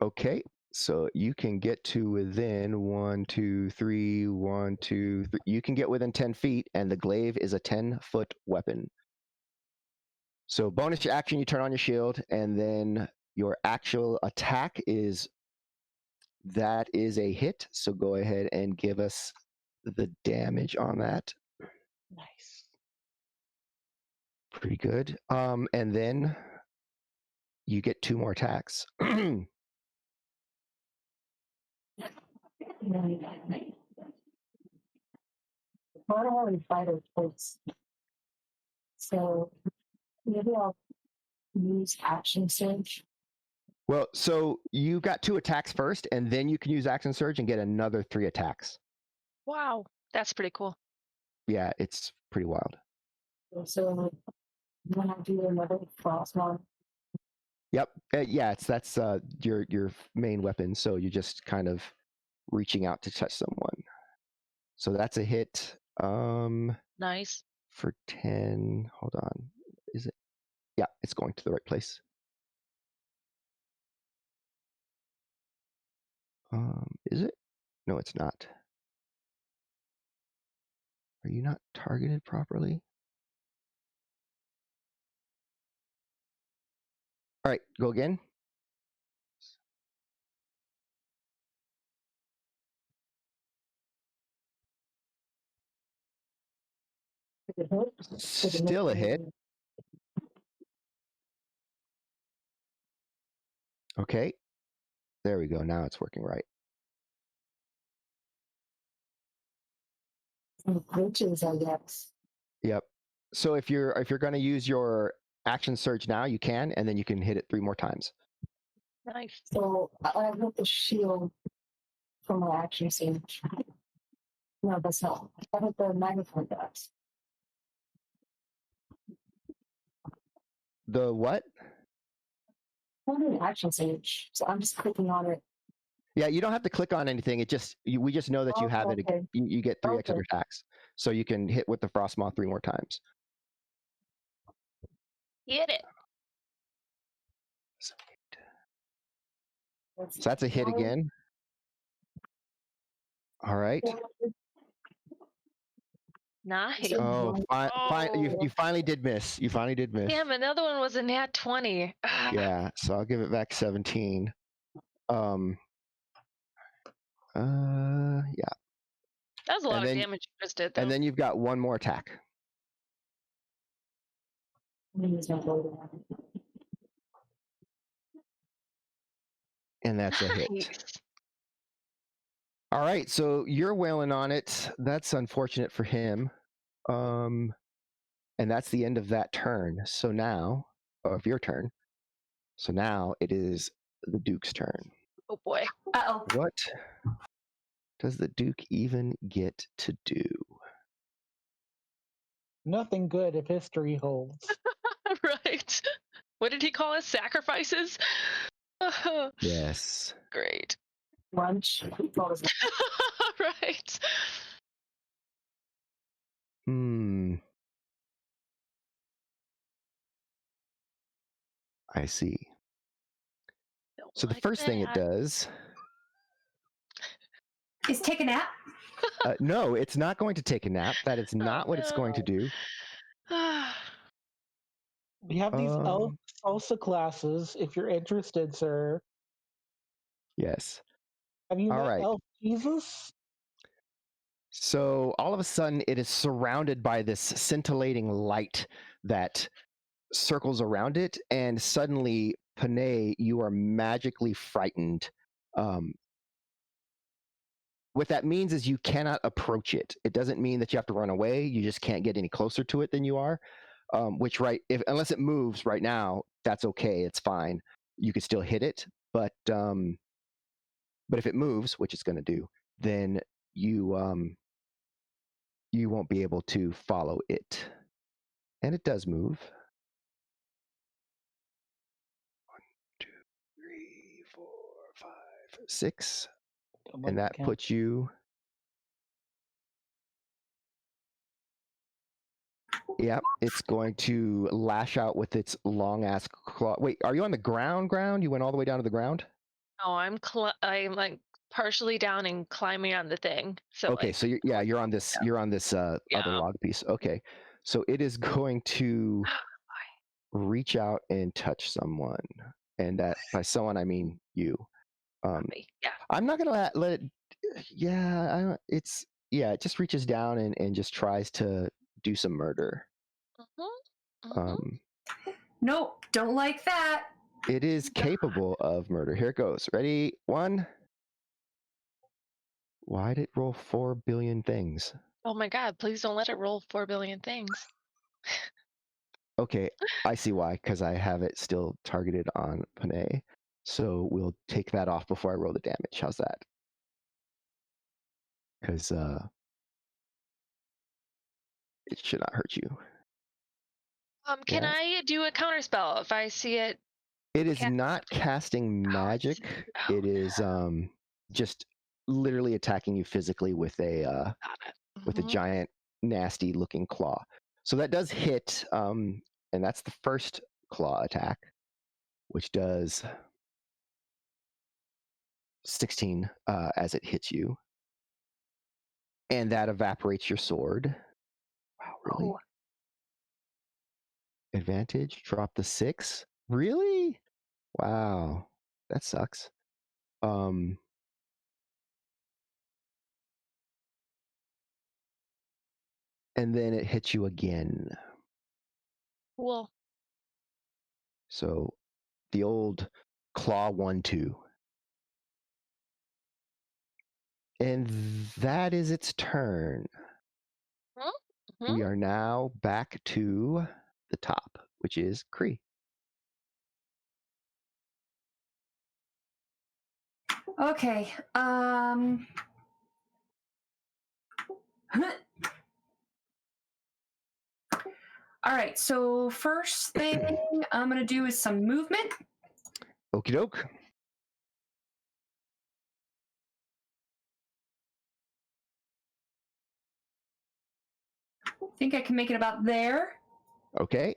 Okay, so you can get to within 1, 2, 3, 1, 2, 3. You can get within 10 feet, and the glaive is a 10-foot weapon. So bonus action, you turn on your shield, and then your actual attack is a hit. So go ahead and give us the damage on that. Nice. Pretty good. And then you get 2 more attacks. I don't have any fighter points, so maybe I'll use action surge. Well, so you got 2 attacks first, and then you can use Action Surge and get another 3 attacks. Wow, that's pretty cool. Yeah, it's pretty wild. So when I do another frostwall, Yep. Yeah, that's your main weapon. So you're just kind of reaching out to touch someone. So that's a hit. Nice. For 10. Hold on. Is it? Yeah, it's going to the right place. Is it? No, it's not. Are you not targeted properly? All right, go again. did it hit? Did it hit? Still a hit. Okay. There we go. Now it's working right. Some glitches, I guess. Yep. So if you're going to use your Action Surge now, you can, and then you can hit it 3 more times. Nice. So I hit the shield from my action surge. No, that's not. I hit the magnifying glass. The what? I'm doing action surge, so I'm just clicking on it. Yeah, you don't have to click on anything. We just know that you Oh, have it. okay. You get 3 extra Okay. attacks, so you can hit with the Frostmoth 3 more times. Hit it. So that's a hit again. All right. Nice. Oh, you finally did miss. You finally did miss. Damn, another one was a nat 20. Yeah, so I'll give it back 17. Yeah. That was a lot And of then- damage you just did, though. And then you've got 1 more attack. And that's a hit. Nice. All right, so you're wailing on it. That's unfortunate for him. And that's the end of that turn. So now, of your turn. So now it is the Duke's turn. Oh boy. Uh-oh. What does the Duke even get to do? Nothing good if history holds. Right. What did he call us? Sacrifices? Yes. Great. Lunch. Right. I see. Don't So the like first thing it that. does, Is take a nap? no, it's not going to take a nap. That is not what it's going to do. We have these elf Um, salsa classes if you're interested, sir. Yes. Have you All met right. Elf Jesus? So all of a sudden, it is surrounded by this scintillating light that circles around it, and suddenly, Panay, you are magically frightened. What that means is you cannot approach it. It doesn't mean that you have to run away. You just can't get any closer to it than you are. Which, right, unless it moves right now, that's okay. It's fine. You could still hit it, but if it moves, which it's going to do, then you won't be able to follow it. And it does move. 1, 2, 3, 4, 5, 6, and that puts you. Yeah, it's going to lash out with its long ass claw. Wait, are you on the ground? You went all the way down to the ground? Oh, I'm like partially down and climbing on the thing. So okay, like, so you're on this other log piece. Okay, so it is going to reach out and touch someone, and that by someone I mean you. Yeah. I'm not gonna let it. Yeah, it just reaches down and just tries to do some murder. Nope, don't like that. It is capable of murder. Here it goes. Ready? 1. Why did it roll 4 billion things? Oh my God! Please don't let it roll 4 billion things. Okay, I see why. Because I have it still targeted on Panay. So we'll take that off before I roll the damage. How's that? Because it should not hurt you. Can I do a counter spell if I see it? It is not casting magic. It is just literally attacking you physically with a giant, nasty looking claw. So that does hit, and that's the first claw attack, which does 16 as it hits you. And that evaporates your sword. Wow, really? Oh. Advantage, drop the 6. Really? Wow, that sucks. And then it hits you again. Cool. So the old claw 1-2. And that is its turn. We are now back to the top, which is Kree. Okay. All right. So first thing I'm gonna do is some movement. Okie doke. I think I can make it about there. Okay.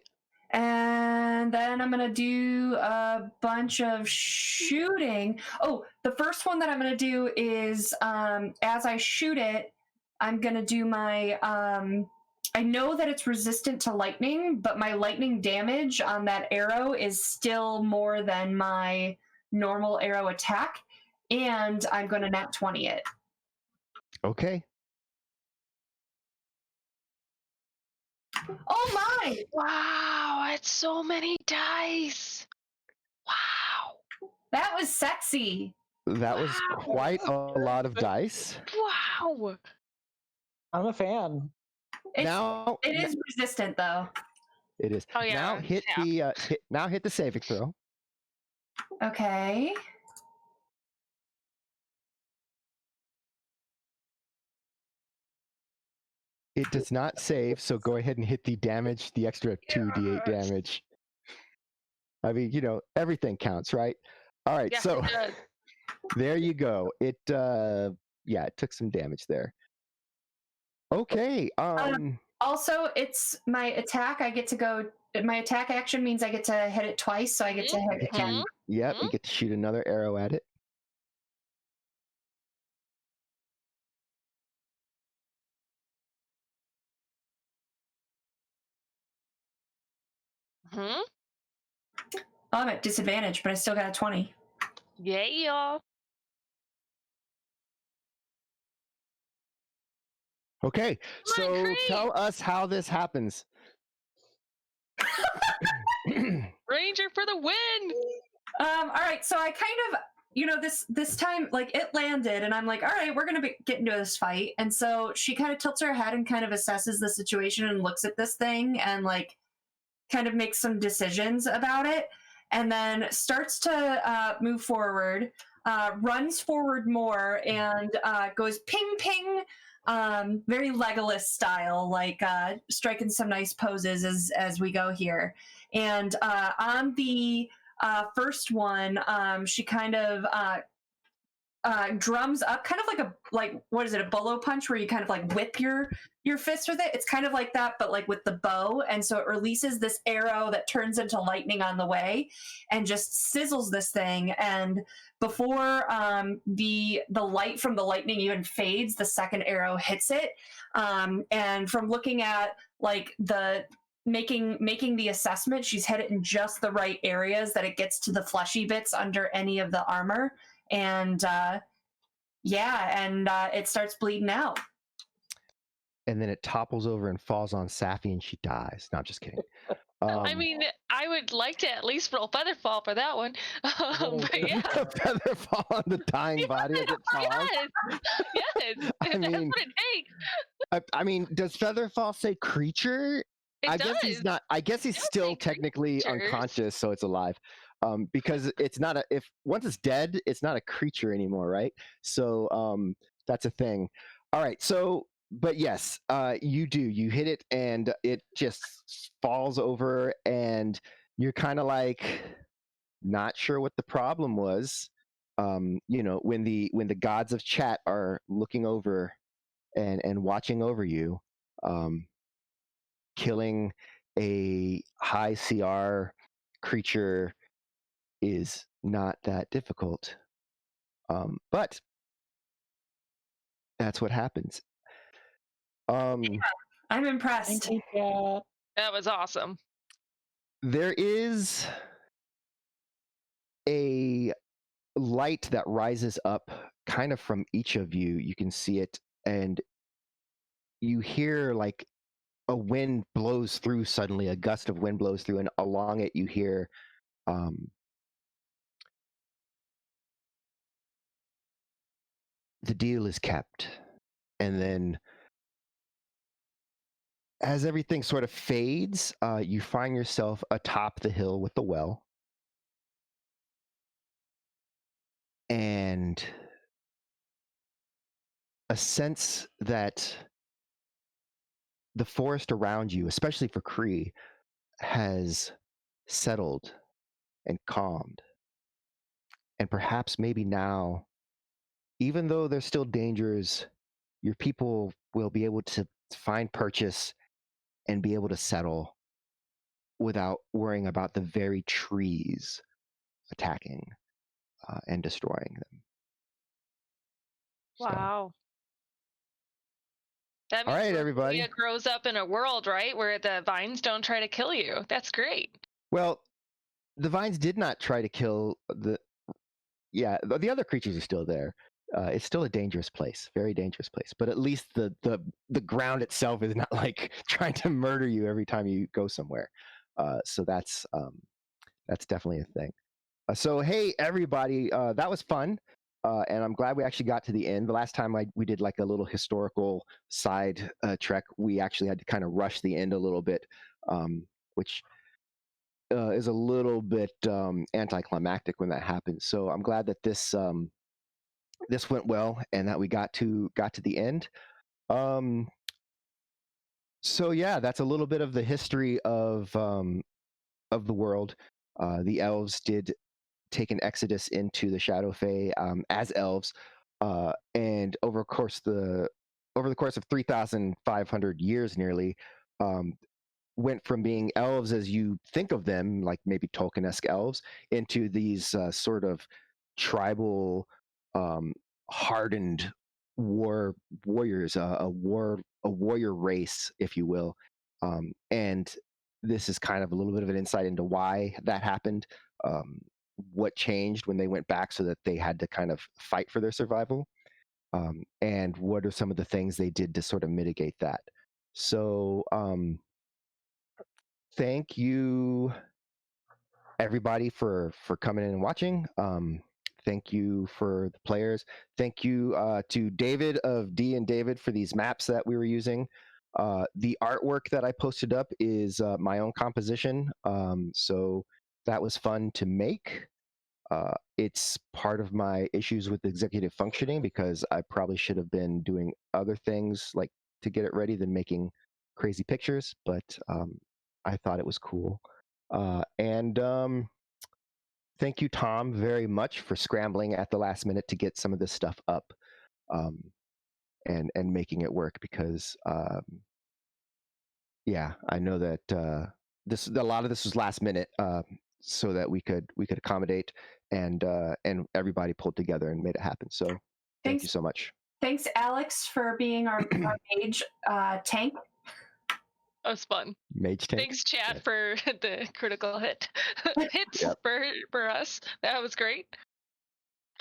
And then I'm going to do a bunch of shooting. Oh, the first one that I'm going to do is as I shoot it, I'm going to do my. I know that it's resistant to lightning, but my lightning damage on that arrow is still more than my normal arrow attack. And I'm going to nat 20 it. Okay. Oh my! Wow, that's so many dice. Wow. That was sexy. That was quite a lot of dice. Wow. I'm a fan. It is resistant though. It is. Oh yeah. Now hit the saving throw. Okay. It does not save, so go ahead and hit the damage, the extra 2d8 damage. I mean, everything counts, right? All right, Yes, so it does. there you go. It it took some damage there. Okay. Also, it's my attack. I get to go. My attack action means I get to hit it twice, so I get to hit it again. Yep, you get to shoot another arrow at it. I'm at disadvantage, but I still got a 20. Yeah. Okay, so tell us how this happens. Ranger for the win! All right, so I kind of, this time, like, it landed, and I'm like, all right, we're gonna get into this fight. And so she kind of tilts her head and kind of assesses the situation and looks at this thing and like kind of makes some decisions about it, and then starts to move forward, runs forward more, and goes ping ping, very Legolas style, like striking some nice poses as we go here. And on the first one, she kind of drums up, kind of like what is it, a bolo punch, where you kind of like whip your fist with it. It's kind of like that, but like with the bow, and so it releases this arrow that turns into lightning on the way, and just sizzles this thing. And before the light from the lightning even fades, the second arrow hits it. And from looking at like the making the assessment, she's hit it in just the right areas that it gets to the fleshy bits under any of the armor. And it starts bleeding out. And then it topples over and falls on Safi, and she dies. No, I'm just kidding. I mean, I would like to at least roll feather fall for that one. But yeah. Feather fall on the dying body as it falls. Yes. I mean, that's what it takes. I mean, does feather fall say creature? It guess he's not. I guess he's still technically creatures. Unconscious, so it's alive. Because it's not if once it's dead, it's not a creature anymore, right? So that's a thing. All right, so. But yes, you hit it and it just falls over, and you're kind of like not sure what the problem was. When the gods of chat are looking over and watching over you, killing a high CR creature is not that difficult. But that's what happens. I'm impressed. Thank you, Kat. That was awesome. There is a light that rises up kind of from each of you. You can see it, and you hear like a wind blows through suddenly, a gust of wind blows through, and along it you hear the deal is kept. And then as everything sort of fades, you find yourself atop the hill with the well. And a sense that the forest around you, especially for Kree, has settled and calmed. And perhaps maybe now, even though there's still dangers, your people will be able to find purchase and be able to settle without worrying about the very trees attacking and destroying them. Wow. That All means right, everybody. It grows up in a world, right, where the vines don't try to kill you. That's great. Well, the vines did not try to kill the other creatures are still there. It's still a dangerous place, very dangerous place. But at least the ground itself is not like trying to murder you every time you go somewhere. So that's definitely a thing. So hey, everybody, that was fun. And I'm glad we actually got to the end. The last time we did like a little historical side trek, we actually had to kind of rush the end a little bit, which is a little bit anticlimactic when that happens. So I'm glad that this went well and that we got to the end. So yeah, that's a little bit of the history of the world. The elves did take an exodus into the Shadowfey as elves, and over the course of 3,500 years, nearly, went from being elves as you think of them, like maybe Tolkien-esque elves, into these sort of tribal, hardened warriors, a warrior race, if you will. And this is kind of a little bit of an insight into why that happened, what changed when they went back so that they had to kind of fight for their survival, and what are some of the things they did to sort of mitigate that. So thank you everybody for coming in and watching. Thank you for the players. Thank you to David of D and David for these maps that we were using. The artwork that I posted up is my own composition, so that was fun to make. It's part of my issues with executive functioning because I probably should have been doing other things like to get it ready than making crazy pictures, but I thought it was cool. And thank you, Tom, very much for scrambling at the last minute to get some of this stuff up and making it work because yeah, I know that a lot of this was last minute so that we could accommodate and everybody pulled together and made it happen. So thank you so much. Thanks, Alex, for being our mage tank. That was fun. Mage tank. Thanks, Chad, for the critical hits Yep. for us. That was great.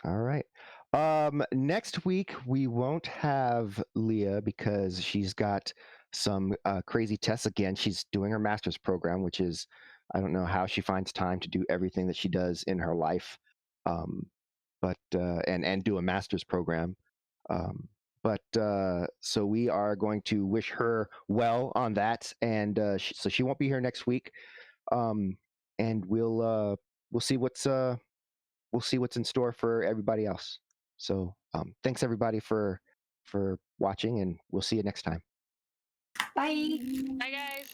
All right. Next week we won't have Leah because she's got some crazy tests again. She's doing her master's program, which is I don't know how she finds time to do everything that she does in her life, but and do a master's program. So we are going to wish her well on that, and so she won't be here next week, and we'll see what's in store for everybody else. So thanks everybody for watching, and we'll see you next time. Bye. Bye, guys.